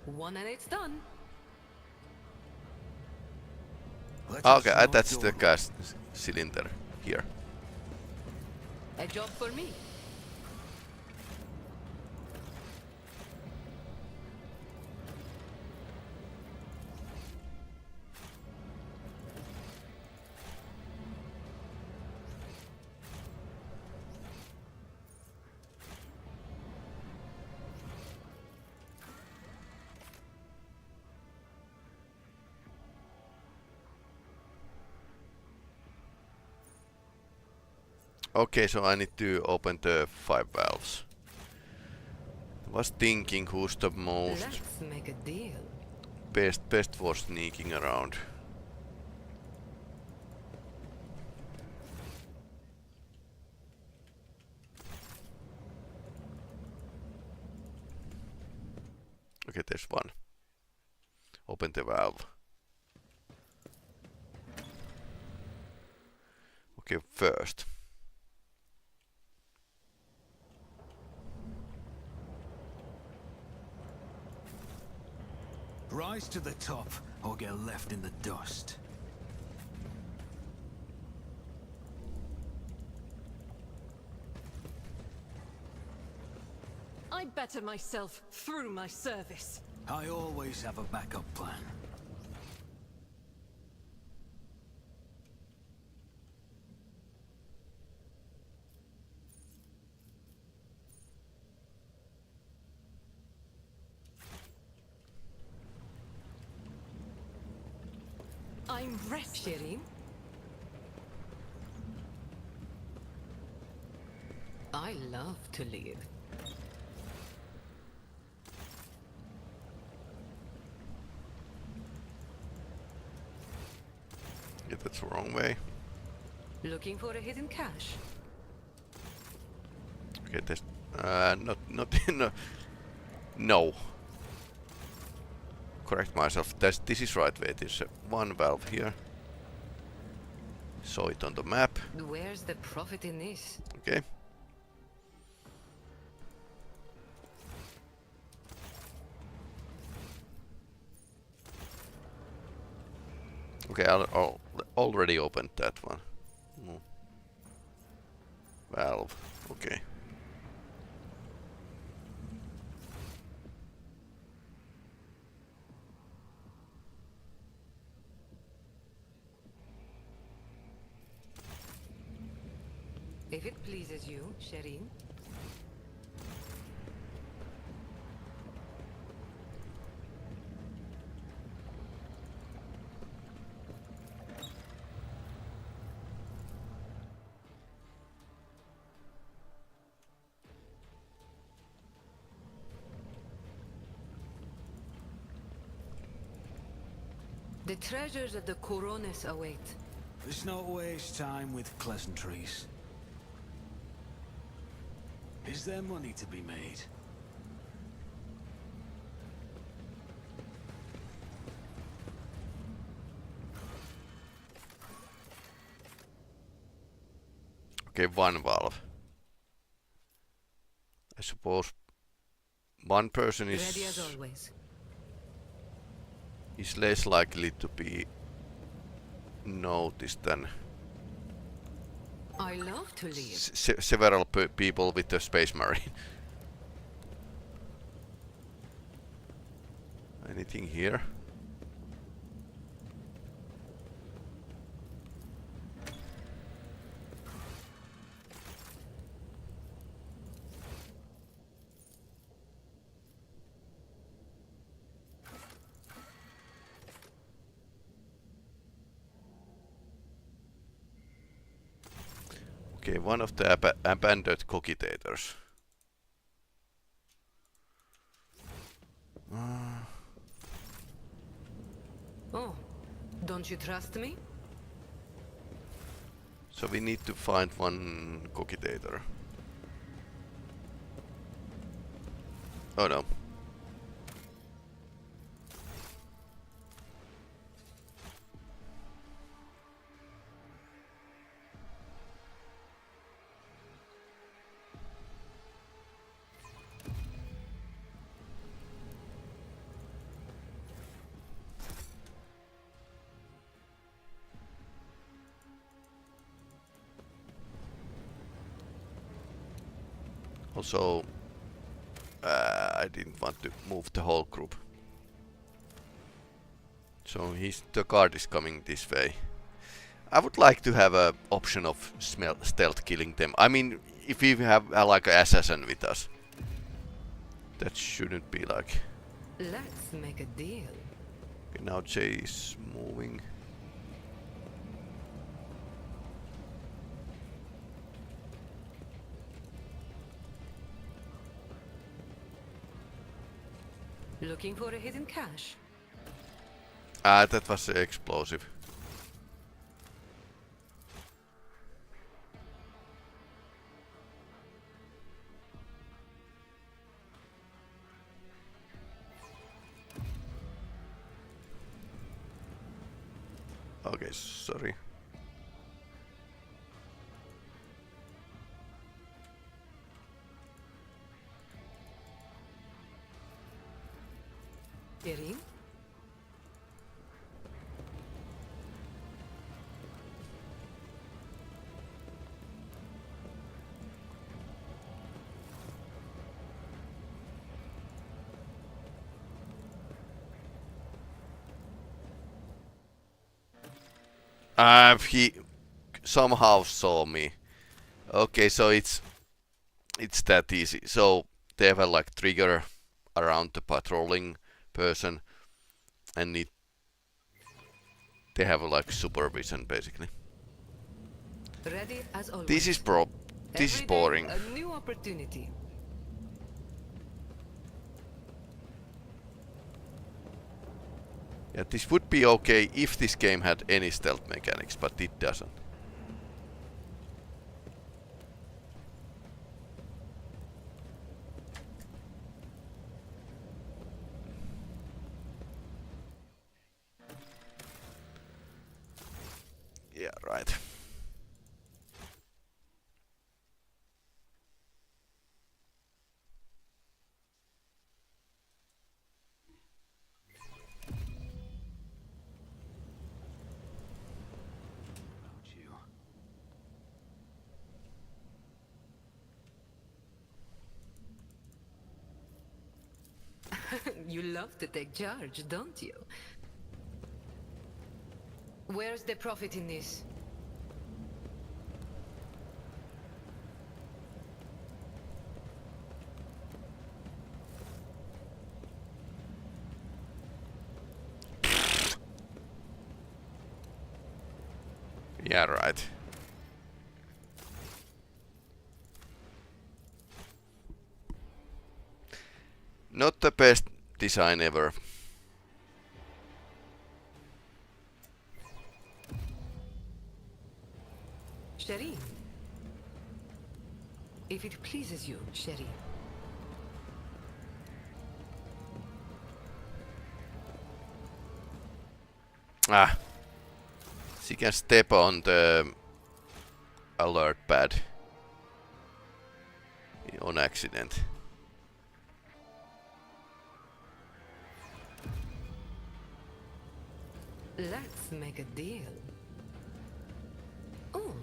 One and it's done. Okay, that's the gas cylinder here. A job for me. Okay, so I need to open the 5 valves. I was thinking who's the most Let's make a deal. best for sneaking around. Okay, there's one. Open the valve. Okay, first. Rise to the top, or get left in the dust. I better myself through my service. I always have a backup plan. I'm resting. Shirin? I love to lead. Yeah, that's the wrong way. Looking for a hidden cache? Okay, there's not no. Correct myself. This is right way. There's one valve here. Saw it on the map. Where's the profit in this? Okay. Okay, I'll already opened that one. Valve. Okay. If it pleases you, Shirin. The treasures of the Coronis await. Let's not waste time with pleasantries. Is there money to be made? Okay, one valve. I suppose one person Ready as always. is less likely to be noticed than I love to leave. several people with the Space Marine. Anything here? Okay, one of the abandoned cogitators. Oh, don't you trust me? So we need to find one cogitator. Oh no. Also, I didn't want to move the whole group. So the guard is coming this way. I would like to have an option of stealth killing them. I mean, if we have like an assassin with us, that shouldn't be like. Let's make a deal. Okay, now Jay is moving. Looking for a hidden cache? Ah, that was explosive. Okay, sorry. Erin? He somehow saw me. Okay, so it's that easy. So they have a like trigger around the patrolling person, and they have a like supervision basically. Ready as always. This is this is boring. A new opportunity. Yeah, this would be okay if this game had any stealth mechanics, but it doesn't. Yeah, right. You love to take charge, don't you? Where's the profit in this? Yeah, right. Not the best design ever. Sherry. If it pleases you, Sherry. Ah. She can step on the alert pad. on accident. Let's make a deal. Oh,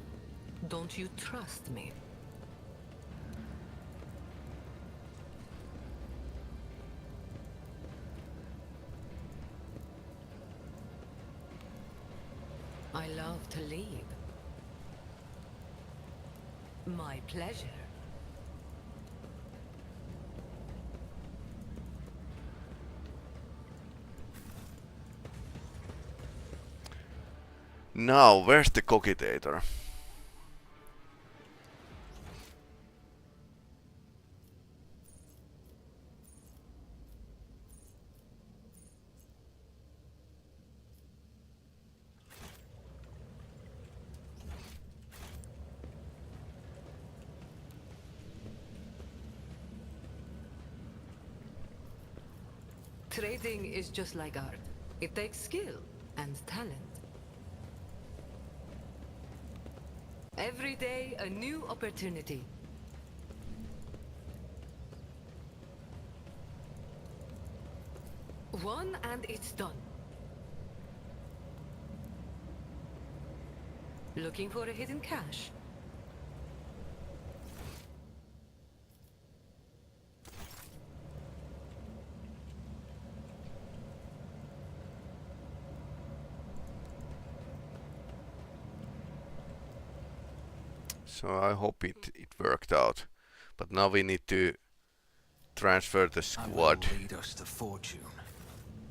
don't you trust me? I love to lead. My pleasure. Now, where's the cogitator? Trading is just like art. It takes skill and talent. Every day, a new opportunity. One and it's done. Looking for a hidden cache? So I hope it worked out. But now we need to transfer the squad Lead us to fortune.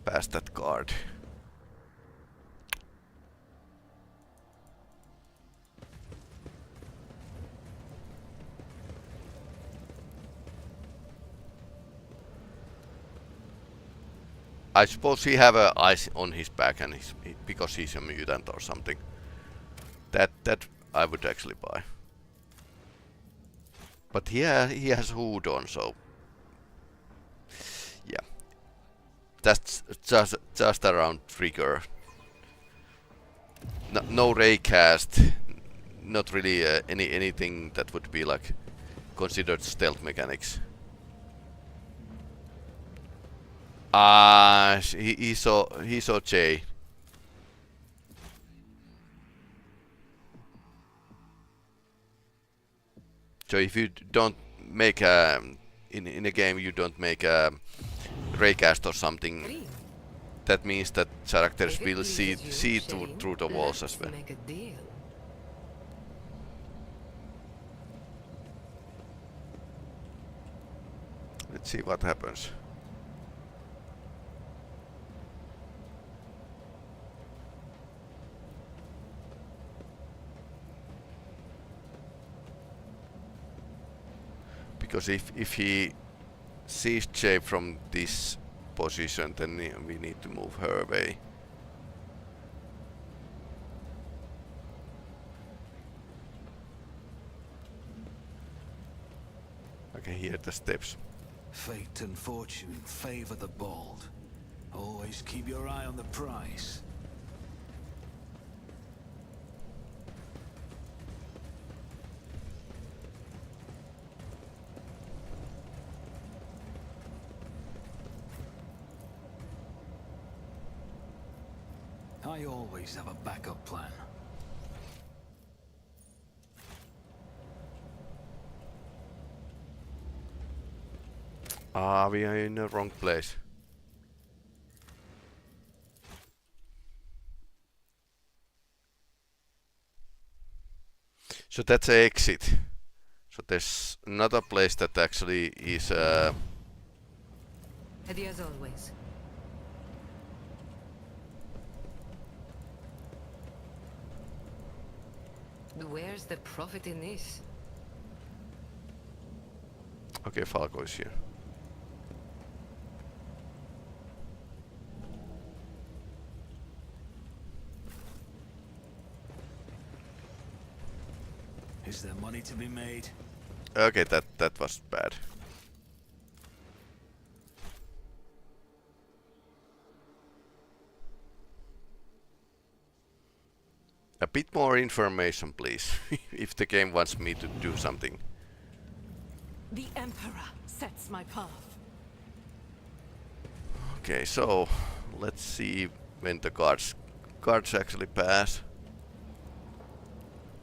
past that guard. I suppose he have a ice on his back and because he's a mutant or something. That I would actually buy. But he has hood on, so yeah, that's just around trigger. No raycast, not really anything that would be like considered stealth mechanics. He saw Jay. So if you don't make a in a game, you don't make a raycast or something, that means that characters will see through the walls as well. Make a deal. Let's see what happens. Because if he sees Jay from this position, then we need to move her away. I can hear the steps. Fate and fortune favor the bold. Always keep your eye on the prize. I always have a backup plan. We are in the wrong place. So that's an exit. So there's another place that actually is Ready as always. Where's the profit in this? okay, Falco is here. Is there money to be made? Okay, that was bad. A bit more information, please, if the game wants me to do something. The Emperor sets my path. Okay, so let's see when the guards actually pass.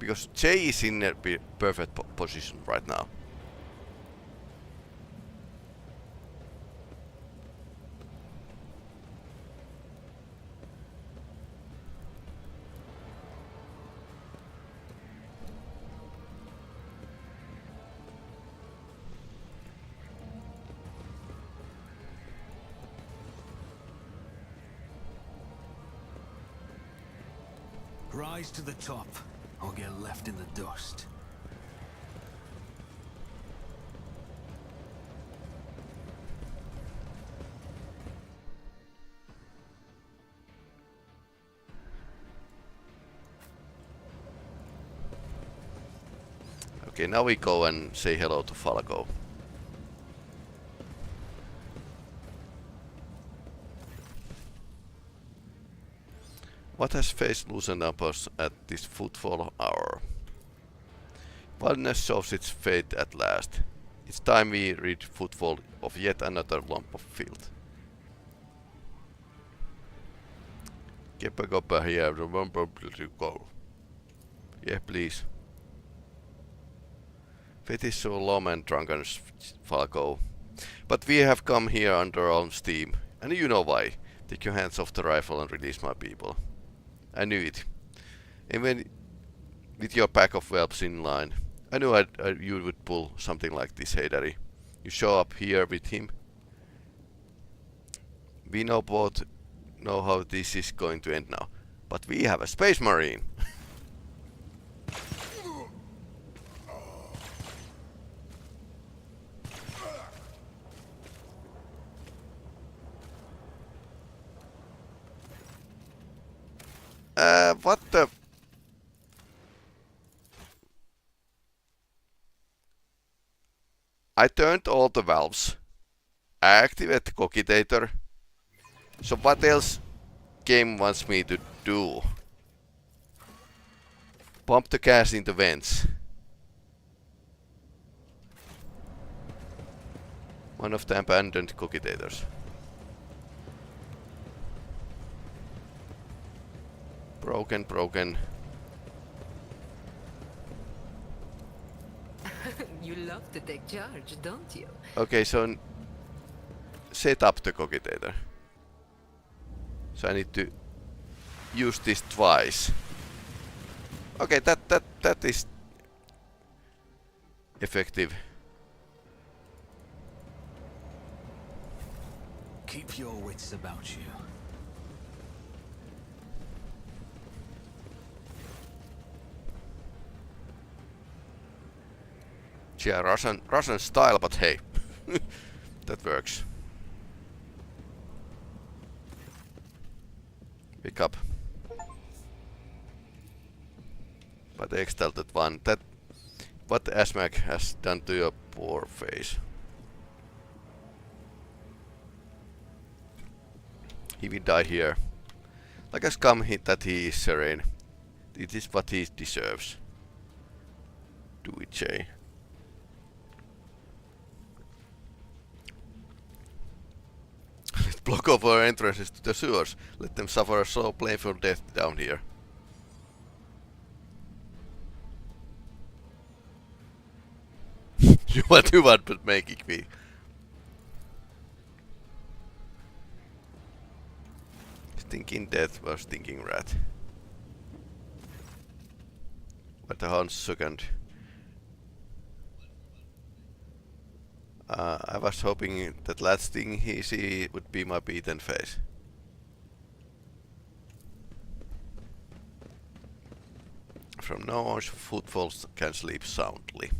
Because Jay is in a perfect position right now. Rise to the top, or get left in the dust. Okay, now we go and say hello to Falco. What has faced loosened up us at this footfall hour? Wildness shows its fate at last. It's time we read footfall of yet another lump of filth. Get back up here, remember to go. Yeah, please. Fate is so long and drunken, Falco. But we have come here under our own steam, and you know why. Take your hands off the rifle and release my people. I knew it. Even with your pack of whelps in line, I knew you would pull something like this, hey daddy. You show up here with him. We both know how this is going to end now. But we have a space marine. What the... I turned all the valves. I activate the cogitator. So what else game wants me to do? Pump the gas in the vents. One of the abandoned cogitators. Broken. You love to take charge, don't you? Okay, so set up the cogitator. So I need to use this twice. Okay, that is effective. Keep your wits about you. Yeah, Russian style, but hey, that works. Pick up. But the exalted one, that what Asmag has done to your poor face. He will die here. Like a scum that he is serene. It is what he deserves. Do it, Jay. Block off our entrances to the sewers. Let them suffer a so painful death down here. What you want but making me. Stinking death was stinking rat. What the Hans second. I was hoping that last thing he see would be my beaten face. From now on, footfalls can sleep soundly.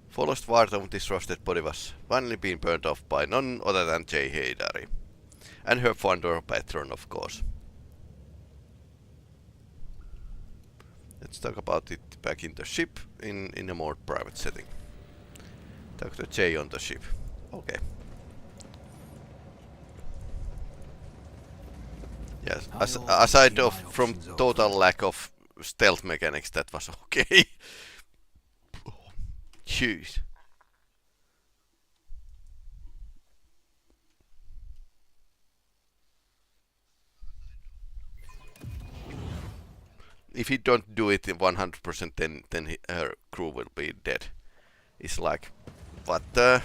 Fullest part of this rusted body was finally being burned off by none other than Jay Haydari. And her founder patron, of course. Let's talk about it back in the ship in a more private setting. Dr. J on the ship. Okay. Yes, aside from total lack of stealth mechanics, that was okay. Jeez. If he don't do it in 100%, then her crew will be dead. It's like, what the?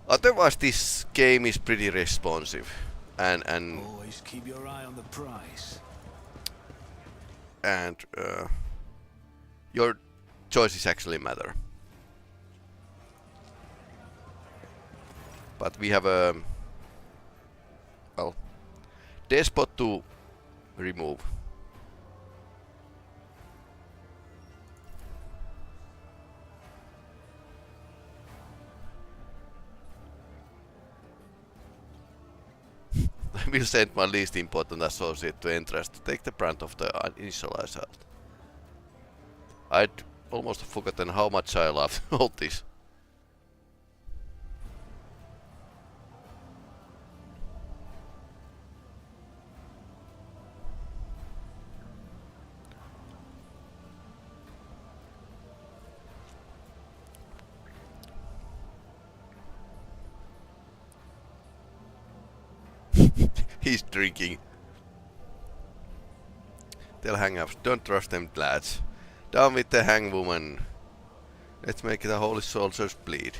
Otherwise, this game is pretty responsive, and Always keep your eye on the prize. and your choices actually matter. But we have a despot to remove. I will send my least important associate to entrance to take the brunt of the initial assault. I'd almost forgotten how much I love all this. He's drinking. Tell hang-ups, don't trust them lads. Down with the hangwoman. Let's make the holy soldiers bleed.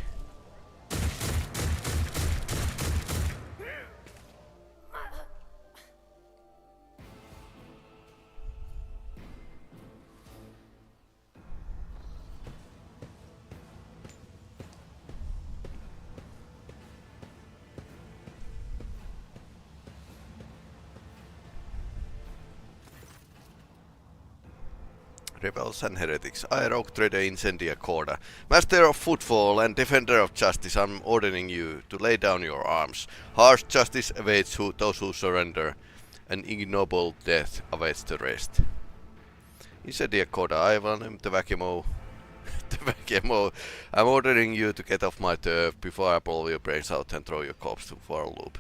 Rebels and heretics. I, Rogue Trader Incendia Corda, Master of Footfall and Defender of Justice, I'm ordering you to lay down your arms. Harsh justice awaits those who surrender. An ignoble death awaits the rest. Incendia Corda, I am the Vakimo. The Vakimo. I'm ordering you to get off my turf before I blow your brains out and throw your corpse for a loop.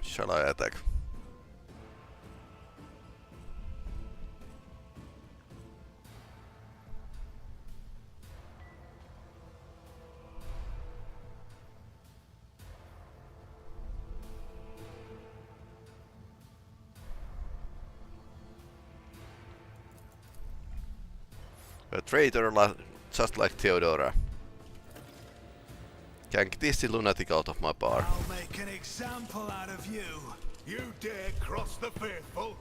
Shall I attack? A traitor just like Theodora. Yank this lunatic out of my bar. I'll make an example out of you. You dare cross the faithful?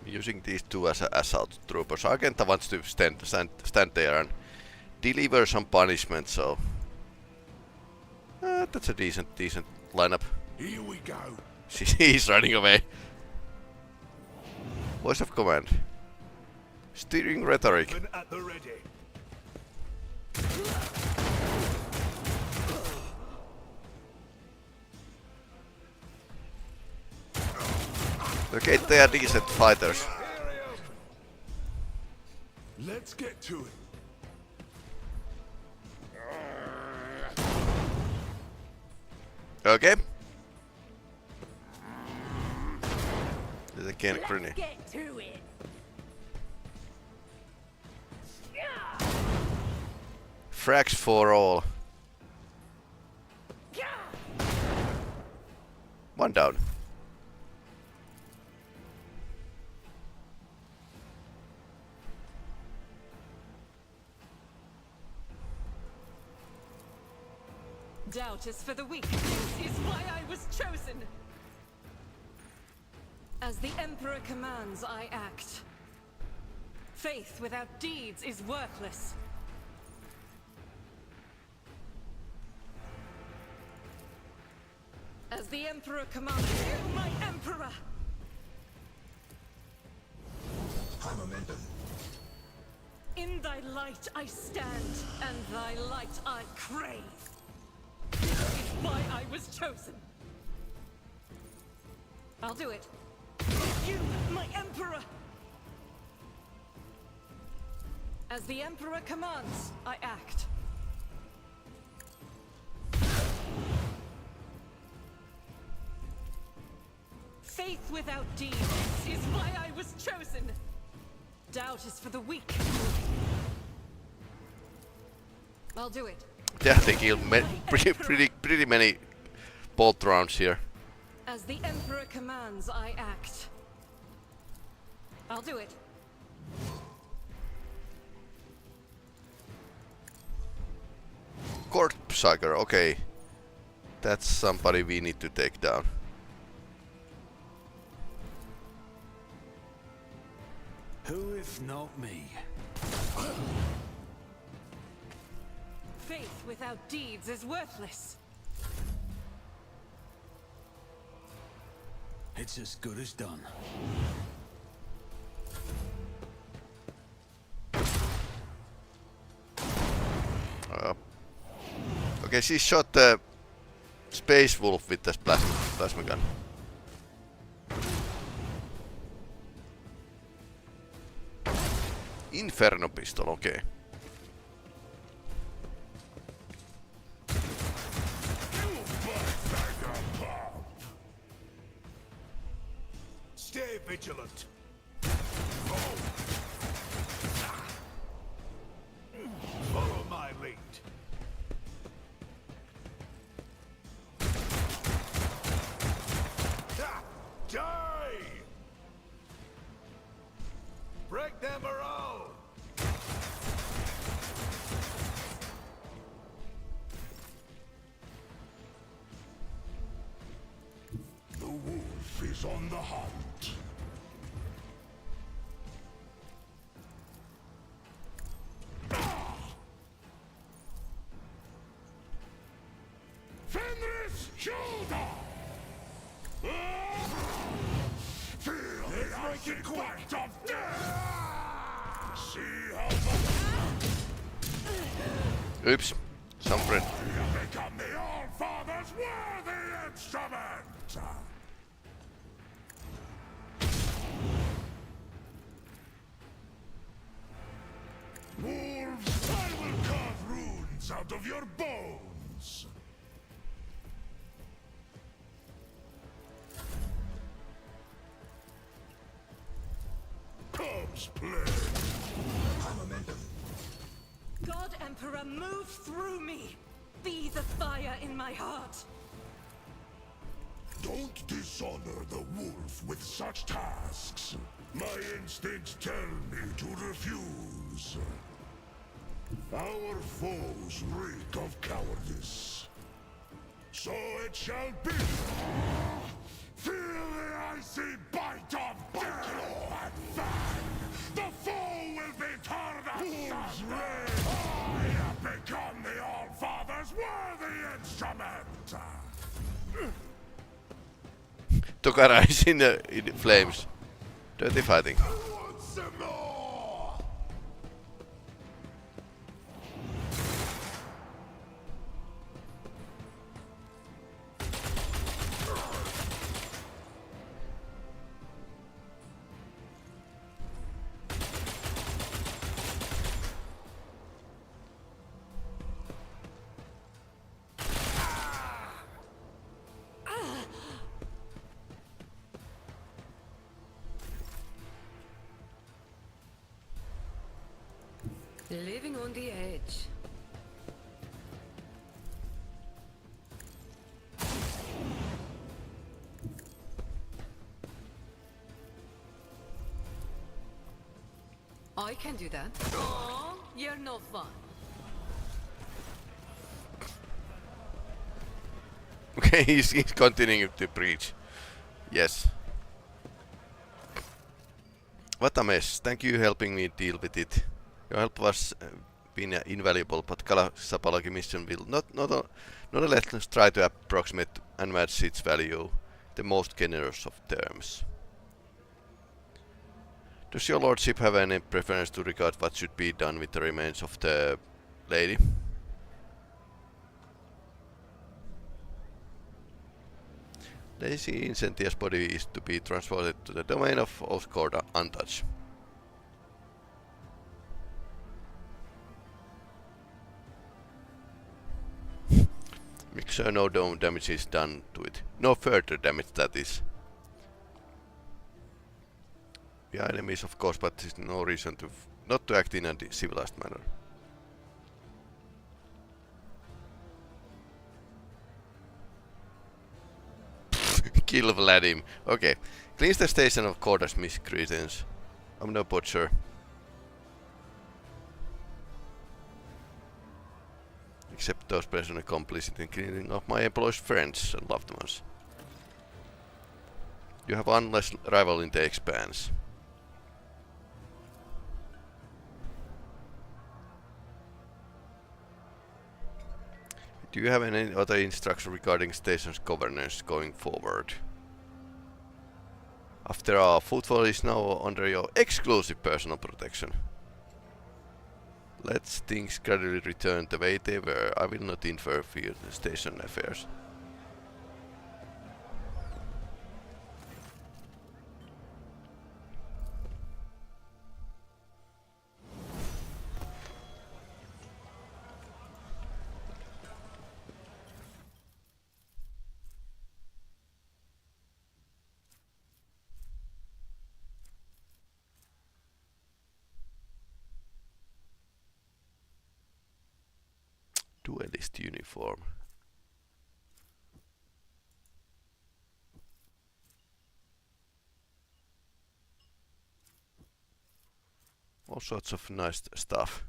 Using these two as assault troopers. Argenta wants to stand there and deliver some punishment, so that's a decent lineup. Here we go. He's running away. Voice of command. Steering rhetoric. At the ready. Okay, they are decent fighters. Let's get to it. Okay. There's again grenade. Get to it. Frags for all. One down. Doubt is for the weak. This is why I was chosen. As the Emperor commands, I act. Faith without deeds is worthless. As the Emperor commands, you, my Emperor! High momentum. In thy light I stand, and thy light I crave. This is why I was chosen. I'll do it. You, my Emperor! As the Emperor commands, I act. Faith without deeds is why I was chosen. Doubt is for the weak. I'll do it. Yeah, I think he'll pretty many bolt rounds here. As the Emperor commands, I act. I'll do it. Corpsucker, okay. That's somebody we need to take down. Who if not me? Faith without deeds is worthless. It's as good as done. Okay, she shot the space wolf with this plasma gun. Inferno pistol, okay. Stay vigilant. Follow my lead. Die! Break them morale! The wolf is on the hunt. Fenris shoulder! Feel the icy quack of death! See how the... Oops, some friend. You have become the All-Father's worthy instrument! Wolves, I will carve runes out of your bones! Corpse play! High momentum. God Emperor, move through me. Be the fire in my heart. Don't dishonor the wolf with such tasks. My instincts tell me to refuse. Our foes reek of cowardice. So it shall be. Feel the icy bite of claw and fang. The foe will be torn asunder. I have become the All-Father's worthy instrument. Tokara is in flames. Dirty fighting. I want some more. Living on the edge. I can do that. Oh, you're no fun. Okay, he's continuing to preach. Yes. What a mess. Thank you helping me deal with it. Your help was been invaluable, but Kalasapalagi mission will nonetheless try to approximate and match its value, the most generous of terms. Does your lordship have any preference to regard what should be done with the remains of the lady? Daisy Incentia's body is to be transported to the domain of Oscorda untouched. Make sure no damage is done to it. No further damage, that is. We are enemies, of course, but there's no reason to not to act in a civilized manner. Kill Vladim. Okay. Cleans the station of Corda's miscreants. I'm no butcher. Except those personally complicit in cleaning up my employees' friends and loved ones. You have one less rival in the expanse. Do you have any other instructions regarding station's governance going forward? After all, footfall is now under your exclusive personal protection. Let things gradually return the way they were. I will not interfere in the station affairs. Duelist uniform. All sorts of nice stuff.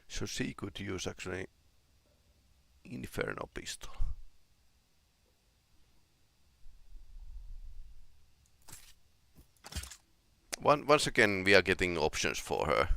So she could use actually Inferno pistol. Once again we are getting options for her.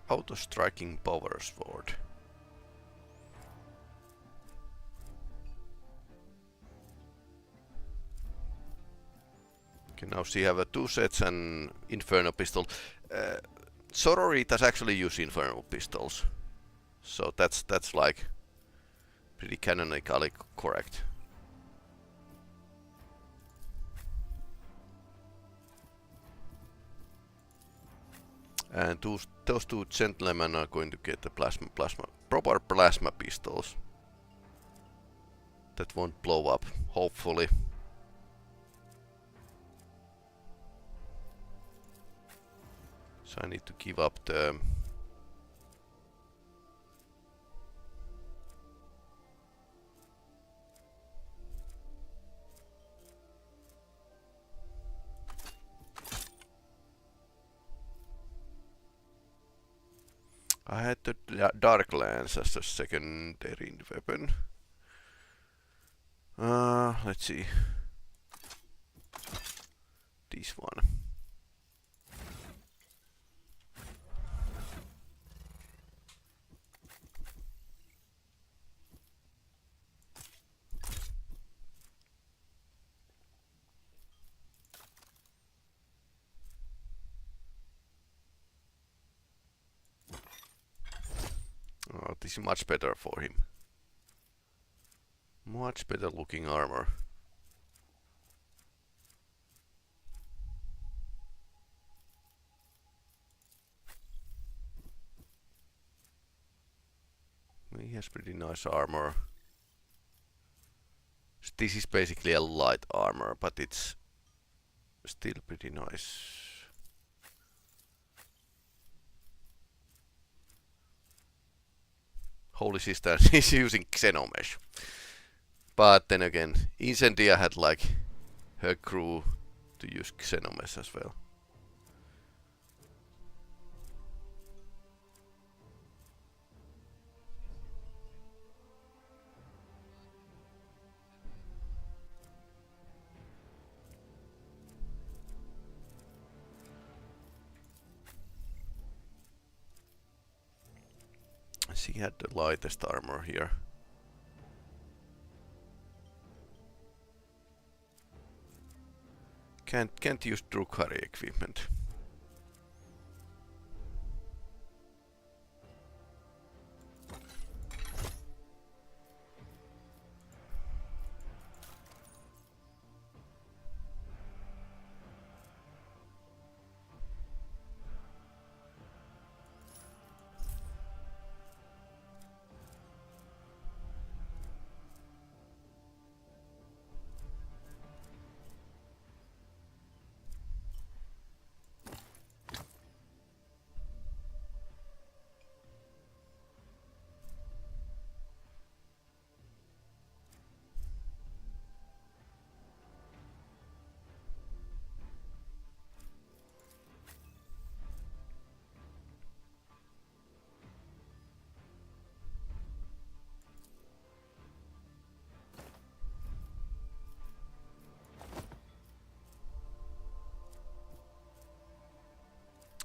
Auto-striking power sword. Okay, now she have two sets and Inferno pistol. Sororitas actually use Inferno pistols, so that's like pretty canonically correct. And those two gentlemen are going to get the proper plasma pistols that won't blow up, hopefully. So I need to give up the I had the Dark Lance as a secondary weapon. Let's see. This one. This is much better for him. Much better looking armor. He has pretty nice armor. This is basically a light armor, but it's still pretty nice. Holy Sister is using Xenomesh. But then again, Incendia had like her crew to use Xenomesh as well. She had the lightest armor here. Can't use Drukhari equipment.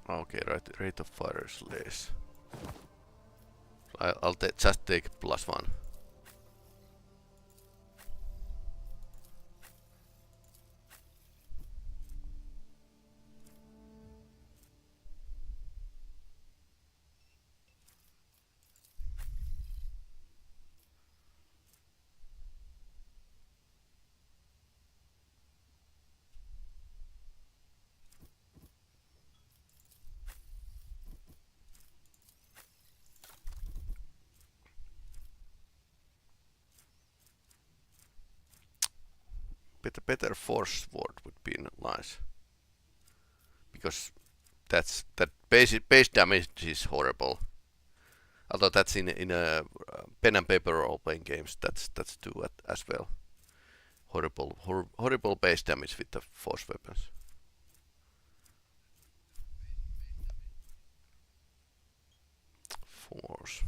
Okay, right, rate of fire is less. I'll just take +1. Better force sword would be nice, because that base damage is horrible. Although that's in a pen and paper role playing games, that's true as well. Horrible base damage with the force weapons. Force.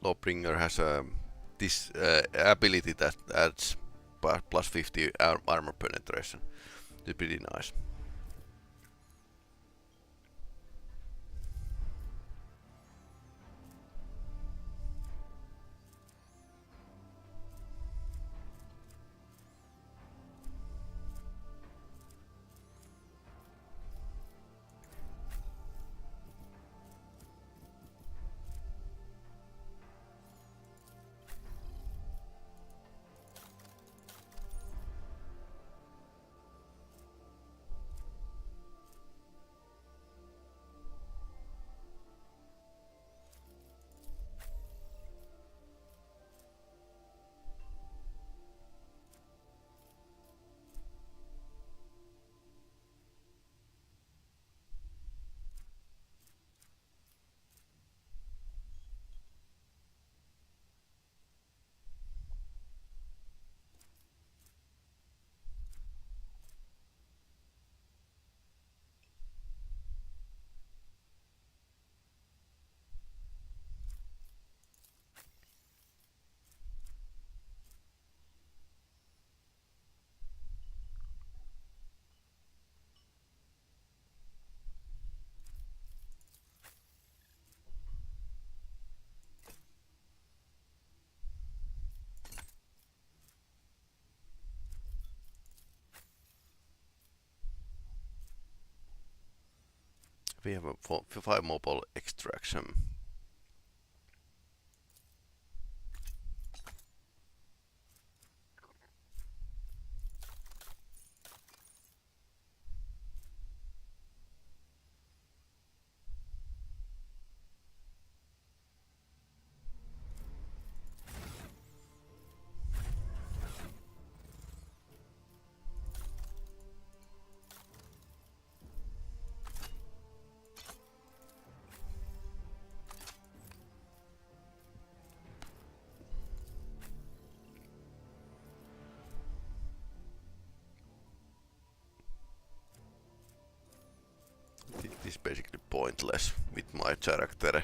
Lawbringer has this ability that adds +50 armor penetration. It's pretty nice. We have a 5 mobile extraction. It is basically pointless with my character.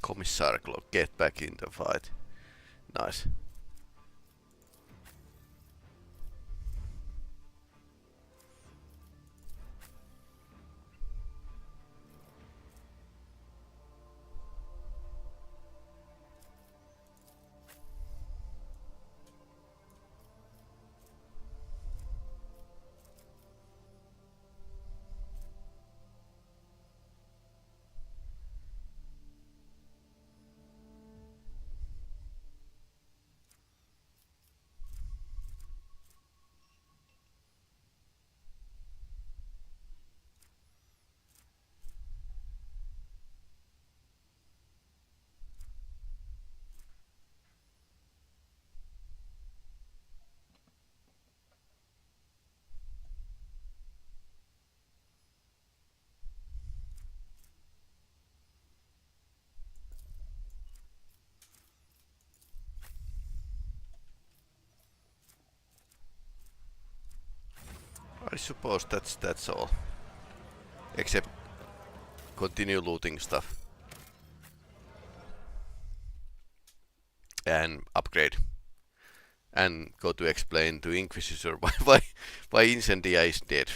Commissar Clock, get back in the fight. Nice. I suppose that's all. Except continue looting stuff. And upgrade. And go to explain to Inquisitor why Incendia is dead.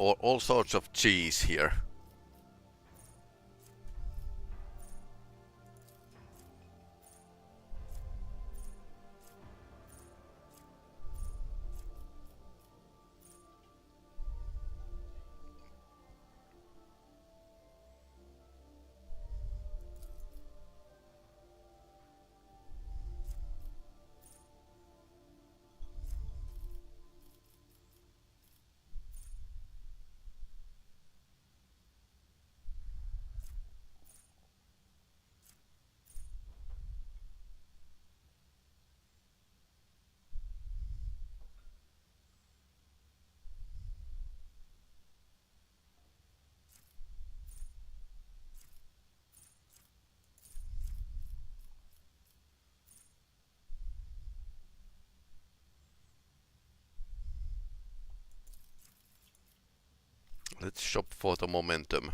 all sorts of cheese here. Let's shop for the momentum.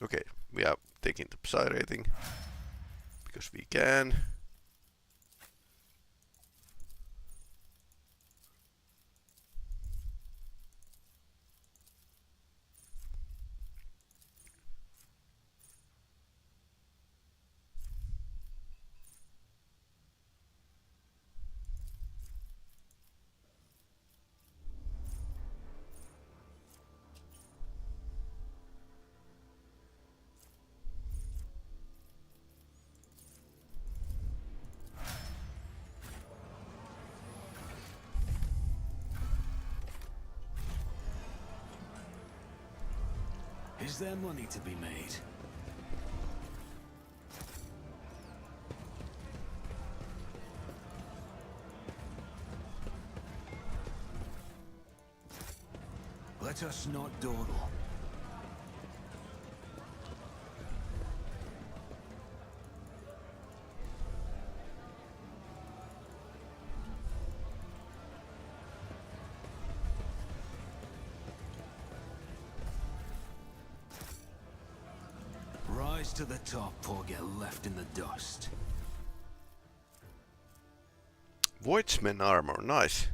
Okay, we are taking the psi rating because we can. Is there money to be made? Let us not dawdle. Rise to the top or get left in the dust. Voidsman armor, nice.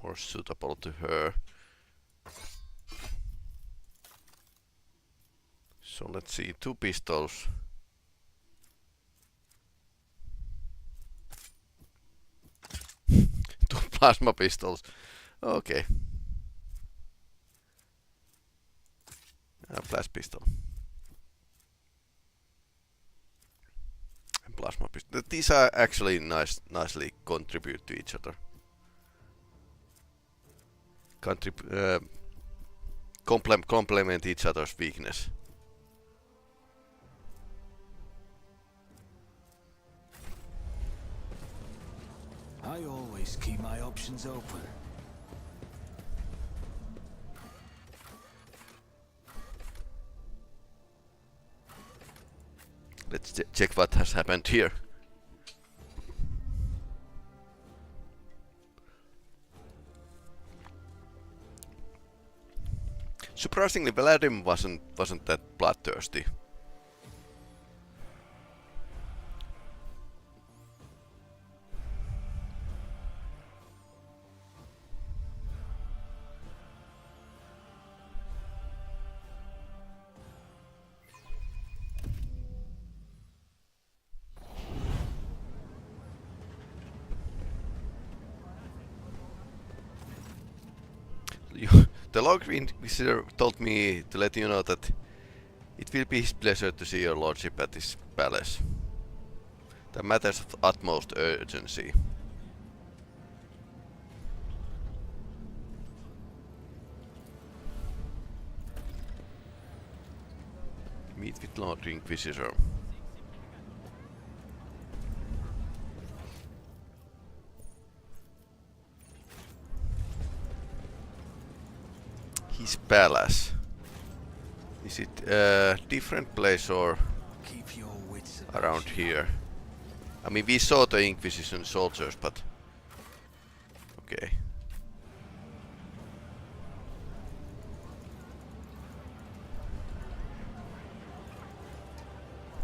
More suitable to her. So let's see, 2 pistols. Two plasma pistols. Okay. Flash pistol. And plasma pistol. These are actually nicely contribute to each other. Complement each other's weakness. I always keep my options open. Let's check what has happened here. Surprisingly, Vladimir wasn't that bloodthirsty. The Lord Inquisitor told me to let you know that it will be his pleasure to see your lordship at his palace. The matters of utmost urgency. Meet with Lord Inquisitor. His palace. Is it a different place or Keep your wits around here? I mean, we saw the Inquisition soldiers, but okay.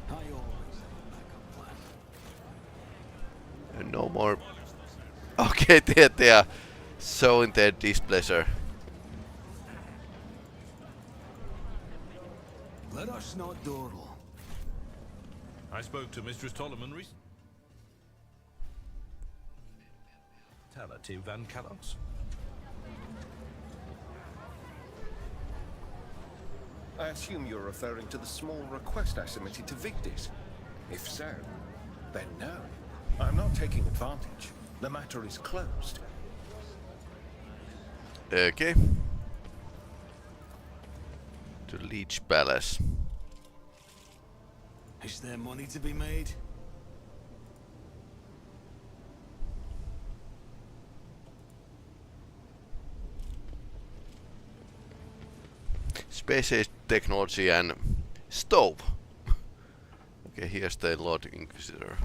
I always have a backup plan. And no more. Okay, they are showing their displeasure. Let us not dawdle. I spoke to Mistress Tolleman recently. Talative Van Kalos. I assume you're referring to the small request I submitted to Vigdis. If so, then no. I'm not taking advantage. The matter is closed. Okay. To Leech Palace. Is there money to be made? Space age technology and stove. Okay, here's the Lord Inquisitor.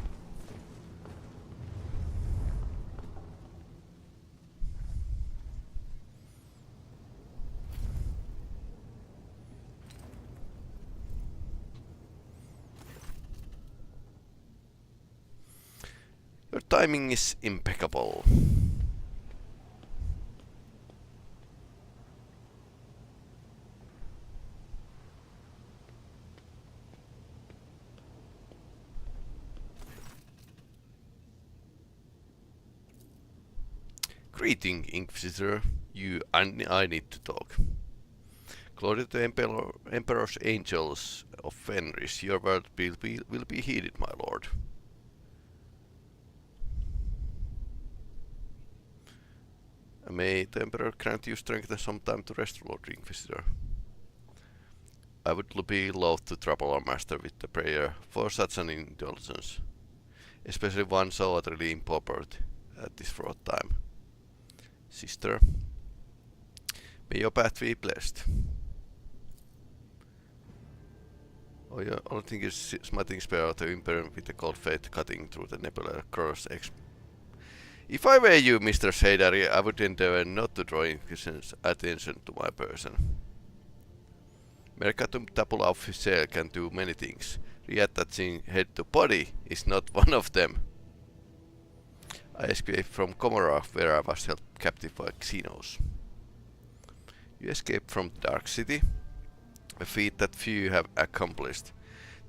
Your timing is impeccable. Greeting, Inquisitor. I need to talk. Glory to the Emperor's Angels of Fenris. Your word will be heeded, my lord. May the Emperor grant you strength and some time to rest, Lord Inquisitor. I would be loath to trouble our master with the prayer for such an indulgence, especially one so utterly improper at this fraught time. Sister, may your path be blessed. Oh, your only thing is smiting spear of the Emperor with the cold fate cutting through the nebula across. If I were you, Mr. Seidari, I would endeavor not to draw Inquisition's attention to my person. Mercatum tabula officiale can do many things. Reattaching head to body is not one of them. I escaped from Comorra, where I was held captive by Xenos. You escaped from the Dark City, a feat that few have accomplished.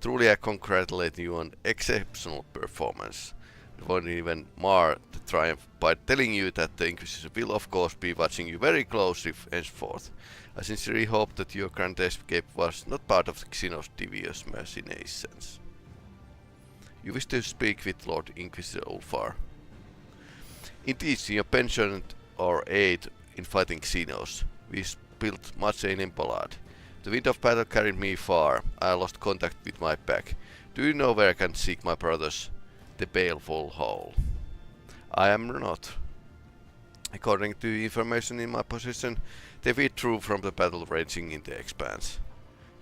Truly I congratulate you on exceptional performance. I won't even mar the triumph by telling you that the Inquisition will of course be watching you very closely henceforth. I sincerely hope that your grand escape was not part of the Xenos' devious machinations. You wish to speak with Lord Inquisitor Ulfar. Indeed, in your pension or aid in fighting Xenos, we spilled much in blood. The wind of battle carried me far. I lost contact with my pack. Do you know where I can seek my brothers? The Baleful Hole. I am not. According to information in my possession, they withdrew from the battle raging in the expanse.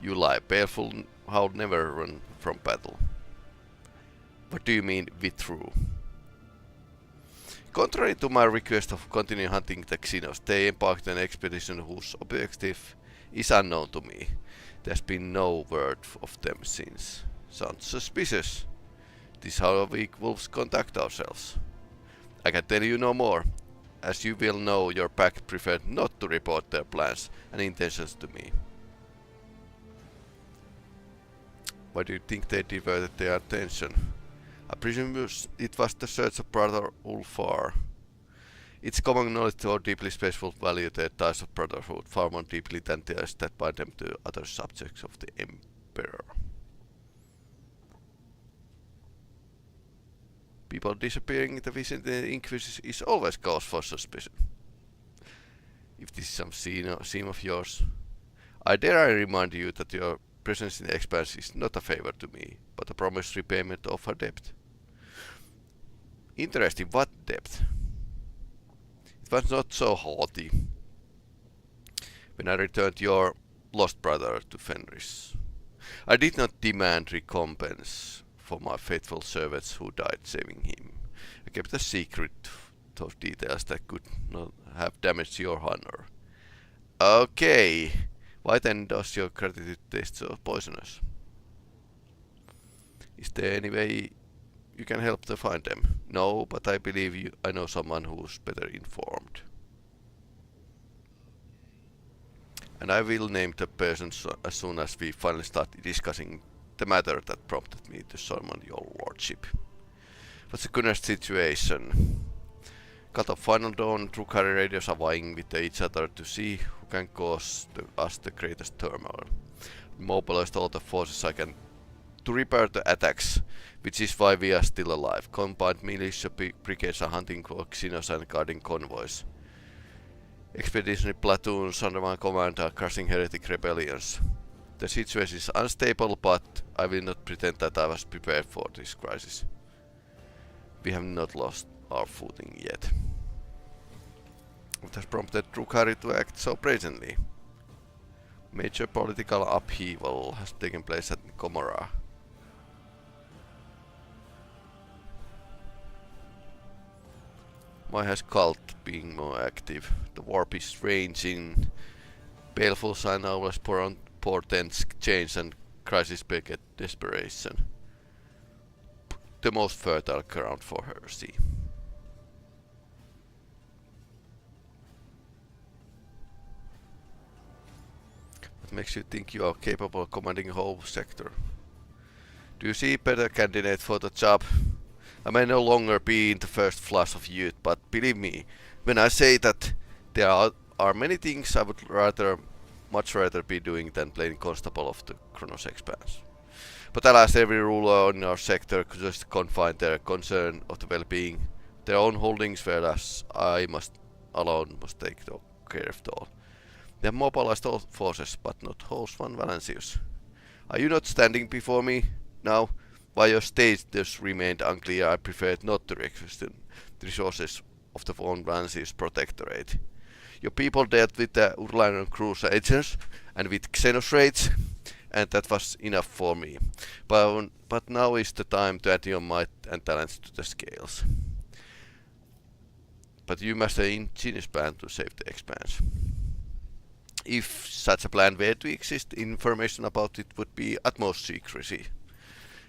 You lie. Baleful Hole never run from battle. What do you mean withdrew? Contrary to my request of continue hunting the Xenos, they embarked on an expedition whose objective is unknown to me. There's been no word of them since. Sounds suspicious. This is how we wolves conduct ourselves. I can tell you no more. As you will know, your pack preferred not to report their plans and intentions to me. Why do you think they diverted their attention? I presume it was the search of Brother Ulfar. It's common knowledge how deeply spacefolk value their ties of brotherhood far more deeply than theirs that bind them to other subjects of the Emperor. People disappearing in the vicinity of the Inquisition is always cause for suspicion. If this is some scene of yours, I dare remind you that your presence in the Expanse is not a favor to me, but a promised repayment of her debt. Interesting, what debt? It was not so haughty when I returned your lost brother to Fenris. I did not demand recompense for my faithful servants who died saving him. I kept a secret those details that could not have damaged your honor. Okay, why then does your gratitude taste so poisonous? Is there any way you can help to find them? No, but I believe I know someone who's better informed. And I will name the person as soon as we finally start discussing the matter that prompted me to summon your lordship. What's the current situation? Cut off Final Dawn, Drukhari radios are vying with each other to see who can cause us the greatest turmoil. Mobilized all the forces I can to repair the attacks, which is why we are still alive. Combined militia brigades are hunting for Xenos and guarding convoys. Expeditionary platoons under my command are crushing heretic rebellions. The situation is unstable, but I will not pretend that I was prepared for this crisis. We have not lost our footing yet. What has prompted Drukhari to act so brazenly? Major political upheaval has taken place at Gomorrah. Why has cult being more active? The warp is ranging. Baleful sign always portends change and crisis beget desperation. The most fertile ground for heresy. What makes you think you are capable of commanding a whole sector? Do you see better candidate for the job? I may no longer be in the first flush of youth, but believe me, when I say that there are many things I would much rather be doing than playing Constable of the Chronos Expanse. But alas, every ruler in our sector could just confine their concern of the well-being their own holdings, whereas I alone must take care of it all. They have mobilized all forces, but not host one Valancius. Are you not standing before me now? While your status remained unclear, I preferred not to requisition the resources of the von Valancius Protectorate. Your people dealt with the Urlanan cruiser agents and with Xenos raids, and that was enough for me. But now is the time to add your might and talents to the scales. But you must have an ingenious plan to save the Expanse. If such a plan were to exist, information about it would be utmost secrecy.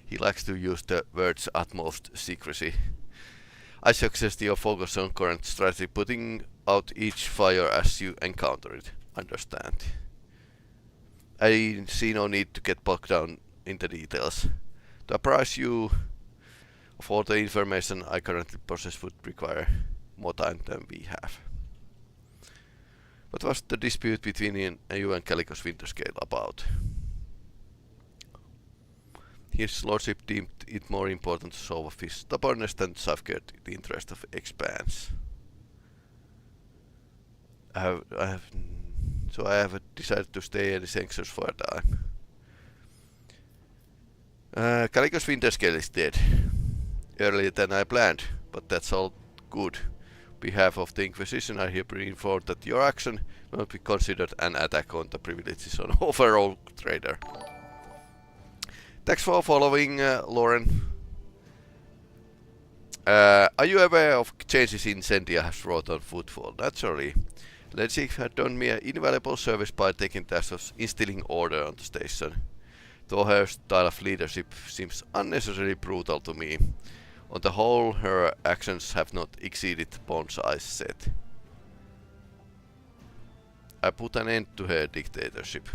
He likes to use the words utmost secrecy. I suggest your focus on current strategy, putting out each fire as you encounter it. Understand? I see no need to get bogged down in the details. To apprise you of all the information I currently possess would require more time than we have. What was the dispute between you and Calicos Winterscale about? His lordship deemed it more important to solve his stubbornness than to safeguard the interest of Expanse. I have decided to stay at his anxious for a time. Calicos Winterscale is dead. Earlier than I planned, but that's all good. On behalf of the Inquisition, I hereby inform that your action will not be considered an attack on the privileges of an overall trader. Thanks for following, Lauren. Are you aware of changes Incendia has wrought on footfall? Naturally. Lady Ship had done me an invaluable service by taking task of instilling order on the station, though her style of leadership seems unnecessarily brutal to me. On the whole, her actions have not exceeded Bond's eyes set. I put an end to her dictatorship.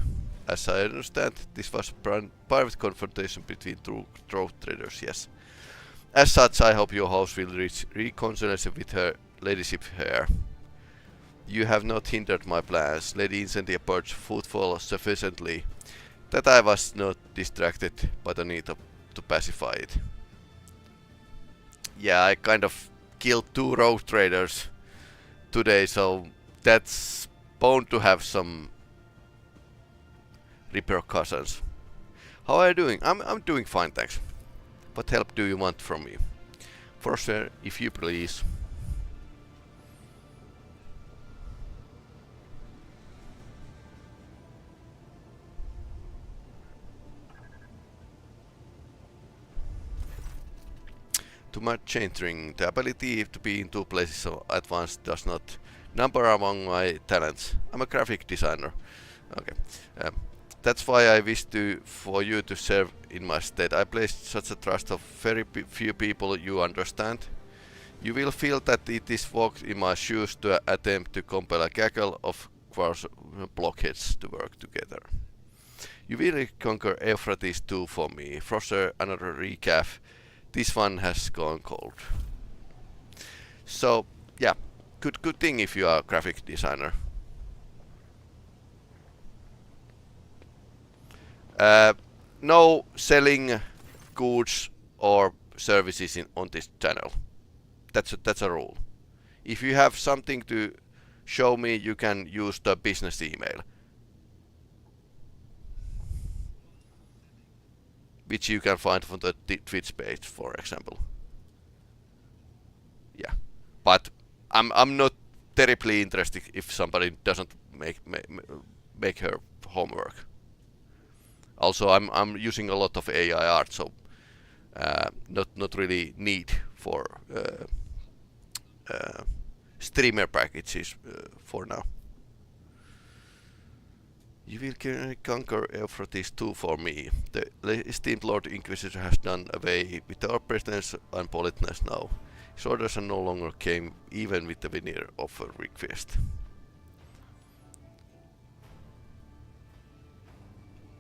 As I understand, this was a private confrontation between two throat traders, yes. As such, I hope your house will reach reconciliation with her ladyship here. You have not hindered my plans. Lady Incendia purged footfall sufficiently that I was not distracted by the need to pacify it. Yeah, I kind of killed 2 rogue traders today, so that's bound to have some repercussions. How are you doing? I'm doing fine, thanks. What help do you want from me? Froster, if you please. To my changing, the ability to be in 2 places at once does not number among my talents. I'm a graphic designer. Okay. That's why I wish for you to serve in my stead. I place such a trust of very few people you understand. You will feel that it is walked in my shoes to attempt to compel a gaggle of blockheads to work together. You will conquer Euphrates too for me. Froster, another recap. This one has gone cold. So, yeah, good thing if you are a graphic designer. No selling goods or services on this channel. That's a rule. If you have something to show me, you can use the business email, which you can find from the Twitch page, for example. Yeah, but I'm not terribly interested if somebody doesn't make her homework. Also, I'm using a lot of AI art, so not really need for streamer packages for now. You will conquer Euphrates too for me. The esteemed Lord Inquisitor has done away with our pretense and politeness now. His orders are no longer came even with the veneer of a request.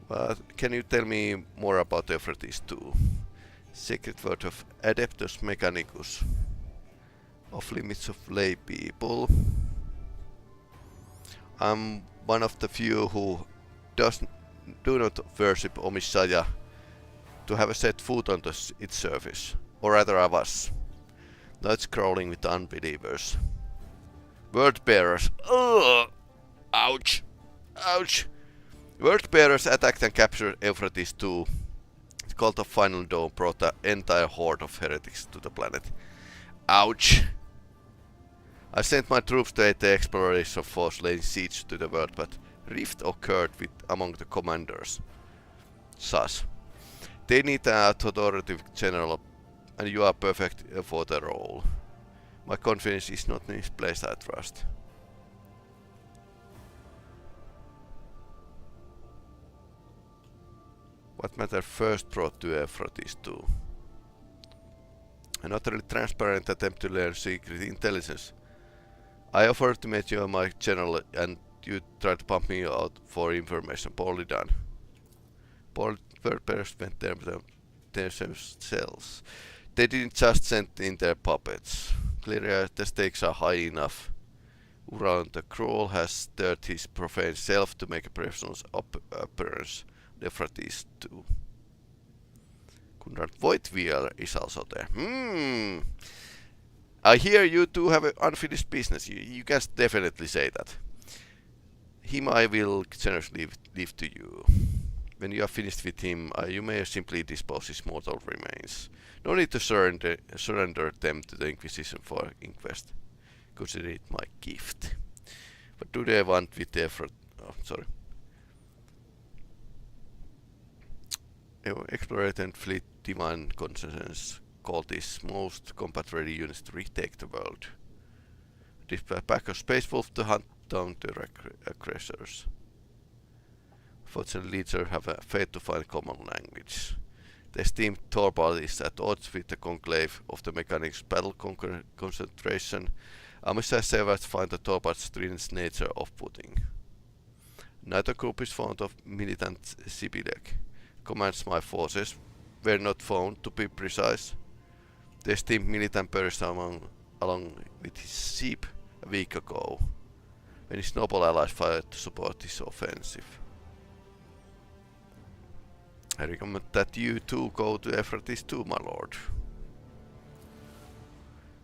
But can you tell me more about Euphrates too? Secret word of Adeptus Mechanicus. Off limits of lay people. I'm one of the few who do not worship Omishaya to have a set foot on its surface, or rather I was. Now it's crawling with unbelievers. Word bearers. Ugh! Ouch! Ouch! Word bearers attacked and captured Euphrates too. The cult of Final Dawn brought the entire horde of heretics to the planet. Ouch! I sent my troops to aid the exploration force laying siege to the world, but rift occurred among the commanders. Sus. They need an authoritative general, and you are perfect for the role. My confidence is not misplaced, I trust. What matter first brought to Euphrates too? An utterly transparent attempt to learn secret intelligence. I offered to meet you on my channel and you tried to pump me out for information. Poorly done. Word bearers went there themselves. They didn't just send in their puppets. Clearly the stakes are high enough. Uran the Cruel has stirred his profane self to make a professional appearance. Euphrates too. Conrad Voigtweiler is also there. I hear you two have an unfinished business. You can definitely say that. Him I will generously leave to you. When you are finished with him, you may simply dispose his mortal remains. No need to surrender them to the Inquisition for inquest. Consider it my gift. What do they want with the effort? Oh, sorry. Explorate and fleet demand consensus. Call these most combat-ready units to retake the world. Dispatch back a space wolf to hunt down the aggressors. Fortunately, leaders have failed to find common language. The esteemed Torvald is at odds with the conclave of the mechanics battle concentration. Amicia Severs find the Torvald's strange nature off-putting. Neither group is fond of militant Sibilek. Commands my forces were not found, to be precise. The esteemed militant perished along with his sheep a week ago, when his noble allies fired to support his offensive. I recommend that you too go to Euphrates too, my lord.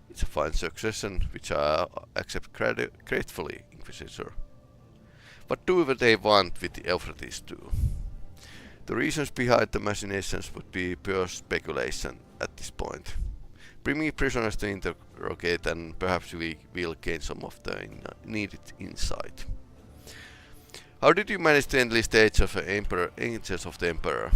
It's a fine succession, which I accept gratefully, Inquisitor. What do they want with the Euphrates too? The reasons behind the machinations would be pure speculation at this point. Bring me prisoners to interrogate, and perhaps we will gain some of the needed insight. How did you manage to enlist the Angels of the Emperor?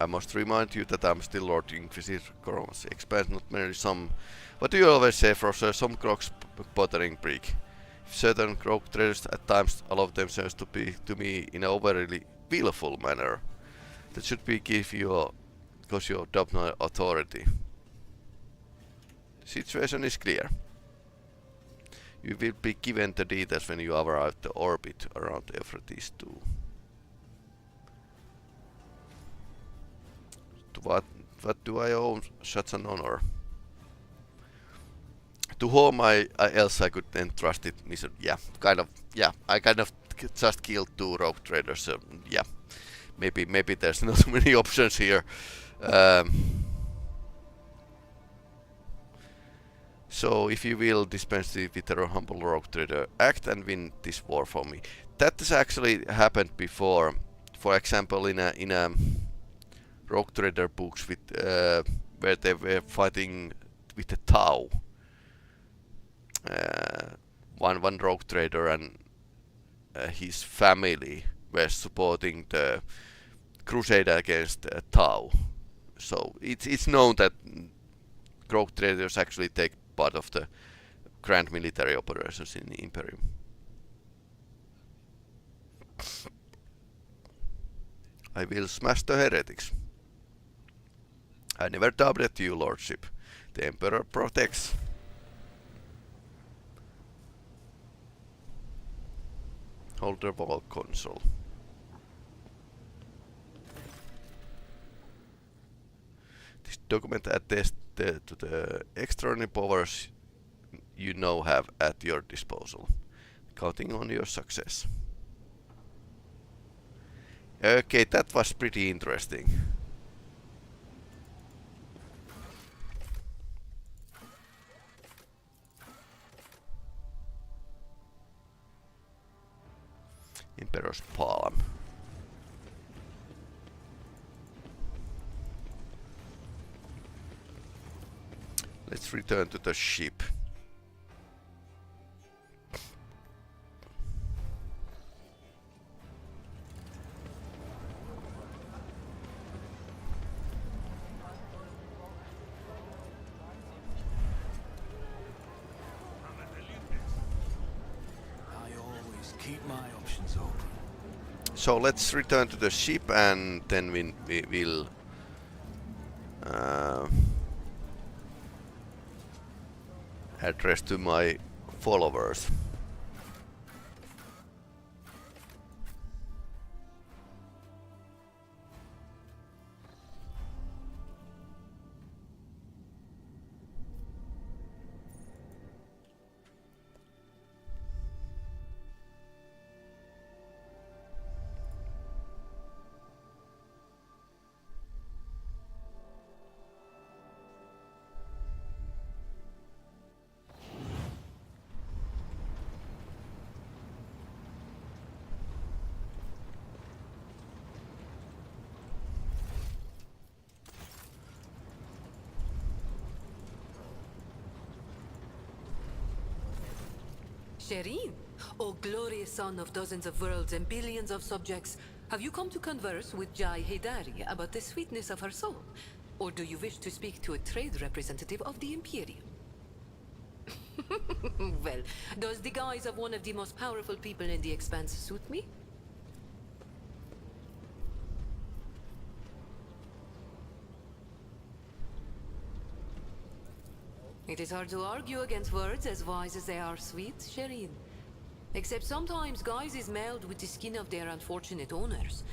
I must remind you that I'm still Lord Inquisitor Corons. Expand not merely some. What do you always say, Frosser? Some crocs bothering prick. If certain croak traders at times allow themselves to be to me in a overly willful manner, that should be give you because you adopt my authority. The situation is clear. You will be given the details when you arrive at the orbit around Euphrates 2. To what do I owe such an honor? To whom else I could entrust it? Yeah, I kind of just killed 2 rogue traders. So yeah, maybe there's not many options here. So if you will dispense with a humble rogue trader, act and win this war for me. That has actually happened before. For example, in a rogue trader books with where they were fighting with the Tau. One rogue trader and his family were supporting the crusade against Tau. So it's known that rogue traders actually take part of the grand military operations in the Imperium. I will smash the heretics. I never doubted you, lordship. The Emperor protects. Hold the wall console. This document attests to the extraordinary powers you now have at your disposal, counting on your success. Okay, that was pretty interesting. Emperor's Palm. Let's return to the ship. So let's return to the ship and then we will address to my followers. Shireen, O glorious son of dozens of worlds and billions of subjects, have you come to converse with Jai Haydari about the sweetness of her soul? Or do you wish to speak to a trade representative of the Imperium? Well, does the guise of one of the most powerful people in the Expanse suit me? It is hard to argue against words as wise as they are sweet, Shireen. Except sometimes guises meld with the skin of their unfortunate owners,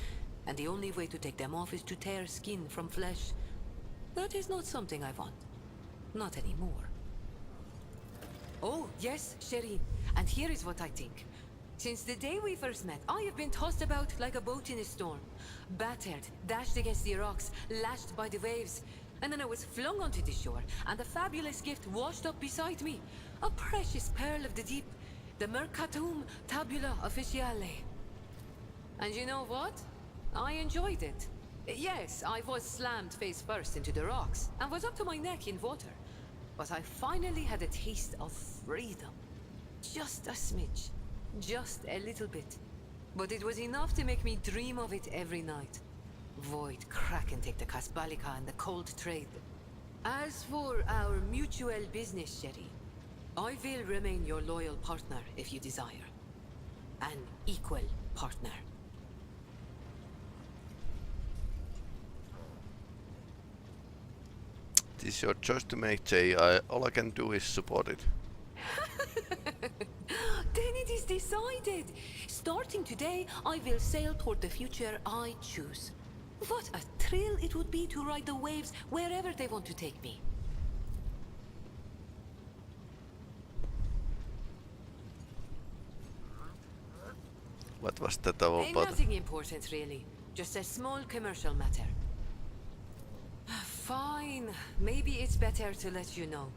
and the only way to take them off is to tear skin from flesh. That is not something I want. Not anymore. Oh, yes, Shireen. And here is what I think. Since the day we first met, I have been tossed about like a boat in a storm. Battered, dashed against the rocks, lashed by the waves. And then I was flung onto the shore, and a fabulous gift washed up beside me. A precious pearl of the deep. The Mercatum Tabula Officiale. And you know what? I enjoyed it. Yes, I was slammed face first into the rocks, and was up to my neck in water. But I finally had a taste of freedom. Just a smidge. Just a little bit. But it was enough to make me dream of it every night. Void, crack and take the Kasbalika and the cold trade. As for our mutual business, Sherry, I will remain your loyal partner if you desire. An equal partner. It is your choice to make, Jay. All I can do is support it. Then it is decided. Starting today, I will sail toward the future I choose. What a thrill it would be to ride the waves wherever they want to take me. What was that all about? Nothing important, really. Just a small commercial matter. Fine. Maybe it's better to let you know.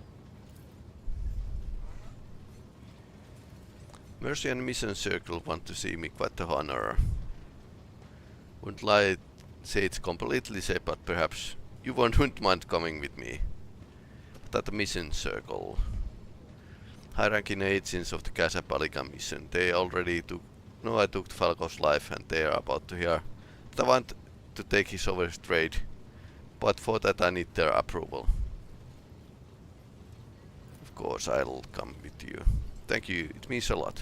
Mercy and Mission Circle want to see me, quite the honor. Wouldn't lie, say it's completely safe, but perhaps you wouldn't mind coming with me. But at the Mission Circle. High-ranking agents of the Casablanca mission. They already I took Falco's life, and they are about to hear that I want to take his over trade. But for that I need their approval. Of course I'll come with you. Thank you, it means a lot.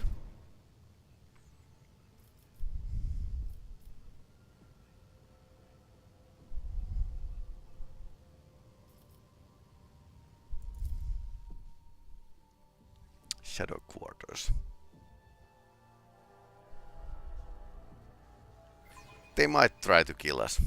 Shadow quarters. They might try to kill us.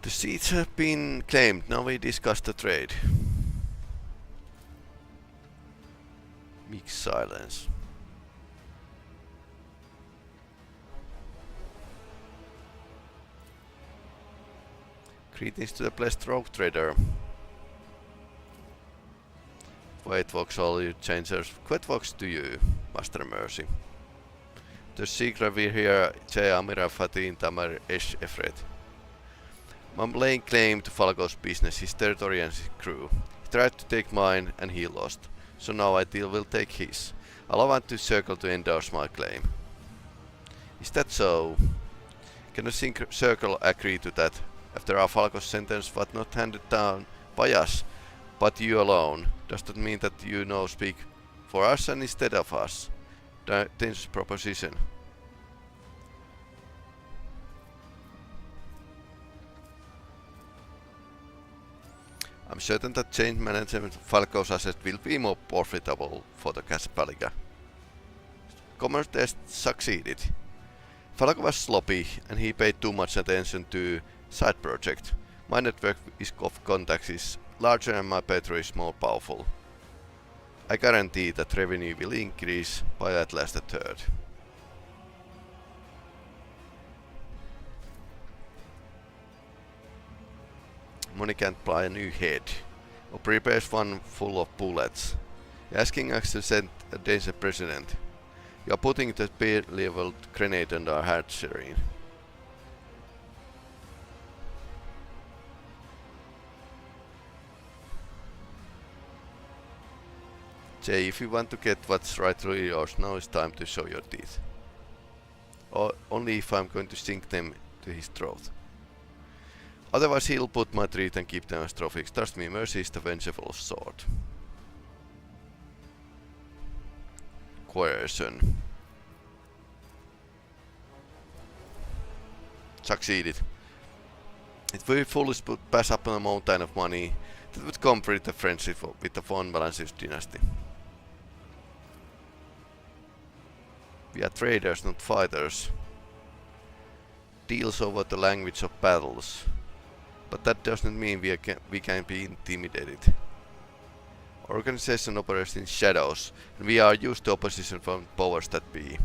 The seats have been claimed. Now we discuss the trade. Meek silence. Greetings to the blessed rogue trader. Wait, Vox, all you changers. Quit Vox to you, Master Mercy. The secret we hear, J. Amira Fatin Tamar Esh Efret. I'm laying claim to Falco's business, his territory and his crew. He tried to take mine and he lost, so now I will take his. I'll want to circle to endorse my claim. Is that so? Can the circle agree to that? After our Falco's sentence was not handed down by us, but you alone, does that mean that you now speak for us and instead of us? Dangerous proposition. I'm certain that change management of Falco's asset will be more profitable for the Casablanca. Commerce test succeeded. Falco was sloppy and he paid too much attention to side project. My network of contacts is larger and my patrol is more powerful. I guarantee that revenue will increase by at least a third. Money can't buy a new head, or prepares one full of bullets. You're asking us to send a danger president. You're putting the peer-leveled grenade on our head, Serene. Jay, if you want to get what's rightfully yours, now is time to show your teeth. Or only if I'm going to sink them to his throat. Otherwise he'll put my teeth and keep them as trophies. Trust me, mercy is the vengeful sword. Coercion. Succeeded. It would be foolish to pass up on a mountain of money that would complete the friendship with the von Valancius dynasty. We are traders, not fighters. Deals over the language of battles. But that doesn't mean we can be intimidated. Organization operates in shadows, and we are used to opposition from powers that be.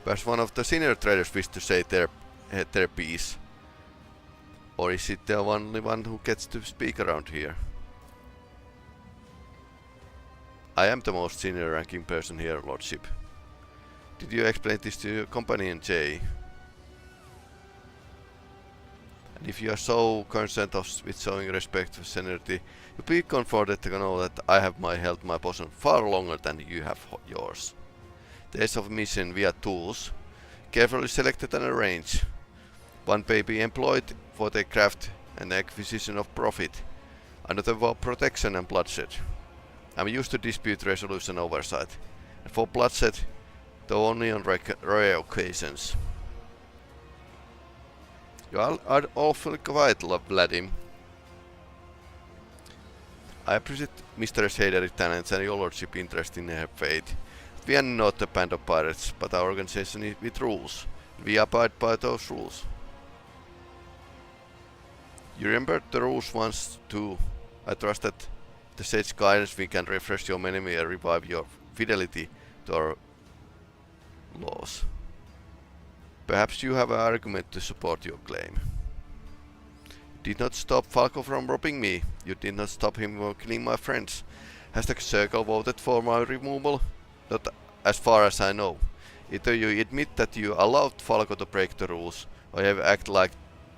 Perhaps one of the senior traders wish to say their piece. Or is it the only one who gets to speak around here? I am the most senior ranking person here, Lordship. Did you explain this to your companion, Jay? And if you are so concerned with showing respect for seniority, you be comforted to know that I have held my position far longer than you have yours. Days of mission via tools, carefully selected and arranged. One may be employed for their craft and acquisition of profit, another for protection and bloodshed. I'm used to dispute resolution oversight, and for bloodshed, though only on rare occasions. You are awfully quiet, Vladim. I appreciate Mr. Hader's talents and your lordship interest in her fate. We are not a band of pirates, but our organization is with rules. We abide by those rules. You remembered the rules once too. I trust that the sage guidance we can refresh your memory and revive your fidelity to our laws. Perhaps you have an argument to support your claim. You did not stop Falco from robbing me. You did not stop him from killing my friends. Has the circle voted for my removal? Not as far as I know. Either you admit that you allowed Falco to break the rules, or you have acted like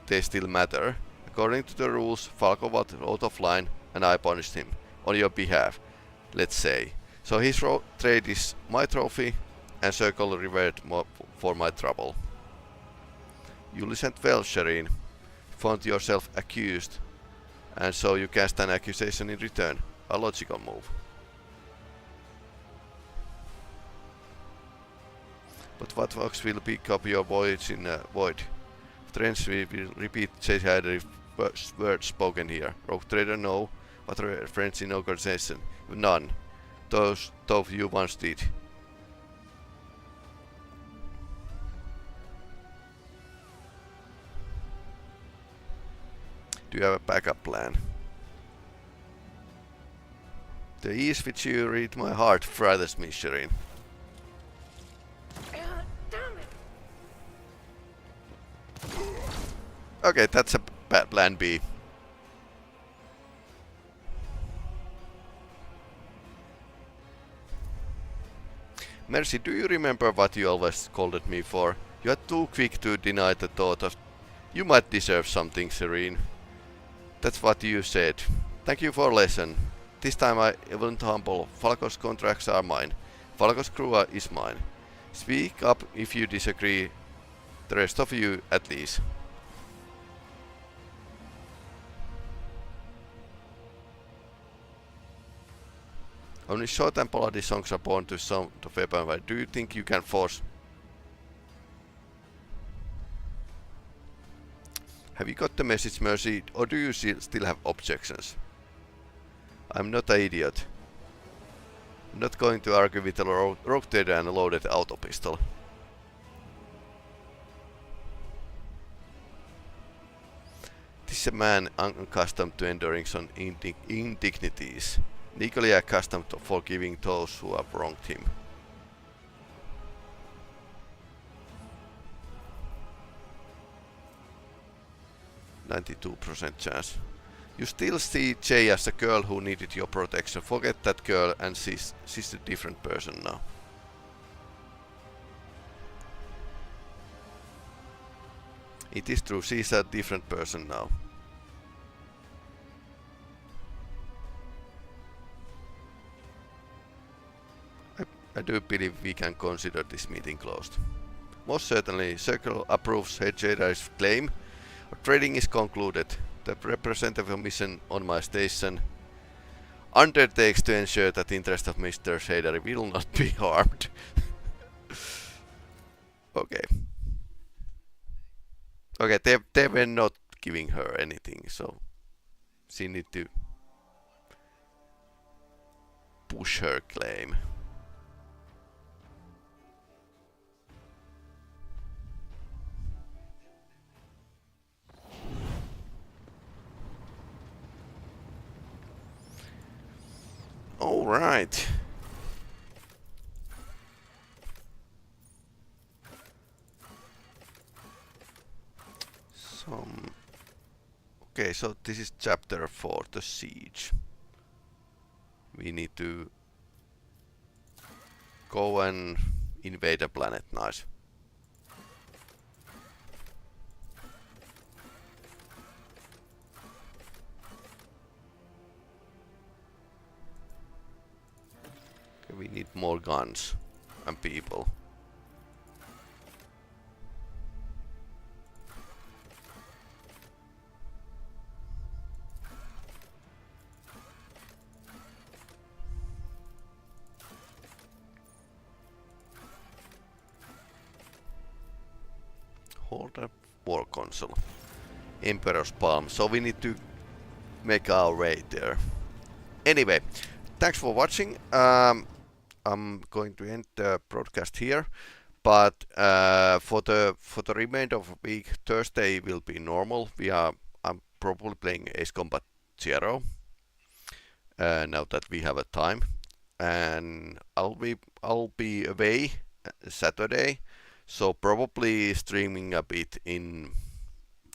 they still matter. According to the rules, Falco was out of line, and I punished him. On your behalf, let's say. So his trade is my trophy, and Circle reward for my trouble. You listened well, Shireen. You found yourself accused, and so you cast an accusation in return. A logical move. But what fox will pick up your voyage in a void? Trends we will repeat Jade words spoken here. Rogue Trader no, but friends in organization. None. Those you once did. Do you have a backup plan? The ease with you read my heart frightens me, Shireen. Okay, that's a bad plan B. Mercy, do you remember what you always scolded me for? You are too quick to deny the thought of... You might deserve something, Serene. That's what you said. Thank you for a lesson. This time I wasn't humble. Falco's contracts are mine. Falco's crew is mine. Speak up if you disagree. The rest of you at least. Only short and bloody songs are born to sound of weapon. Do you think you can force? Have you got the message, Mercy, or do you still have objections? I'm not an idiot. I'm not going to argue with a rogue trader and a loaded auto pistol. This is a man unaccustomed to enduring some indignities. Legally accustomed to forgiving those who have wronged him. %92% chance. You still see Jay as a girl who needed your protection. Forget that girl and she's a different person now. It is true, she's a different person now. I do believe we can consider this meeting closed. Most certainly, Circle approves Head Jedi's claim. Trading is concluded. The representative mission on my station undertakes to ensure that the interest of Mr. Shadari will not be harmed. Okay. Okay, they were not giving her anything, so she need to push her claim. All right. Okay, so this is chapter 4, the siege. We need to go and invade a planet. Nice. Okay, we need more guns and people. Hold up war console. Emperor's Palm. So we need to make our way there. Anyway, thanks for watching. I'm going to end the broadcast here, but for the remainder of the week, Thursday will be normal. I'm probably playing Ace Combat Zero now that we have a time, and I'll be away Saturday. So probably streaming a bit in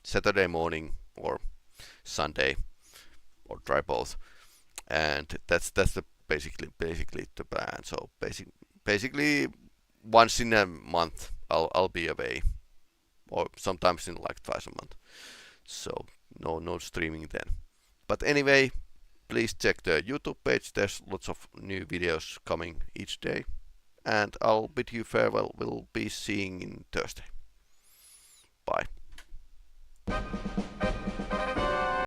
Saturday morning or Sunday, or try both. And that's the basically the plan. So basically once in a month I'll be away, or sometimes in like twice a month. So no streaming then. But anyway, please check the YouTube page. There's lots of new videos coming each day. And I'll bid you farewell. We'll be seeing you Thursday. Bye.